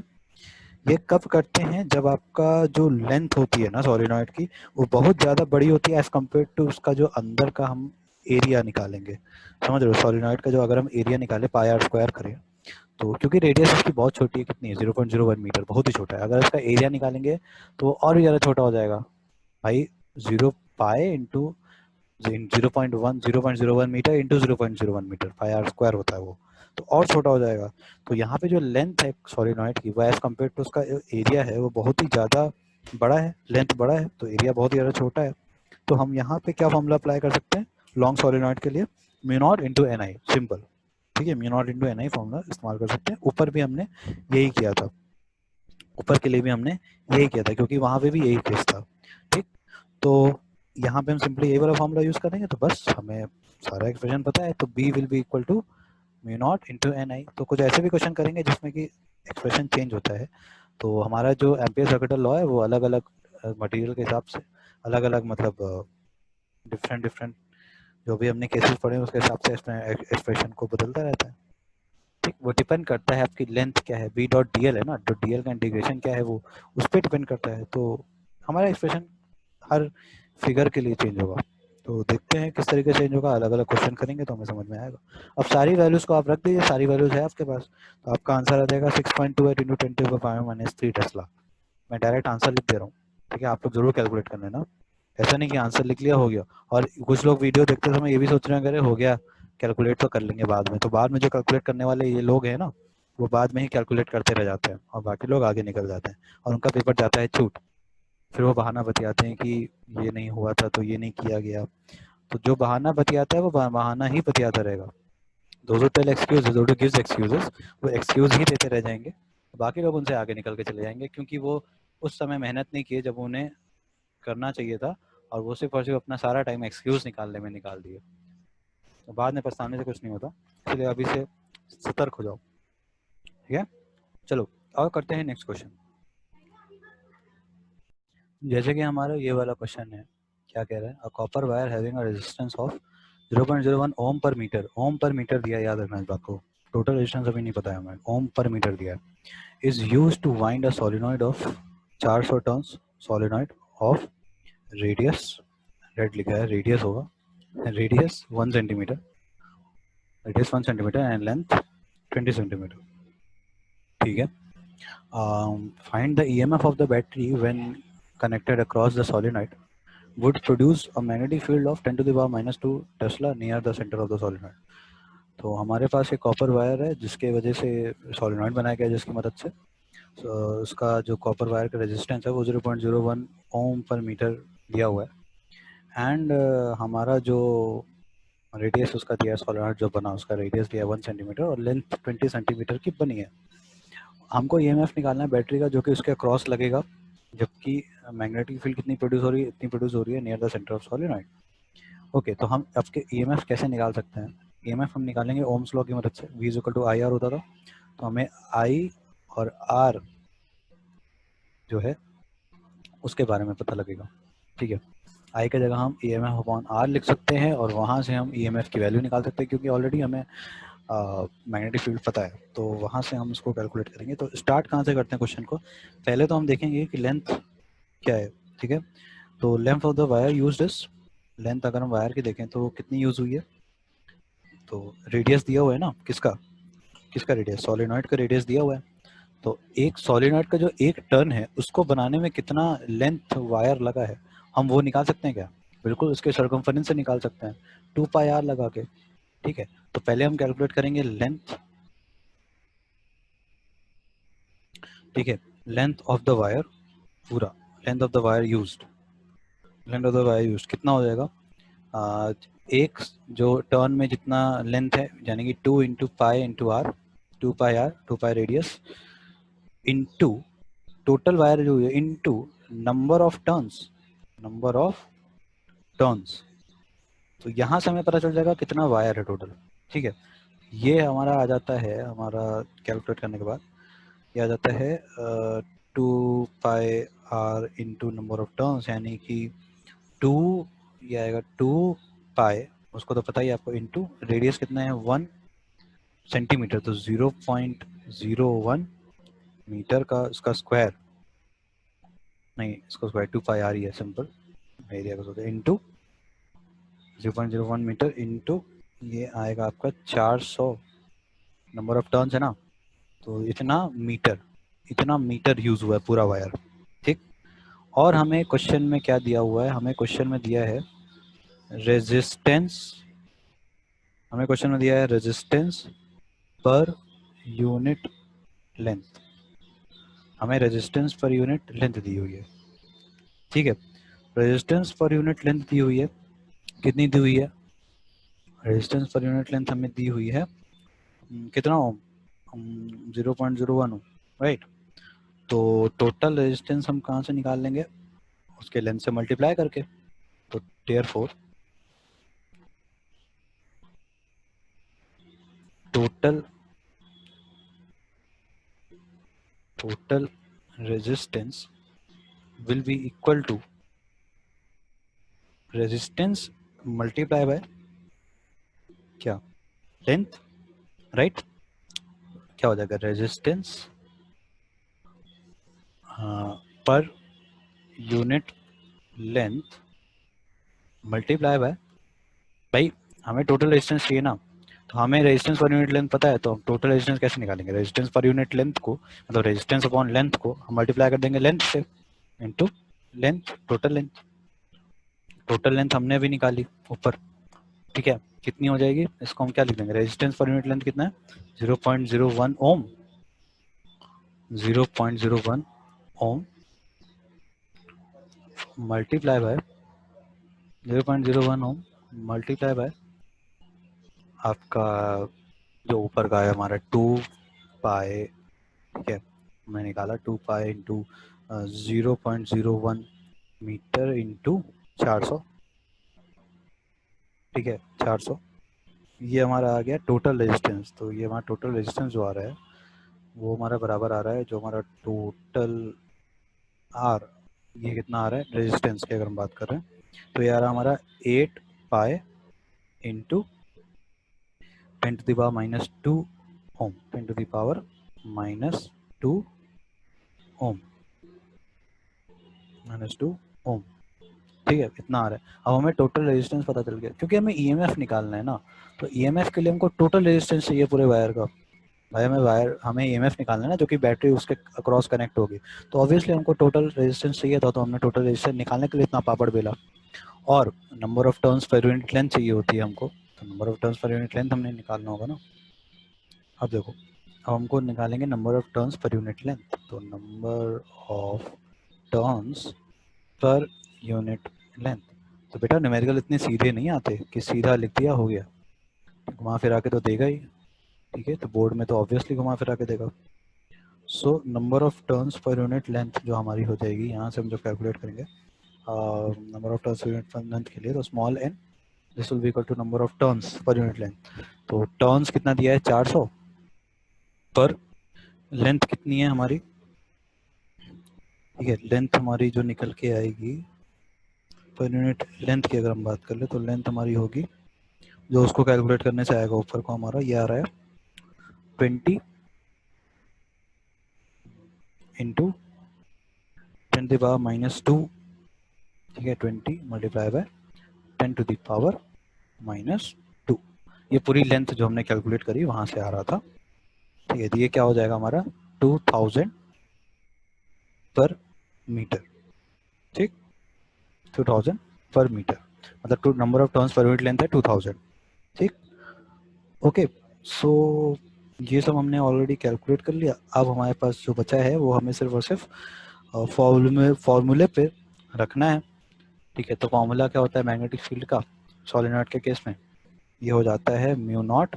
ये कब करते हैं जब आपका जो लेंथ होती है ना सोलिनॉइड की वो बहुत ज़्यादा बड़ी होती है एज कम्पेयर टू उसका जो अंदर का हम एरिया निकालेंगे। समझ रहे हो, सोलिनॉइड का जो अगर हम एरिया निकाले पाई आर स्क्वायर करें, तो क्योंकि रेडियस इसकी बहुत छोटी है, कितनी है 0.01 मीटर, बहुत ही छोटा है, अगर इसका एरिया निकालेंगे तो और भी ज़्यादा छोटा हो जाएगा भाई, 0 pi into 0.01 metre into 0.01 metre, pi r square होता है वो, तो और छोटा हो जाएगा। तो यहाँ पे जो लेंथ है सोलिनॉइड की वो एज कम्पेयर टू उसका एरिया है वो बहुत ही ज़्यादा बड़ा है, लेंथ बड़ा है तो एरिया बहुत ही ज़्यादा छोटा है। तो हम यहाँ पे क्या फॉर्मूला अप्लाई कर सकते हैं लॉन्ग सोलिनॉइड के लिए, mu not into n I, simple. ठीक है, mu not into n I formula इस्तेमाल कर सकते हैं। ऊपर भी हमने यही किया था, ऊपर के लिए भी हमने यही किया था क्योंकि वहाँ पे भी यही केस था। ठीक, तो यहाँ पे हम सिंपली यही वाला फॉर्मूला यूज करेंगे, तो बस हमें सारा एक्सप्रेशन पता है, तो b will be equal to mu not into n I. तो कुछ ऐसे भी क्वेश्चन करेंगे जिसमें कि एक्सप्रेशन चेंज होता है। तो हमारा जो एम्पियर सर्किटल लॉ है वो अलग अलग मटेरियल के हिसाब से अलग अलग मतलब डिफरेंट डिफरेंट जो भी हमने केसेस पढ़े हैं उसके हिसाब से इसमें एक्सप्रेशन को बदलता रहता है। ठीक, वो डिपेंड करता है आपकी लेंथ क्या है, बी डॉट डी एल है ना, तो डी एल का इंटीग्रेशन क्या है वो उस पर डिपेंड करता है। तो हमारा एक्सप्रेशन हर फिगर के लिए चेंज होगा। तो देखते हैं किस तरीके से चेंज होगा, अलग अलग क्वेश्चन करेंगे तो हमें समझ में आएगा। अब सारी वैल्यूज को आप रख दीजिए, सारी वैल्यूज है आपके पास, तो आपका आंसर आ जाएगा 6.28 इंटू 10⁻³ टेस्ला। मैं डायरेक्ट आंसर लिख दे रहा हूँ, ठीक है, आप लोग जरूर कैलकुलेट कर लेना। ऐसा नहीं कि आंसर लिख लिया हो गया। और कुछ लोग वीडियो देखते समय ये भी सोच रहे हैं अरे हो गया, कैलकुलेट तो कर लेंगे बाद में। तो बाद में जो कैलकुलेट करने वाले ये लोग हैं ना, वो बाद में ही कैलकुलेट करते रह जाते हैं और बाकी लोग आगे निकल जाते हैं और उनका पेपर जाता है छूट। फिर वो बहाना बतियाते हैं कि ये नहीं हुआ था तो ये नहीं किया गया। तो जो बहाना बतियाता है वो बहाना ही बतियाता रहेगा। Those tell excuses, those gives excuses, वो एक्सक्यूज ही देते रह जाएंगे। बाकी लोग उनसे आगे निकल के चले जाएंगे क्योंकि वो उस समय मेहनत नहीं किए जब उन्हें करना चाहिए था, और वो सिर्फ और सिर्फ अपना सारा टाइम एक्सक्यूज निकालने में निकाल दिए। तो बाद में पछताने से कुछ नहीं होता, इसलिए अभी से सतर्क हो जाओ। ठीक है, चलो और करते हैं नेक्स्ट क्वेश्चन। जैसे कि हमारा ये वाला क्वेश्चन है, क्या कह रहा है, a copper wire having a resistance of 0.01 ओम पर मीटर। ओम पर मीटर दिया, याद रखना इस बात को, टोटल रेजिस्टेंस अभी नहीं पता है हमें, ओम पर मीटर दिया है। Is used to wind a solenoid of 400 turns, solenoid of radius, rad लिखा है, रेडियस होगा, radius 1 centimetre, radius 1 centimetre and length 20 centimetre. ठीक है, find the EMF of the battery when connected across the solenoid would produce a magnetic field of 10⁻²⁻² Tesla near the center of the solenoid। तो हमारे पास एक copper wire है जिसके वजह से solenoid बनाया गया जिसकी मदद से, उसका जो कॉपर वायर का रेजिस्टेंस है वो 0.01 ओम पर मीटर दिया हुआ है। एंड हमारा जो रेडियस उसका दिया है, सोलिनॉइड जो बना उसका रेडियस दिया है 1 सेंटीमीटर और लेंथ 20 सेंटीमीटर की बनी है। हमको ईएमएफ निकालना है बैटरी का जो कि उसके क्रॉस लगेगा, जबकि मैग्नेटिक फील्ड कितनी प्रोड्यूस हो रही है, इतनी प्रोड्यूस हो रही है near the centre of solenoid. Okay, तो हम आपके ईएमएफ कैसे निकाल सकते हैं? ईएमएफ हम निकालेंगे ओम्स लॉ की मदद से, V equal to I R होता था, तो हमें आई और आर जो है उसके बारे में पता लगेगा। ठीक है, आई की जगह हम ईएमएफ अपॉन आर लिख सकते हैं और वहाँ से हम ईएमएफ की वैल्यू निकाल सकते हैं क्योंकि ऑलरेडी हमें मैग्नेटिक फील्ड पता है, तो वहाँ से हम इसको कैलकुलेट करेंगे। तो स्टार्ट कहाँ से करते हैं क्वेश्चन को? पहले तो हम देखेंगे कि लेंथ क्या है। ठीक है, तो length of the wire used is, length अगर हम वायर की देखें तो कितनी यूज हुई है, तो रेडियस दिया हुआ है ना, किसका किसका रेडियस, सोलिनॉइड का रेडियस दिया हुआ है। तो एक सोलिनॉइड का जो एक टर्न है उसको बनाने में कितना लेंथ वायर लगा है, हम वो निकाल सकते हैं क्या? बिल्कुल, उसके सर्कमफरेंस से निकाल सकते हैं, 2πr लगा के। ठीक है, तो पहले हम कैलकुलेट करेंगे लेंथ, ठीक है, लेंथ ऑफ द वायर, पूरा length of the wire used, length of the wire used कितना हो जाएगा, एक जो टर्न में जितना लेंथ है यानी कि 2 into pi into r, 2πr, 2π radius into total wire जो है into number of turns, number of turns. तो यहाँ से हमें पता चल जाएगा कितना वायर है टोटल। ठीक है, ये हमारा आ जाता है, हमारा कैलकुलेट करने के बाद ये आ जाता है 2πr into number of turns, यानी कि 2, ये आएगा 2π, उसको तो पता ही आपको, इंटू रेडियस कितना है 1 सेंटीमीटर, तो 0.01 मीटर का इसका स्क्वायर, नहीं इसको स्क्वायर 2πr ही है सिंपल एरिया का, सोचा इंटू 0.01 मीटर इंटू ये आएगा आपका 400, नंबर ऑफ टर्न्स है ना, तो इतना मीटर यूज हुआ है पूरा वायर। ठीक, और हमें क्वेश्चन में क्या दिया हुआ है, हमें क्वेश्चन में दिया है रेजिस्टेंस, हमें क्वेश्चन में दिया है रेजिस्टेंस पर यूनिट लेंथ, हमें रेजिस्टेंस पर यूनिट लेंथ दी हुई है। ठीक है, रेजिस्टेंस पर यूनिट लेंथ दी हुई है, कितनी दी हुई है, रेजिस्टेंस पर यूनिट लेंथ हमें दी हुई है कितना ओम, 0.01 ओम, राइट। तो टोटल रेजिस्टेंस हम कहाँ से निकाल लेंगे, उसके लेंथ से मल्टीप्लाई करके। तो therefore total resistance will be equal to resistance multiply by क्या, लेंथ, राइट। क्या हो जाएगा, रेजिस्टेंस पर यूनिट लेंथ मल्टीप्लाई बाय, भाई हमें टोटल रेजिस्टेंस चाहिए ना, तो हमें रेजिस्टेंस पर यूनिट लेंथ पता है, तो हम टोटल रेजिस्टेंस कैसे निकालेंगे, रेजिस्टेंस पर यूनिट लेंथ को, मतलब रेजिस्टेंस अपॉन लेंथ को हम मल्टीप्लाई कर देंगे लेंथ से, into length, total length. Total length हमने भी निकाली ऊपर, ठीक है, कितनी हो जाएगी, इसको हम क्या लिख देंगे, रेजिस्टेंस पर यूनिट लेंथ कितना है, 0.01 ohm, 0.01 ohm multiply by 0.01 ohm multiply by आपका जो ऊपर का है हमारा 2 पाई, ठीक है, मैं निकाला 2 पाई इंटू 0.01 मीटर इंटू 400, ठीक है, 400, ये हमारा आ गया टोटल रेजिस्टेंस। तो ये हमारा टोटल रेजिस्टेंस जो आ रहा है वो हमारा बराबर आ रहा है, जो हमारा टोटल आर, ये कितना आ रहा है रेजिस्टेंस की अगर हम बात कर रहे हैं, तो ये आ रहा है हमारा 8 पाई इंटू 10⁻⁻2 ओम, 10⁻⁻2 ओम, -2 ओम, ठीक है, इतना आ रहा है। अब हमें टोटल रेजिस्टेंस पता चल गया, क्योंकि हमें ईएमएफ निकालना है ना, तो ईएमएफ के लिए हमको टोटल रेजिस्टेंस चाहिए पूरे वायर का। भाई हमें ईएमएफ निकालना है ना, जो कि बैटरी उसके अक्रॉस कनेक्ट होगी, तो ऑब्वियसली हमको टोटल रेजिस्टेंस चाहिए था, तो हमने टोटल रेजिस्टेंस निकालने के लिए इतना पापड़ बेला। और number of turns per unit length चाहिए होती है हमको, तो number of turns per unit length हमने निकालना होगा ना। अब देखो, अब हमको निकालेंगे number of turns per unit length, तो number of turns per unit length, तो बेटा न्यूमेरिकल इतने सीधे नहीं आते कि सीधा लिख दिया हो गया, घुमा फिरा के तो देगा ही, ठीक है, तो बोर्ड में तो ऑब्वियसली घुमा फिरा के देगा। So number of turns per unit length जो हमारी हो जाएगी, यहाँ से हम जो कैलकुलेट करेंगे number of turns per unit length के लिए, तो small n this will be equal to number of turns per unit length. तो टर्न्स कितना दिया है 400, पर लेंथ कितनी है हमारी, ठीक है, लेंथ हमारी जो निकल के आएगी पर यूनिट लेंथ की अगर हम बात कर ले, तो लेंथ हमारी होगी, जो उसको कैलकुलेट करने से आएगा ऊपर को हमारा ये आ रहा है 20 इंटू 10⁻⁻2, ठीक है, 20 मल्टीप्लाई बाय 10⁻⁻²। ये पूरी लेंथ जो हमने कैलकुलेट करी वहां से आ रहा था, ठीक है, तो ये क्या हो जाएगा हमारा 2000 पर मीटर, ठीक, 2000 पर मीटर, मतलब number of turns per unit length है 2000, ठीक, ओके। सो ये सब हमने ऑलरेडी कैलकुलेट कर लिया। अब हमारे पास जो बचा है वो हमें सिर्फ और सिर्फ फॉर्मूले पे रखना है, ठीक है। तो फॉर्मूला क्या होता है मैग्नेटिक फील्ड का सोलेनॉइड के केस में, ये हो जाता है mu not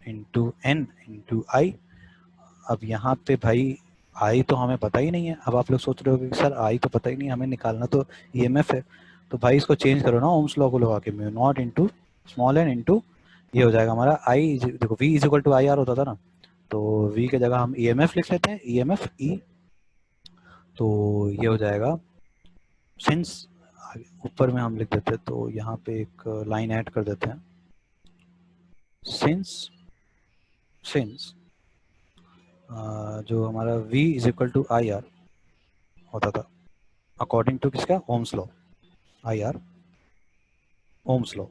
into N into I. अब यहाँ पे भाई आई तो हमें पता ही नहीं है, अब आप लोग सोच रहे हो कि सर आई तो पता ही नहीं, हमें निकालना तो ईएमएफ है, तो भाई इसको चेंज करो ना ओम्स लॉ को लगा के, mu not into small N into, ये हो जाएगा हमारा आई, देखो V is equal to I R होता था ना, तो वी के जगह हम ईएमएफ लिख लेते हैं, ईएमएफ ई, तो ये हो जाएगा सिंस, ऊपर में हम लिख देते हैं, तो यहाँ पे एक लाइन ऐड कर देते हैं, सिंस जो हमारा v is equal to I R होता था अकॉर्डिंग टू किसका, Ohm's law, I R Ohm's law,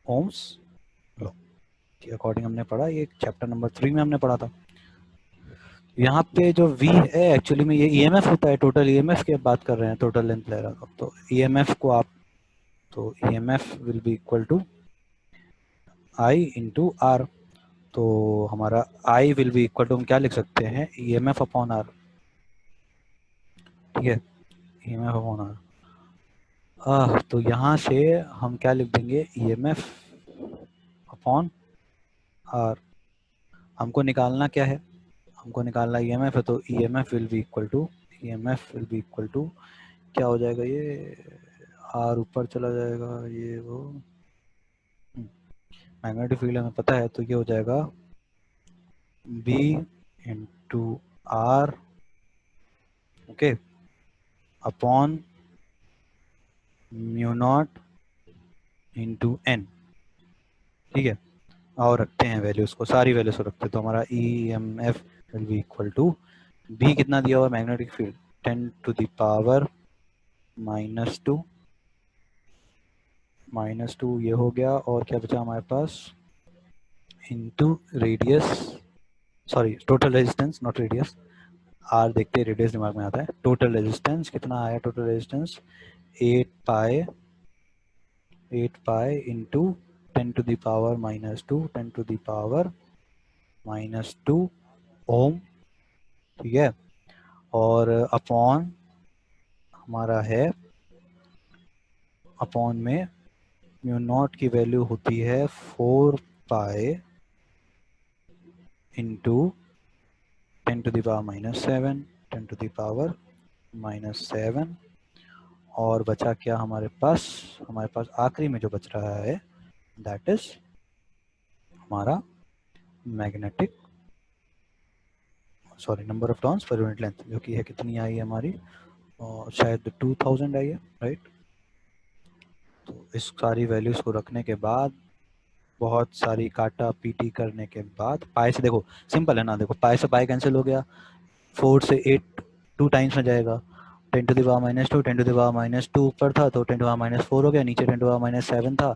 Ohm's law के अकॉर्डिंग हमने पढ़ा, ये चैप्टर नंबर 3 में हमने पढ़ा था। यहाँ पे जो v है एक्चुअली में ये ईएमएफ होता है, टोटल ईएमएफ की बात कर रहे हैं, टोटल लेंथ ले रहा था, तो ईएमएफ को आप, तो EMF will be equal to I into R, तो हमारा I will be equal to हम क्या लिख सकते हैं, ईएमएफ अपॉन आर, ठीक है, ईएमएफ अपॉन आर। तो यहाँ से हम क्या लिख देंगे, ईएमएफ अपॉन आर। हमको निकालना क्या है, हमको निकालना ईएमएफ है, तो EMF will be equal to, EMF will be equal to क्या हो जाएगा, ये आर ऊपर चला जाएगा, ये वो मैग्नेटिक फील्ड हमें पता है, तो ये हो जाएगा B into R, okay, upon mu not into n, ठीक है। और रखते हैं वैल्यूज को, सारी वैल्यूज को रखते हैं, तो हमारा E M F will be equal to B कितना दिया हुआ मैग्नेटिक फील्ड 10⁻⁻² -2 ये हो गया, और क्या बचा हमारे पास, into radius, sorry total resistance not radius, r देखते रेडियस दिमाग में आता है। टोटल रेजिस्टेंस कितना आया, total resistance 8 pi into 10⁻⁻², 10⁻⁻² ohm, ठीक है। और अपॉन हमारा है, अपॉन में म्यू नॉट की वैल्यू होती है 4 पाई इंटू 10⁻⁻⁷, 10⁻⁻⁷, और बचा क्या हमारे पास, हमारे पास आखिरी में जो बच रहा है दैट इज हमारा magnetic, sorry number of turns per unit length, जो कि है कितनी आई है हमारी, और शायद 2000 आई है, राइट। तो इस सारी वैल्यूज को रखने के बाद, बहुत सारी काटा पीटी करने के बाद, पाई से देखो सिंपल है ना, देखो पाई से पाई कैंसिल हो गया, 4 से 8 2 टाइम्स में जाएगा, 10⁻⁻², 10⁻⁻² ऊपर था तो 10⁻⁻4 हो गया, नीचे 10⁻⁻7 था,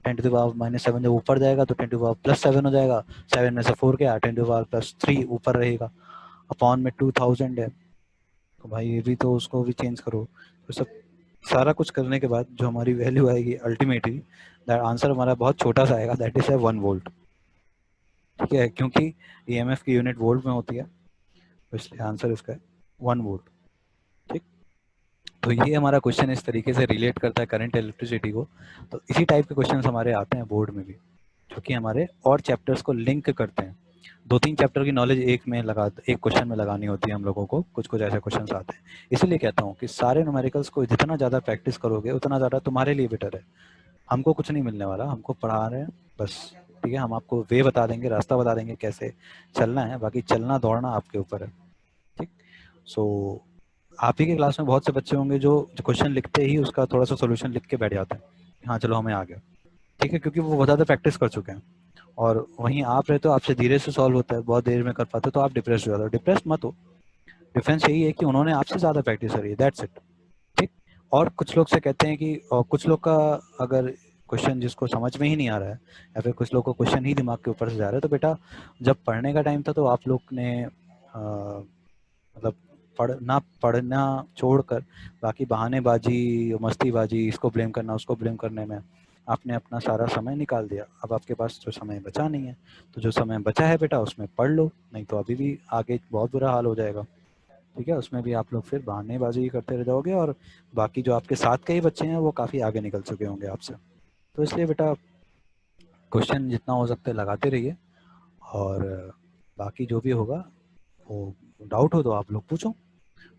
10⁻�7 जब ऊपर जाएगा तो 10⁻+7 हो जाएगा, 7 में से 4 गया, 10⁻+3 ऊपर रहेगा, अपॉन में 2000 है, तो भाई ये भी तो उसको भी चेंज करो। तो सब सारा कुछ करने के बाद जो हमारी वैल्यू आएगी अल्टीमेटली, दैट आंसर हमारा बहुत छोटा सा आएगा, दैट इज 1 वोल्ट, ठीक है, क्योंकि ईएमएफ की यूनिट वोल्ट में होती है, तो इसलिए आंसर इसका है 1 वोल्ट, ठीक। तो ये हमारा क्वेश्चन इस तरीके से रिलेट करता है करंट इलेक्ट्रिसिटी को। तो इसी टाइप के क्वेश्चन हमारे आते हैं बोर्ड में भी, जो कि हमारे और चैप्टर्स को लिंक करते हैं। 2-3 चैप्टर की नॉलेज एक क्वेश्चन में लगानी होती है हम लोगों को, कुछ कुछ ऐसे क्वेश्चंस आते हैं। इसीलिए कहता हूँ कि सारे न्यूमेरिकल्स को जितना ज़्यादा प्रैक्टिस करोगे उतना ज़्यादा तुम्हारे लिए बेटर है। हमको कुछ नहीं मिलने वाला, हमको पढ़ा रहे हैं बस, ठीक है। हम आपको वे बता देंगे, रास्ता बता देंगे कैसे चलना है, बाकी चलना दौड़ना आपके ऊपर है, ठीक। सो आप ही के क्लास में बहुत से बच्चे होंगे जो क्वेश्चन लिखते ही उसका थोड़ा सा सोल्यूशन लिख के बैठ जाते हैं, हाँ चलो हमें आ गया, ठीक है, क्योंकि वो बहुत ज़्यादा प्रैक्टिस कर चुके हैं। और वहीं आप रहते हो, आपसे धीरे से सॉल्व होता है, बहुत देर में कर पाते हो, तो आप डिप्रेस हो जाते हो। डिप्रेस मत हो, डिफरेंस यही है कि उन्होंने आपसे ज़्यादा प्रैक्टिस करी है, दैट्स इट, ठीक। और कुछ लोग से कहते हैं कि, और कुछ लोग का अगर क्वेश्चन जिसको समझ में ही नहीं आ रहा है, या फिर कुछ लोग को क्वेश्चन ही दिमाग के ऊपर से जा रहा है, तो बेटा जब पढ़ने का टाइम था तो आप लोग ने मतलब पढ़ना छोड़कर बाकी बहानेबाजी, मस्तीबाजी, इसको ब्लेम करना उसको ब्लेम करने में आपने अपना सारा समय निकाल दिया। अब आपके पास जो समय बचा नहीं है, तो जो समय बचा है बेटा उसमें पढ़ लो, नहीं तो अभी भी आगे बहुत बुरा हाल हो जाएगा, ठीक है। उसमें भी आप लोग फिर बहानेबाजी ही करते रह जाओगे, और बाकी जो आपके साथ के ही बच्चे हैं वो काफ़ी आगे निकल चुके होंगे आपसे। तो इसलिए बेटा क्वेश्चन जितना हो सकता है लगाते रहिए, और बाकी जो भी होगा वो डाउट हो तो आप लोग पूछो,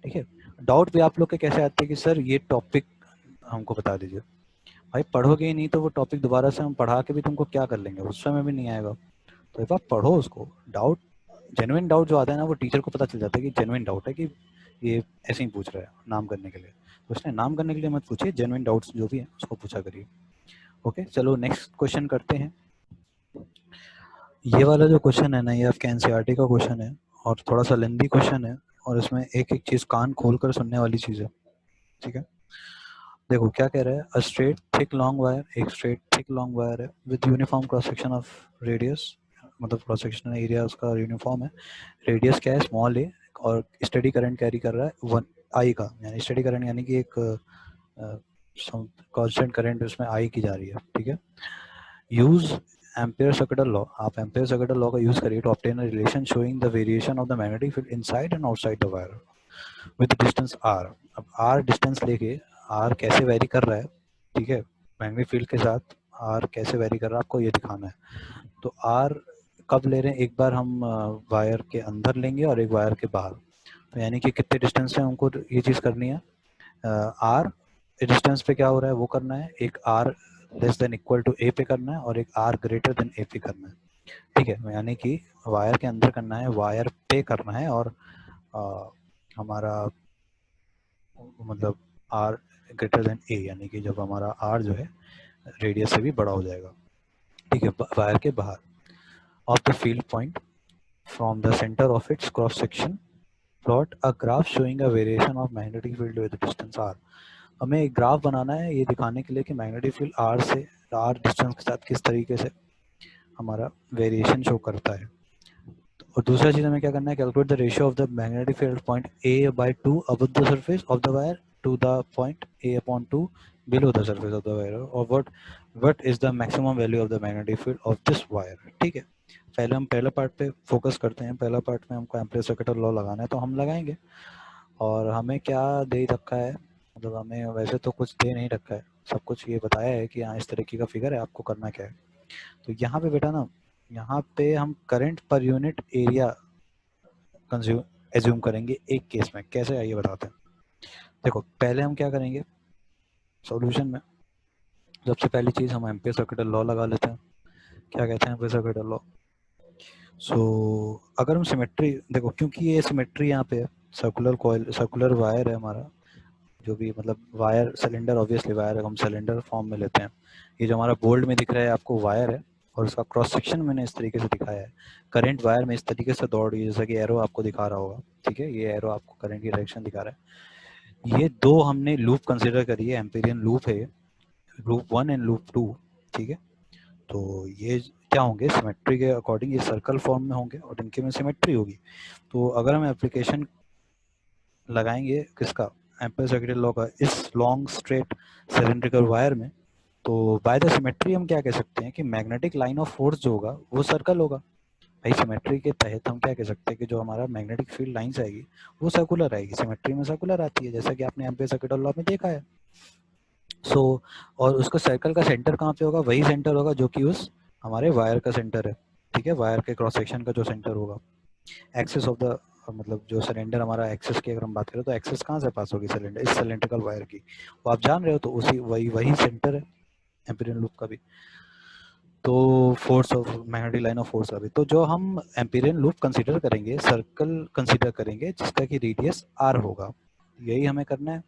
ठीक है। डाउट भी आप लोग के कैसे आते हैं कि सर ये टॉपिक हमको बता दीजिए, भाई पढ़ोगे ही नहीं तो वो टॉपिक दोबारा से हम पढ़ा के भी तुमको क्या कर लेंगे, उस समय भी नहीं आएगा। तो एक बार पढ़ो उसको, डाउट, जेन्युइन डाउट जो आता है ना, वो टीचर को पता चल जाता है कि जेन्युइन डाउट है, कि ये ऐसे ही पूछ रहा है नाम करने के लिए, तो उसने नाम करने के लिए मत पूछिए, जेन्युइन डाउट्स जो भी है उसको पूछा करिए। ओके, चलो नेक्स्ट क्वेश्चन करते हैं। ये वाला जो क्वेश्चन है ना, ये आपके एनसीईआरटी का क्वेश्चन है, और थोड़ा सा लेंथी क्वेश्चन है, और इसमें एक एक चीज कान खोल कर सुनने वाली चीज है, ठीक है। देखो क्या कह रहा है, a straight thick long wire, एक स्ट्रेट थिक लॉन्ग वायर है with uniform cross section of radius, मतलब क्रॉस सेक्शनल एरिया उसका यूनिफॉर्म है, रेडियस क्या है स्मॉल ए, और स्टेडी करंट कैरी कर रहा है 1 आई का, यानी स्टेडी करंट यानी कि एक कांस्टेंट करंट उसमें आई की जा रही है, ठीक है। यूज एम्पेयर सर्किटल लॉ, आप एम्पेयर सर्किटल लॉ का यूज करिए to obtain a relation showing the variation of the magnetic field inside and outside the wire with distance r. अब आर डिस्टेंस लेके आर कैसे वेरी कर रहा है, ठीक है, मैग्नेटिक फील्ड के साथ आर कैसे वेरी कर रहा है आपको ये दिखाना है। तो आर कब ले रहे हैं, एक बार हम वायर के अंदर लेंगे और एक वायर के बाहर, तो यानी कि कितने डिस्टेंस से हमको ये चीज़ करनी है, आर डिस्टेंस पे क्या हो रहा है वो करना है, एक r less than equal to a पे करना है और एक आर ग्रेटर देन ए पे करना है, ठीक है। यानी कि वायर के अंदर करना है, वायर पे करना है, और हमारा मतलब आर ग्रेटर देन ए, यानी कि जब हमारा आर जो है रेडियस से भी बड़ा हो जाएगा, ठीक है, वायर के बाहर। Of the field point from the centre of its cross section plot a graph showing a variation of magnetic field with distance r. हमें एक ग्राफ बनाना है ये दिखाने के लिए कि मैग्नेटिक फील्ड आर से आर डिस्टेंस के साथ किस तरीके से हमारा वेरिएशन शो करता है। और दूसरा चीज हमें क्या करना है, calculate the ratio of the magnetic field point a by 2 above the surface of the wire to the point a upon 2 below the surface of the wire, और what is the maximum value of the magnetic field of this wire, ठीक है। पहले हम पहले part पे focus करते हैं। पहला पार्ट में हमको एम्पीयर सर्किट लॉ लगाना है, तो हम लगाएंगे। और हमें क्या दे रखा है, मतलब हमें वैसे तो कुछ दे नहीं रखा है, सब कुछ ये बताया है कि हाँ इस तरीके का फिगर है, आपको करना क्या है। तो यहाँ पे बेटा ना, यहाँ पे हम current per unit area assume करेंगे एक केस में। कैसे आइए बताते हैं। देखो पहले हम क्या करेंगे सॉल्यूशन में, सबसे पहली चीज हम एम्पीयर सर्किट लॉ लगा लेते हैं। क्या कहते हैं एम्पीयर सर्किट लॉ। सो अगर हम सिमेट्री देखो, क्योंकि ये सिमेट्री यहाँ पे सर्कुलर कॉइल, सर्कुलर वायर है हमारा, जो भी मतलब वायर सिलेंडर, ऑब्वियसली वायर हम सिलेंडर फॉर्म में लेते हैं। ये जो हमारा बोल्ड में दिख रहा है आपको वायर है, और उसका क्रॉस सेक्शन मैंने इस तरीके से दिखाया है। करंट वायर में इस तरीके से दौड़ रही है, जैसा कि एरो आपको दिखा रहा होगा, ठीक है। ये एरो आपको करंट की डायरेक्शन दिखा रहा है। ये दो हमने लूप कंसिडर करी है, एम्पीरियन लूप है, लूप 1 एंड लूप 2, ठीक है। तो ये क्या होंगे, सिमेट्री के अकॉर्डिंग ये सर्कल फॉर्म में होंगे और इनके में सिमेट्री होगी। तो अगर हम एप्लीकेशन लगाएंगे किसका, एम्पीयर सर्किट लॉ का, इस लॉन्ग स्ट्रेट सिलेंड्रिकल वायर में, तो बाय द सिमेट्री हम क्या कह सकते हैं कि मैग्नेटिक लाइन ऑफ फोर्स जो होगा वो सर्कल होगा। भाई सिमेट्री के तहत हम क्या कह सकते हैं कि जो हमारा मैग्नेटिक फील्ड लाइंस आएगी वो सर्कुलर आएगी, सिमेट्री में सर्कुलर आती है, जैसा कि आपने एम्पीयर सर्किट लॉ में देखा है। सो और उसका सर्कल का सेंटर कहाँ पे होगा, वही सेंटर होगा जो कि उस हमारे वायर का सेंटर है, ठीक है। वायर के क्रॉस सेक्शन का जो सेंटर होगा, एक्सिस ऑफ द मतलब जो सिलेंडर हमारा एक्सिस की अगर हम बात करें तो एक्सिस कहाँ से पास होगी, सिलेंडर, इस सिलेंड्रिकल वायर की, वो आप जान रहे हो, तो उसी वही सेंटर है एम्पीरियन लूप का भी। तो force of magnetic line of force अभी, तो जो हम एम्पीरियन लूप कंसीडर करेंगे, सर्कल कंसीडर करेंगे जिसका कि रेडियस आर होगा, यही हमें करना है।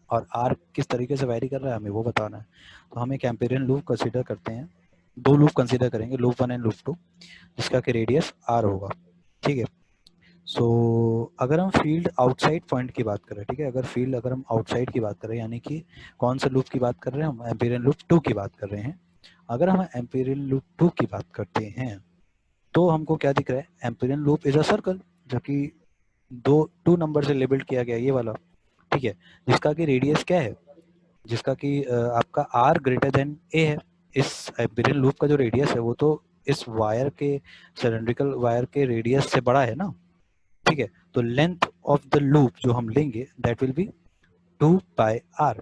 और आर किस तरीके से वैरी कर रहा है हमें वो बताना है। तो हम एक एम्पीरियन लूप कंसीडर करते हैं, दो लूप कंसीडर करेंगे, लूप 1 एंड लूप 2, जिसका कि रेडियस आर होगा, ठीक है। सो अगर हम फील्ड आउटसाइड पॉइंट की बात करें, ठीक है, अगर हम आउटसाइड की बात करें, यानी कि कौन सा लूप की बात कर रहे हैं हम, एम्पीरियन लूप 2 की बात कर रहे हैं। अगर हम एम्पीरियन लूप 2 की बात करते हैं तो हमको क्या दिख रहा है, Amperian loop is a circle, जो कि 2 नंबर से लेबल्ड किया गया ये वाला, ठीक है, जिसका कि रेडियस क्या है, जिसका कि आपका आर ग्रेटर देन ए है। इस एम्पीरियन लूप का जो रेडियस है वो तो इस वायर के, सिलेंड्रिकल वायर के रेडियस से बड़ा है ना, ठीक है। तो लेंथ ऑफ द लूप जो हम लेंगे that will be 2 pi r.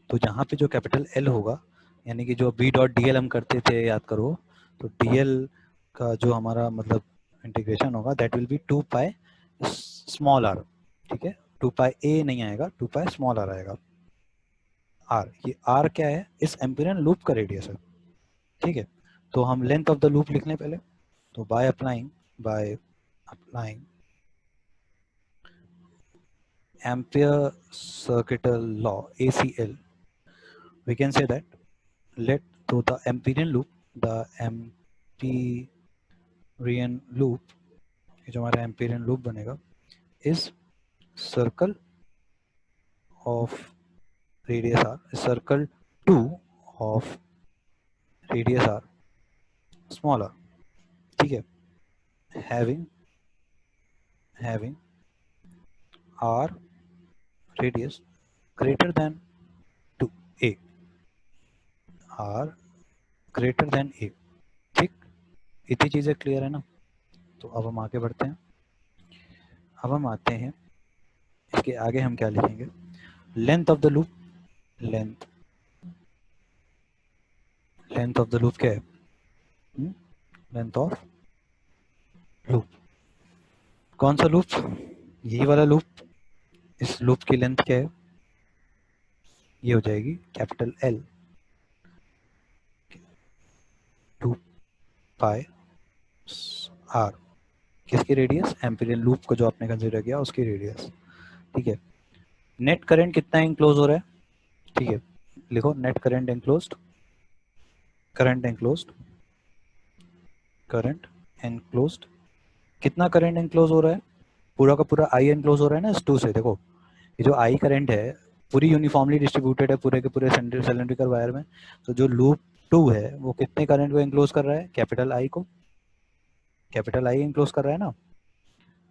तो जहाँ पे जो कैपिटल एल होगा, यानी कि जो बी डॉट डी एल हम करते थे याद करो, तो डी एल का जो हमारा मतलब इंटीग्रेशन होगा that will be 2 pi small r, ठीक है। 2 पाई ए नहीं आएगा, 2 पाई स्मॉल आर आएगा। आर, ये आर क्या है, इस एम्पीरियन लूप का रेडियस है, ठीक है। तो हम लेंथ ऑफ द लूप लिख लें पहले। तो by applying ampere circuit law ACL, we can say that let to the Empyrean loop, ये जो हमारा एम्पीरियन लूप बनेगा, is circle of radius r, circle 2 of radius r small r, ठीक है, having r radius greater than to a, r greater than a, ठीक। इतनी चीजें clear है ना। तो अब हम आगे बढ़ते हैं। अब हम आते हैं इसके आगे, हम क्या लिखेंगे, length of the loop, length of the loop क्या है, लेंथ ऑफ लूप, कौन सा लूप, यही वाला लूप, इस लूप की लेंथ क्या है, ये हो जाएगी कैपिटल एल, पाई आर, किसकी रेडियस, एम्पीरियल लूप को जो आपने कंसीडर किया उसकी रेडियस। ठीक है, नेट करंट कितना एंक्लोज हो रहा है, ठीक है, लिखो नेट करंट एंक्लोज्ड, करंट एंक्लोज्ड, करंट एंक्लोज्ड, कितना करंट एंक्लोज हो रहा है, पूरा का पूरा आई एंक्लोज हो रहा है ना S2 से। देखो ये जो आई करंट है पूरी यूनिफॉर्मली डिस्ट्रीब्यूटेड है पूरे के पूरे सिलेंड्रिकल वायर में, तो जो लूप 2 है वो कितने करंट को एंक्लोज कर रहा है, कैपिटल आई को, कैपिटल आई एंक्लोज कर रहा है ना।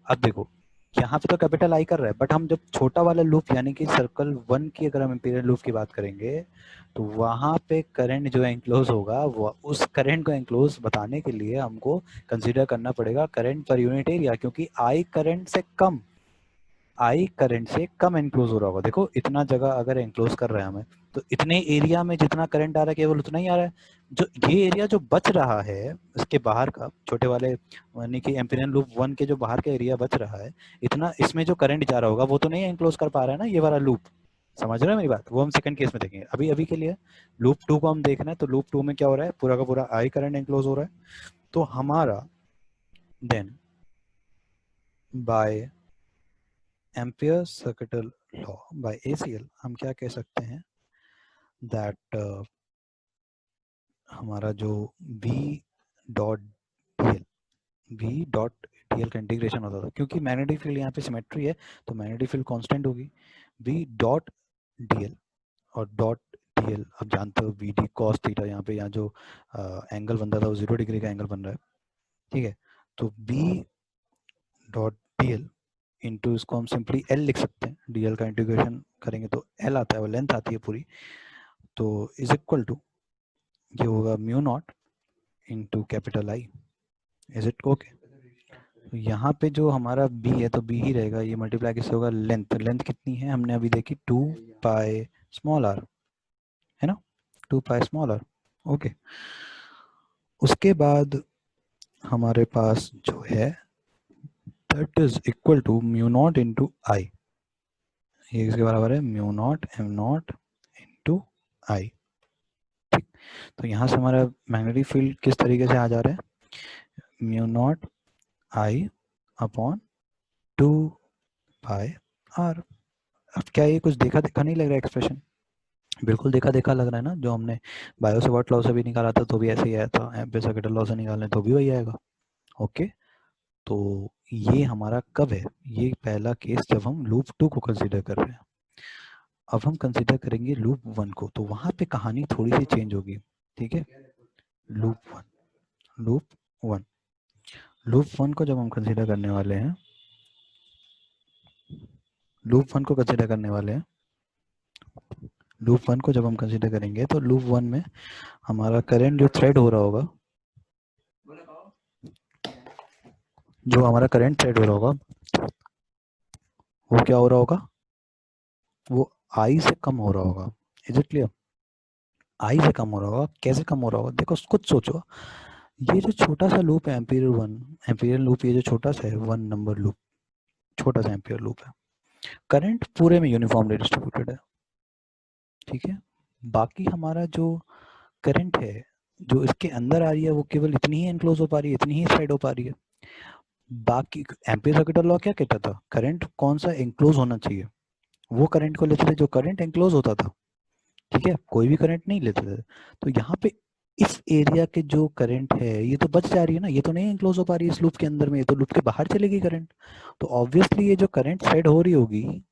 अब देखो यहाँ पे तो कैपिटल आई कर रहा है, बट हम जब छोटा वाला लूप यानी कि सर्कल 1 की अगर हम इंपीरियल लूप की बात करेंगे तो वहां पे करंट जो एंक्लोज होगा वो उस करंट को एंक्लोज बताने के लिए हमको कंसीडर करना पड़ेगा करंट पर यूनिट एरिया, क्योंकि आई करंट से कम, आई करंट से कम एनक्लोज हो रहा होगा। देखो इतना जगह अगर एनक्लोज कर रहे हैं हमें तो इतने एरिया में जितना करंट आ रहा है केवल उतना ही आ रहा है, जो ये एरिया जो बच रहा है इसके बाहर का छोटे वाले यानी कि एम्पीरियल लूप 1 के जो बाहर का एरिया बच रहा है, इतना इसमें जो करंट जा रहा होगा वो तो नहीं एनक्लोज कर पा रहा है ना ये वाला लूप। समझ रहे हैं मेरी बात, वो हम सेकंड केस में देखेंगे। अभी अभी के लिए लूप 2 को हम देखना है, तो लूप 2 में क्या हो रहा है, पूरा का पूरा आई करंट एनक्लोज हो रहा है। तो हमारा then by ampere circuital law by ACL हम क्या कह सकते हैं दैट हमारा जो B dot DL, B dot DL का इंटीग्रेशन होता था, क्योंकि मैग्नेटिक फील्ड यहाँ पे सिमेट्री है तो मैग्नेटिक फील्ड कांस्टेंट होगी, B डॉट DL, और डॉट DL आप जानते हो BD cos थीटा, यहाँ पे यहाँ जो एंगल बन रहा था वो 0 डिग्री का एंगल बन रहा है। ठीक है, तो B डॉट DL इंटू इसको हम सिंपली L लिख सकते हैं, DL का इंटीग्रेशन करेंगे तो L आता है, वो लेंथ आती है पूरी, तो इज इक्वल टू ये होगा mu naught into capital I. Is it okay, तो यहाँ पे जो हमारा B है तो B ही रहेगा, ये मल्टीप्लाई किससे होगा, लेंथ, लेंथ कितनी है हमने अभी देखी 2 पाई स्मॉल r, है ना, 2 पाई स्मॉल r। ओके, उसके बाद हमारे पास जो है that is equal to mu not into I, ये इसके बराबर है mu naught m naught into I. ठीक, तो यहाँ से हमारा मैग्नेटिक फील्ड किस तरीके से आ जा रहा है, mu naught I upon 2 pi r. अब क्या ये कुछ देखा देखा नहीं लग रहा है एक्सप्रेशन, बिल्कुल देखा देखा लग रहा है ना, जो हमने बायो से वाट लॉ से भी निकाला था तो भी ऐसे ही आया था, एम्पियर सर्किट लॉ से निकालने तो भी वही आएगा। ओके, तो ये हमारा कब है, ये पहला केस जब हम लूप 2 को कंसीडर कर रहे हैं। अब हम कंसीडर करेंगे लूप 1 को, तो वहां पे कहानी थोड़ी सी चेंज होगी। ठीक है, लूप 1, लूप 1, लूप 1 को जब हम कंसीडर करने वाले हैं, लूप 1 को कंसीडर करने वाले हैं, लूप 1 को जब हम कंसीडर करेंगे तो लूप 1 में हमारा करंट जो थ्रेड हो रहा होगा, जो हमारा करंट थ्रेड हो रहा होगा वो क्या हो रहा होगा, वो आई से कम हो रहा होगा। इज इट क्लियर, आई से कम हो रहा होगा, कैसे कम हो रहा होगा, देखो कुछ सोचो, ये जो छोटा सा लूप है एम्पीरियल 1, एम्पीरियल लूप, ये जो छोटा सा है 1 नंबर लूप, छोटा सा एम्पीरियल लूप है, करंट पूरे में यूनिफॉर्मली डिस्ट्रीब्यूटेड है। ठीक है, बाकी हमारा जो करंट है जो इसके अंदर आ रही है वो केवल इतनी ही एनक्लोज हो पा रही है, इतनी ही स्प्रेड हो पा रही है। बाकी एम्पीयर सर्किट लॉ क्या कहता था, करंट कौन सा एंक्लोज होना चाहिए, वो करंट को लेते थे जो करंट एंक्लोज होता था। ठीक है, कोई भी करंट नहीं लेते थे। तो यहाँ पे इस एरिया के जो करंट है ये तो बच जा रही है ना, ये तो नहीं एंक्लोज हो पा रही है इस लूप के अंदर में, ये तो लूप के बाहर चलेगी करंट। तो ऑब्वियसली ये जो करंट स्प्रेड हो रही होगी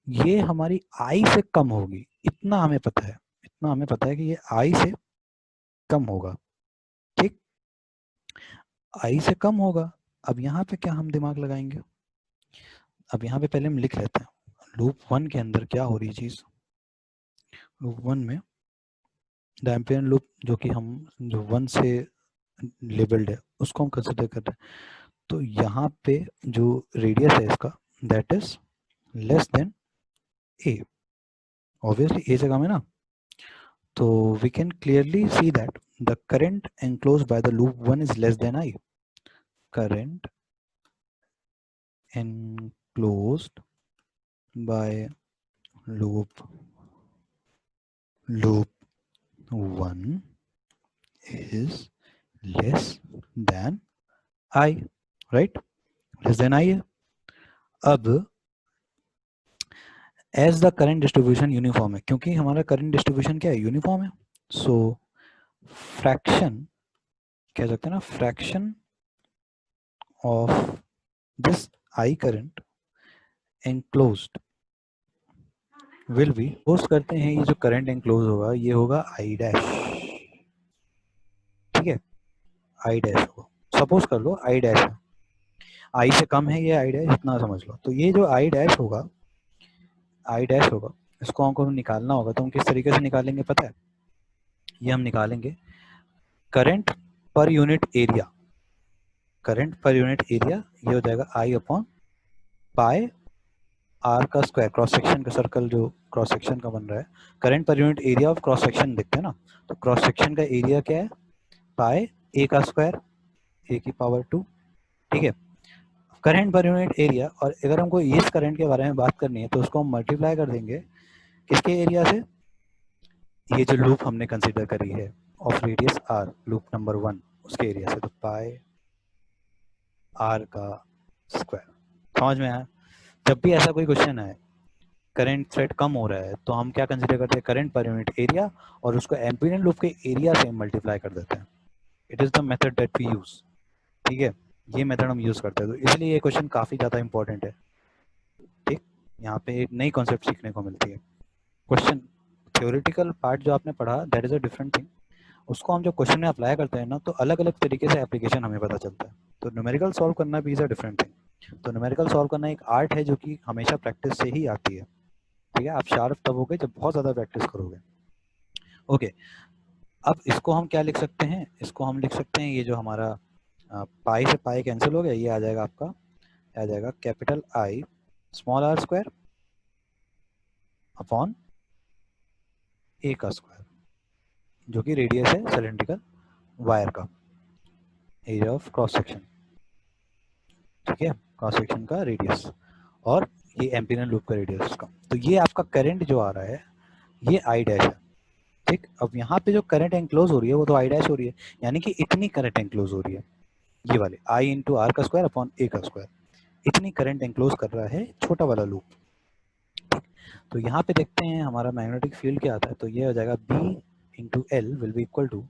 ये हमारी आई से कम होगी, इतना हमें पता है, इतना हमें पता है कि ये आई से कम होगा। ठीक, आई से कम होगा। अब यहाँ पे क्या हम दिमाग लगाएंगे, अब यहाँ पे पहले हम लिख लेते हैं लूप 1 के अंदर क्या हो रही चीज, लूप 1 में डैम्पियन लूप जो कि हम जो 1 से लेबल्ड है उसको हम कंसिडर कर रहे हैं, तो यहाँ पे जो रेडियस है इसका that is less than a, obviously a से कम है ना, तो we can clearly see that the current enclosed by the loop 1 is less than I, current enclosed by loop 1 is less than I, right, less than I है। अब as the current distribution uniform है, क्योंकि हमारा current distribution क्या है, uniform है, सो fraction कह सकते हैं ना, fraction of this I current enclosed will be, suppose करते हैं ये जो करंट एनक्लोज होगा ये होगा आई डैश, ठीक है, आई डैश होगा, सपोज कर लो आई डैश है, आई से कम है ये आई डैश, इतना समझ लो। तो ये जो आई डैश होगा, आई डैश होगा, इसको हमको निकालना होगा, तो हम किस तरीके से निकालेंगे पता है, ये हम निकालेंगे current per unit area, current per unit area, ये हो जाएगा आई अपॉन पाई आर का स्क्वायर, क्रॉस सेक्शन का सर्कल जो क्रॉस सेक्शन का बन रहा है, current per unit area of cross section देखते हैं ना, तो क्रॉस सेक्शन का एरिया क्या है, पाई ए का स्क्वायर, ए की पावर 2, ठीक है, करंट पर यूनिट एरिया। और अगर हमको इस करंट के बारे में बात करनी है तो उसको हम मल्टीप्लाई कर देंगे किसके एरिया से, ये जो लूप हमने कंसीडर करी है of radius r, loop number 1, उसके एरिया से, तो पाई आर का स्क्वायर। समझ में आया? जब भी ऐसा कोई क्वेश्चन है, करंट थ्रेड कम हो रहा है, तो हम क्या कंसीडर करते हैं, करंट पर यूनिट एरिया, और उसको एम्पीरियन लूप के एरिया से मल्टीप्लाई कर देते हैं। It is the method that we use, ठीक है, ये मेथड हम यूज करते हैं, तो इसलिए ये क्वेश्चन काफी ज्यादा इंपॉर्टेंट है, ठीक, यहाँ पे एक नई कॉन्सेप्ट सीखने को मिलती है। क्वेश्चन थ्योरेटिकल पार्ट जो आपने पढ़ा that is a different thing, उसको हम जब क्वेश्चन में अप्लाई करते हैं ना, तो अलग अलग तरीके से एप्लीकेशन हमें पता चलता है। तो न्यूमेरिकल सॉल्व करना भी इज अ डिफरेंट थिंग, तो न्यूमेरिकल सॉल्व करना एक आर्ट है जो कि हमेशा प्रैक्टिस से ही आती है, ठीक है, आप शार्प तब होगे जब बहुत ज़्यादा प्रैक्टिस करोगे। ओके, अब इसको हम क्या लिख सकते हैं, इसको हम लिख सकते हैं, ये जो हमारा पाई से पाई कैंसिल हो गया, ये आ जाएगा आपका, आ जाएगा capital I small r square upon a का स्क्वायर, जो कि रेडियस है सिलेंड्रिकल वायर का, एरिया ऑफ क्रॉस सेक्शन, ठीक है, क्रॉस सेक्शन का रेडियस, और ये एम्पीरियन लूप का रेडियस का। तो ये आपका करंट जो आ रहा है ये आई डैश है, ठीक। अब यहाँ पे जो करंट एंक्लोज हो रही है वो तो आई डैश हो रही है, यानी कि इतनी करंट एंक्लोज हो रही है, ये वाले आई इंटू आर का स्क्वायर अपॉन ए का स्क्वायर, इतनी करंट एंक्लोज कर रहा है छोटा वाला लूप। तो यहाँ पे देखते हैं हमारा मैग्नेटिक फील्ड क्या आता है, तो ये हो जाएगा B into l will be equal to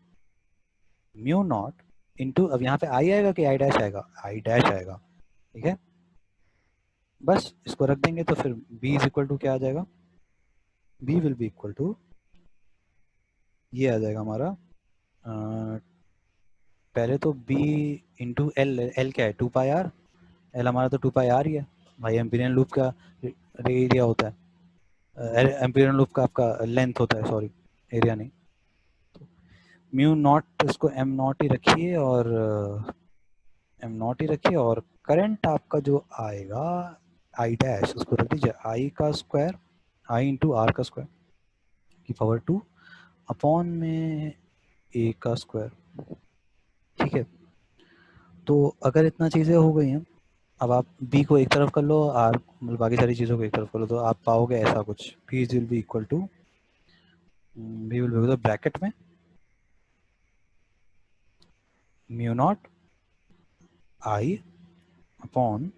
mu not into, अब यहाँ पे आई आएगा कि आई डैश आएगा, आई डैश आएगा, ठीक है, बस इसको रख देंगे, तो फिर बी इज इक्वल टू क्या आ जाएगा, B will be equal to, ये आ जाएगा हमारा पहले तो b इंटू एल, एल क्या है 2 पाई आर, एल हमारा तो 2 पाई आर ही है भाई, एम्पीरियन लूप का एरिया होता है, एम्पीरियन लूप का आपका लेंथ होता है, सॉरी एरिया नहीं, तो म्यू नॉट, इसको एम नॉट ही रखिए, और एम नॉट ही रखिए, और करंट आपका जो आएगा आई डैश, उसको रख दीजिए आई का स्क्वायर, आई इंटू आर का स्क्वायर की पावर 2 अपॉन में ए का स्क्वायर, ठीक है। तो अगर इतना चीज़ें हो गई हैं, अब आप b को एक तरफ कर लो, r मतलब बाकी सारी चीज़ों को एक तरफ कर लो, तो आप पाओगे ऐसा कुछ, b will be equal to, b will be bracket में mu naught i upon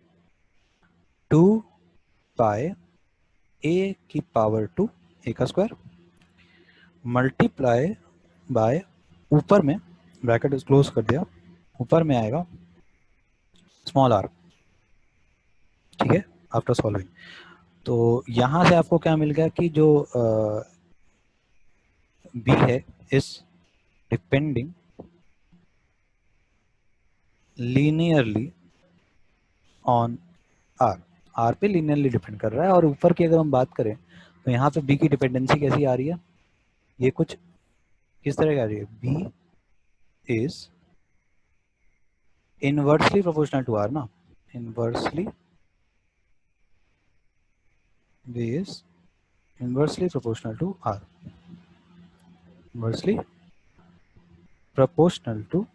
2 pi a की पावर 2 a का स्क्वायर मल्टीप्लाई बाय, ऊपर में ब्रैकेट क्लोज कर दिया, ऊपर में आएगा स्मॉल r, ठीक है, आफ्टर सॉल्विंग। तो यहाँ से आपको क्या मिल गया कि जो b है is depending linearly on r, r पे लीनियरली डिपेंड कर रहा है। और ऊपर की अगर हम बात करें तो यहाँ पे बी की डिपेंडेंसी कैसी आ रही है, ये कुछ किस तरह की आ रही है, B is inversely proportional to r ना, inversely, B is inversely proportional to r, inversely proportional to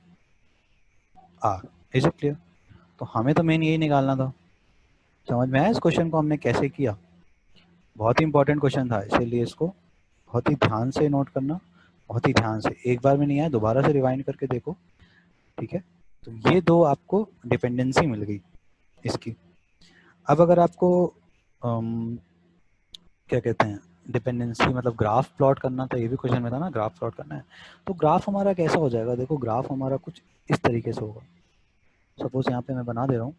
r, is it clear? तो हमें तो मेन यही निकालना था। समझ में आया इस क्वेश्चन को हमने कैसे किया? बहुत ही इंपॉर्टेंट क्वेश्चन था, इसीलिए इसको बहुत ही ध्यान से नोट करना, बहुत ही ध्यान से, एक बार में नहीं आया, दोबारा से रिवाइंड करके देखो, ठीक है, तो ये दो आपको डिपेंडेंसी मिल गई इसकी। अब अगर आपको क्या कहते हैं डिपेंडेंसी मतलब ग्राफ प्लॉट करना था, ये भी क्वेश्चन में था ना, ग्राफ प्लॉट करना है, तो ग्राफ हमारा कैसा हो जाएगा? देखो ग्राफ हमारा कुछ इस तरीके से होगा। सपोज यहाँ पे मैं बना दे रहा हूँ,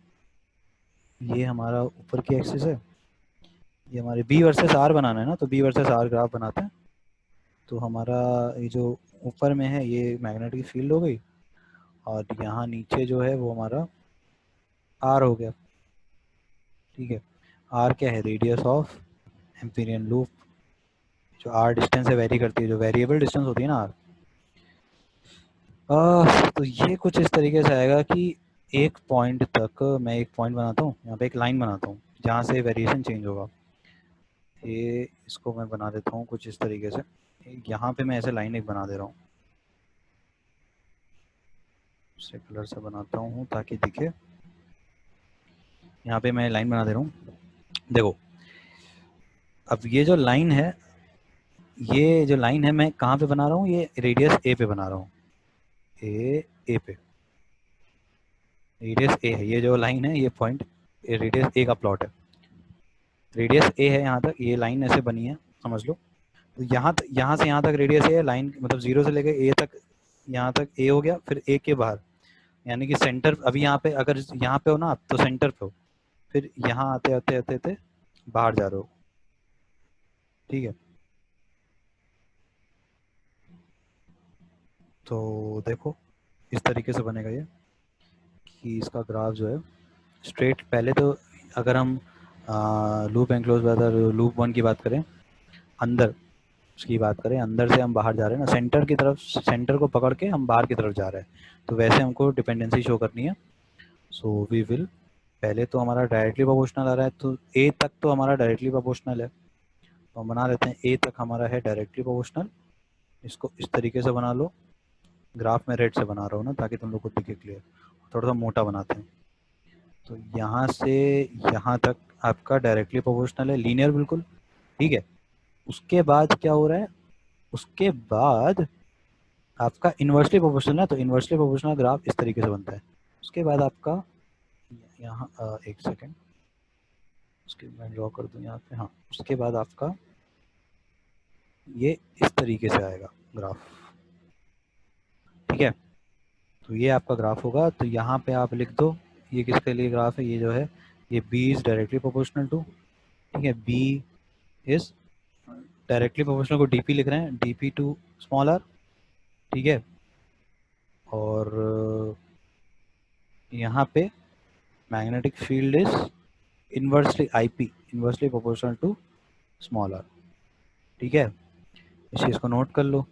ये हमारा ऊपर की एक्सिस है, ये हमारे बी वर्सेस आर बनाना है ना, तो बी वर्सेस आर ग्राफ बनाते हैं। तो हमारा ये जो ऊपर में है ये मैग्नेटिक फील्ड हो गई, और यहाँ नीचे जो है वो हमारा आर हो गया। ठीक है, आर क्या है? Radius of Amperian loop. जो आर डिस्टेंस है वेरी करती है, जो वेरिएबल डिस्टेंस होती है ना आर। तो ये कुछ इस तरीके से आएगा कि एक पॉइंट तक मैं एक पॉइंट बनाता हूँ, यहाँ पे एक लाइन बनाता हूँ जहाँ से वेरिएशन चेंज होगा। ये इसको मैं बना देता हूँ कुछ इस तरीके से, यहाँ पे मैं ऐसे लाइन एक बना दे रहा हूँ, उससे कलर से बनाता हूँ ताकि दिखे। यहाँ पे मैं लाइन बना दे रहा हूँ, देखो अब ये जो लाइन है, ये जो लाइन है मैं कहाँ पे बना रहा हूँ? ये रेडियस ए पे बना रहा हूँ, ए पे रेडियस ए है, ये जो लाइन है ये पॉइंट रेडियस ए का प्लॉट है। रेडियस ए है यहाँ तक, ये लाइन ऐसे बनी है समझ लो। तो यहाँ से यहाँ तक रेडियस ए है, लाइन मतलब जीरो से लेकर ए तक, यहाँ तक ए हो गया, फिर ए के बाहर यानी कि सेंटर। अभी यहाँ पे अगर यहाँ पे हो ना आप तो सेंटर पे हो, फिर यहाँ आते आते आते आते बाहर जा रहे हो। ठीक है, तो देखो इस तरीके से बनेगा ये, कि इसका ग्राफ जो है स्ट्रेट। पहले तो अगर हम loop enclose whether loop one की बात करें, अंदर उसकी बात करें, अंदर से हम बाहर जा रहे हैं ना, सेंटर की तरफ, सेंटर को पकड़ के हम बाहर की तरफ जा रहे हैं, तो वैसे हमको डिपेंडेंसी शो करनी है। सो वी विल, पहले तो हमारा डायरेक्टली प्रोपोर्शनल आ रहा है, तो ए तक तो हमारा डायरेक्टली प्रोपोर्शनल है, तो हम बना लेते हैं ए तक हमारा है डायरेक्टली प्रोपोर्शनल। इसको इस तरीके से बना लो, ग्राफ में रेड से बना रहा हूँ ना ताकि तुम लोग को दिखे क्लियर, थोड़ा सा मोटा बनाते हैं। तो यहाँ से यहाँ तक आपका डायरेक्टली प्रोपोर्शनल है, लीनियर बिल्कुल। ठीक है, उसके बाद क्या हो रहा है? उसके बाद आपका इन्वर्सली प्रोपोर्शनल है, तो इन्वर्सली प्रोपोर्शनल ग्राफ इस तरीके से बनता है। उसके बाद आपका यहाँ एक सेकेंड, उसके मैं ड्रॉ कर दूँ यहाँ पे, हाँ उसके बाद आपका ये इस तरीके से आएगा ग्राफ। ठीक है, तो ये आपका ग्राफ होगा। तो यहाँ पे आप लिख दो ये किसके लिए ग्राफ है, ये जो है ये B is directly proportional to, ठीक है, B इज डायरेक्टली प्रोपोर्शनल को DP लिख रहे हैं, DP टू स्मॉल r। ठीक है, और यहाँ पे magnetic field is inversely IP, inversely proportional to small r। ठीक है, इस चीज़ को नोट कर लो।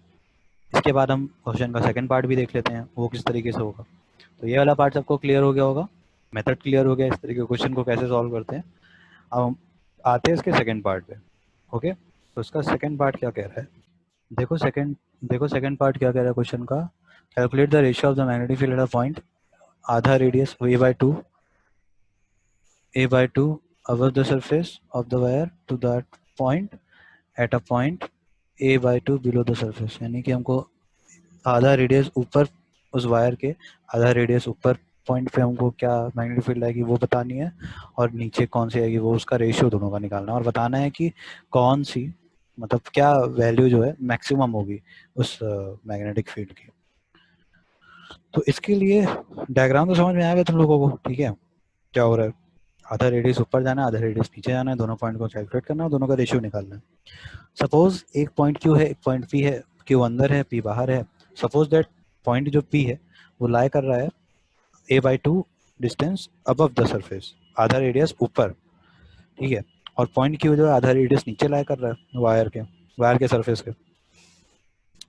इसके बाद हम क्वेश्चन का सेकंड पार्ट भी देख लेते हैं वो किस तरीके से होगा। तो ये वाला पार्ट सबको क्लियर हो गया होगा, मेथड क्लियर हो गया इस तरीके के क्वेश्चन को कैसे सॉल्व करते हैं। अब हम आते हैं इसके सेकंड पार्ट पे। ओके, तो इसका सेकंड पार्ट क्या कह रहा है? देखो सेकंड पार्ट क्या कह रहा है क्वेश्चन का। Calculate the ratio of the magnetic field at a point, आधा radius a by 2 above the surface of the wire to that point at a point a/2 below the surface। यानी कि हमको आधा रेडियस ऊपर उस wire के, आधा radius ऊपर पॉइंट पे हमको क्या मैग्नेटिक फील्ड आएगी वो बतानी है, और नीचे कौन सी आएगी वो उसका रेशियो दोनों का निकालना है, और बताना है कि कौन सी मतलब क्या वैल्यू जो है मैक्सिमम होगी उस मैग्नेटिक फील्ड की। तो इसके लिए डायग्राम तो समझ में आ गया तुम लोगों को? ठीक है, क्या हो रहा है? आधा रेडियस ऊपर जाना है, आधा रेडियस नीचे जाना है, दोनों पॉइंट को कैलकुलेट करना है, दोनों का रेशियो निकालना है। सपोज एक पॉइंट Q है, एक पॉइंट P है, Q अंदर है, P बाहर है। सपोज दैट पॉइंट जो P है वो लाई कर रहा है a/2 distance above the surface, आधा रेडियस ऊपर। ठीक है, और पॉइंट Q जो है आधा रेडियस नीचे लाई कर रहा है वायर के सरफेस के।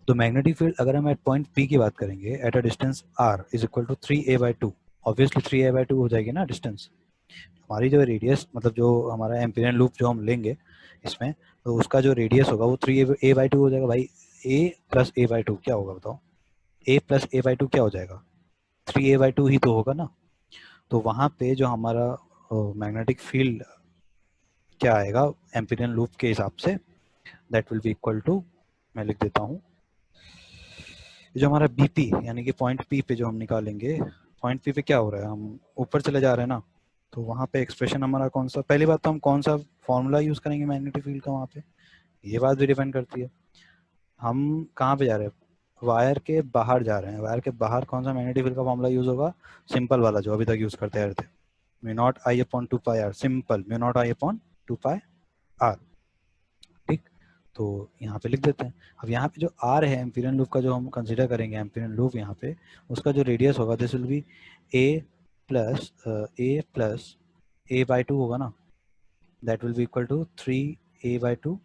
तो मैग्नेटिक फील्ड अगर हम एट पॉइंट P की बात करेंगे at a distance r is equal to 3a/2, obviously 3a/2 हो जाएगी ना डिस्टेंस। हमारी जो रेडियस मतलब जो हमारा एम्पीरियन लूप जो हम लेंगे इसमें, तो उसका जो रेडियस होगा वो 3a/2 हो जाएगा। भाई a प्लस a/2 क्या होगा बताओ? a प्लस a/2 क्या हो जाएगा? 3a/2 ही तो होगा ना। तो वहाँ पे जो हमारा मैग्नेटिक फील्ड क्या आएगा एम्पीरियन लूप के हिसाब से, that will be equal to, मैं लिख देता हूँ ये जो हमारा बीपी यानी कि पॉइंट पी पे जो हम निकालेंगे, पॉइंट पी पे क्या हो रहा है, हम ऊपर चले जा रहे हैं ना, तो वहाँ पे एक्सप्रेशन हमारा कौन सा, पहली बात तो हम कौन सा फॉर्मूला यूज करेंगे मैग्नेटिक फील्ड का वहाँ पे, ये बात भी डिपेंड करती है। हम कहाँ पे जा रहे हैं, वायर के बाहर जा रहे हैं, वायर के बाहर कौन सा मैग्नेटिक फील्ड का फॉर्मूला यूज होगा, सिंपल वाला जो अभी तक यूज करते आ रहे थे, mu naught I upon 2 pi r, simple mu naught I upon 2 pi r. ठीक, तो यहाँ पे लिख देते हैं। अब यहाँ पे जो आर है एम्पीरियन लूप का, जो हम कंसीडर करेंगे एम्पीरियन लूप यहाँ पे, उसका जो रेडियस होगा this will be a plus a by two होगा ना, that will be equal to 3a/2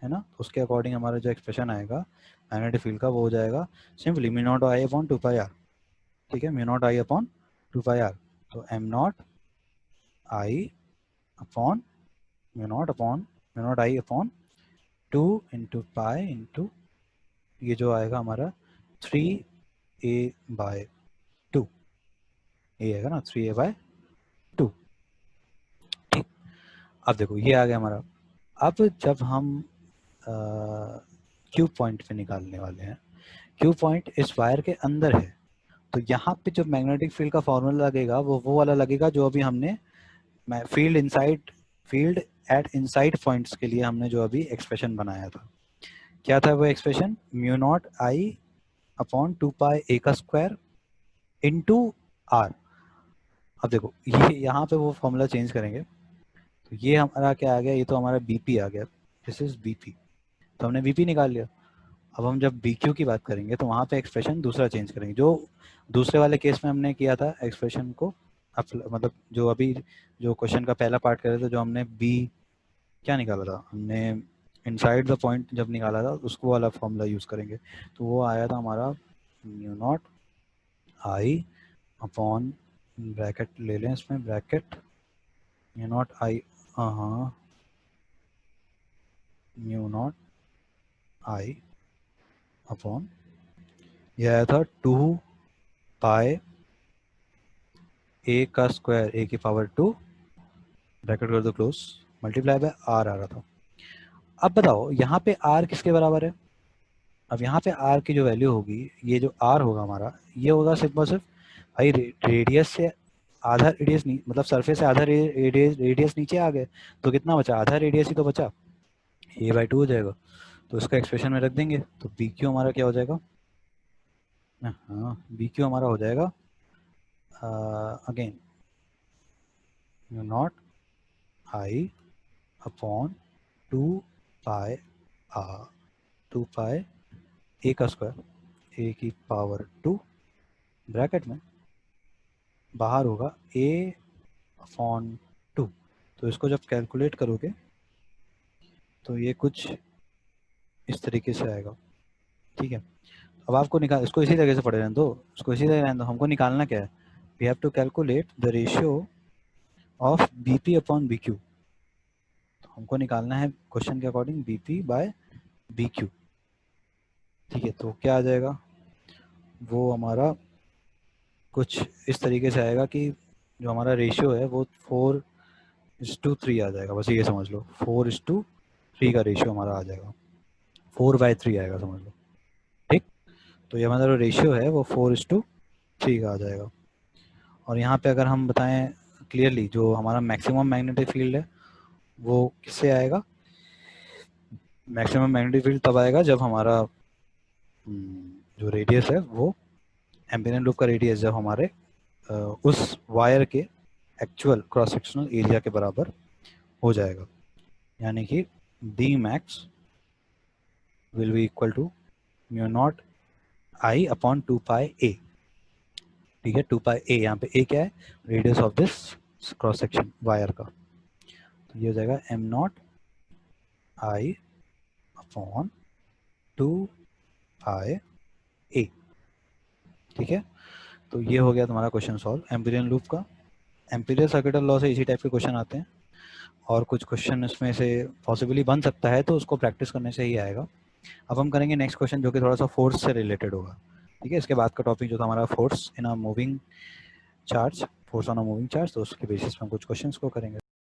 है ना। उसके अकॉर्डिंग हमारा जो एक्सप्रेशन आएगा मैग्नेटिक फील्ड का वो हो जाएगा simply mu naught I upon 2 pi r. ठीक है, mu naught I upon 2 pi r, तो m naught I upon mu naught I upon 2 into pi into ये जो आएगा हमारा 3a/2, ये आएगा ना 3a/2। ठीक, अब देखो ये आ गया हमारा। अब जब हम क्यू पॉइंट पे निकालने वाले हैं, क्यू पॉइंट इस वायर के अंदर है, तो यहाँ पे जो मैग्नेटिक फील्ड का फॉर्मूला लगेगा वो वाला लगेगा जो अभी हमने फील्ड एट इनसाइड पॉइंट्स के लिए हमने जो अभी एक्सप्रेशन बनाया था। क्या था वो expression, mu naught I upon 2 pi a का स्क्वायर इंटू आर। अब देखो ये यहाँ पे वो फॉर्मूला चेंज करेंगे, तो ये हमारा क्या आ गया, ये तो हमारा बीपी आ गया, दिस इज बीपी, तो हमने बीपी निकाल लिया। अब हम जब BQ की बात करेंगे तो वहाँ पे एक्सप्रेशन दूसरा चेंज करेंगे, जो दूसरे वाले केस में हमने किया था एक्सप्रेशन को, मतलब जो अभी जो क्वेश्चन का पहला पार्ट कर रहे थे, जो हमने बी क्या निकाला था, हमने इनसाइड द पॉइंट जब निकाला था उसको वाला फॉर्मूला यूज करेंगे, तो वो आया था हमारा mu naught I upon, bracket ले लें इसमें, ब्रैकेट म्यू नॉट आई, हाँ म्यू नॉट आई अपॉन, यह आया था 2 पाई ए का स्क्वायर ए की पावर 2, ब्रैकेट कर दो क्लोज, मल्टीप्लाई बाय आर आ रहा था। अब बताओ यहाँ पे आर किसके बराबर है, अब यहाँ पे आर की जो वैल्यू होगी, ये जो आर होगा हमारा, ये होगा सिर्फ और सिर्फ भाई रेडियस से आधा रेडियस, मतलब सरफेस से आधा रेडियस नीचे आ गए, तो कितना बचा, आधा रेडियस ही तो बचा, a/2 हो जाएगा, तो इसका एक्सप्रेशन में रख देंगे, तो बी क्यू हमारा क्या हो जाएगा, हाँ बी क्यू हमारा हो जाएगा again mu naught I upon 2 pi r, 2 pi a का स्क्वायर ए की पावर 2, ब्रैकेट में बाहर होगा a अपॉन 2, तो इसको जब कैलकुलेट करोगे तो ये कुछ इस तरीके से आएगा। ठीक है, अब आपको निकाल, इसको इसी तरीके से पढ़े रहने दो, इसको इसी तरह रहने दो, हमको निकालना क्या है, we have to calculate the ratio of BP upon BQ, तो हमको निकालना है क्वेश्चन के अकॉर्डिंग बीपी बाय बीक्यू। ठीक है, तो क्या आ जाएगा, वो हमारा कुछ इस तरीके से आएगा कि जो हमारा रेशियो है वो 4:3 आ जाएगा, बस ये समझ लो 4:3 का रेशियो हमारा आ जाएगा, 4/3 आएगा समझ लो। ठीक, तो ये हमारा जो रेशियो है वो 4:3 का आ जाएगा। और यहाँ पे अगर हम बताएं क्लियरली, जो हमारा मैक्सिमम मैग्नेटिक फील्ड है वो किससे आएगा, मैक्सिमम मैग्नेटिक फील्ड तब आएगा जब हमारा जो रेडियस है वो एम्पीरियन लूप का रेडियस जब हमारे उस वायर के एक्चुअल क्रॉस सेक्शनल एरिया के बराबर हो जाएगा, यानी कि D max will be equal to mu naught I upon 2 pi a. ठीक है, 2 पाई ए, यहाँ पे ए क्या है, radius of this cross section wire का, तो ये हो जाएगा M naught I upon 2 pi a. ठीक है, तो ये हो गया तुम्हारा क्वेश्चन सॉल्व एम्पीरियन लूप का। एम्पीरियल सर्किटल लॉ से इसी टाइप के क्वेश्चन आते हैं, और कुछ क्वेश्चन इसमें से पॉसिबली बन सकता है, तो उसको प्रैक्टिस करने से ही आएगा। अब हम करेंगे नेक्स्ट क्वेश्चन जो कि थोड़ा सा फोर्स से रिलेटेड होगा। ठीक है, इसके बाद का टॉपिक जो था हमारा force in a moving charge, force on a moving charge, तो उसके बेसिस पे हम कुछ क्वेश्चंस को करेंगे।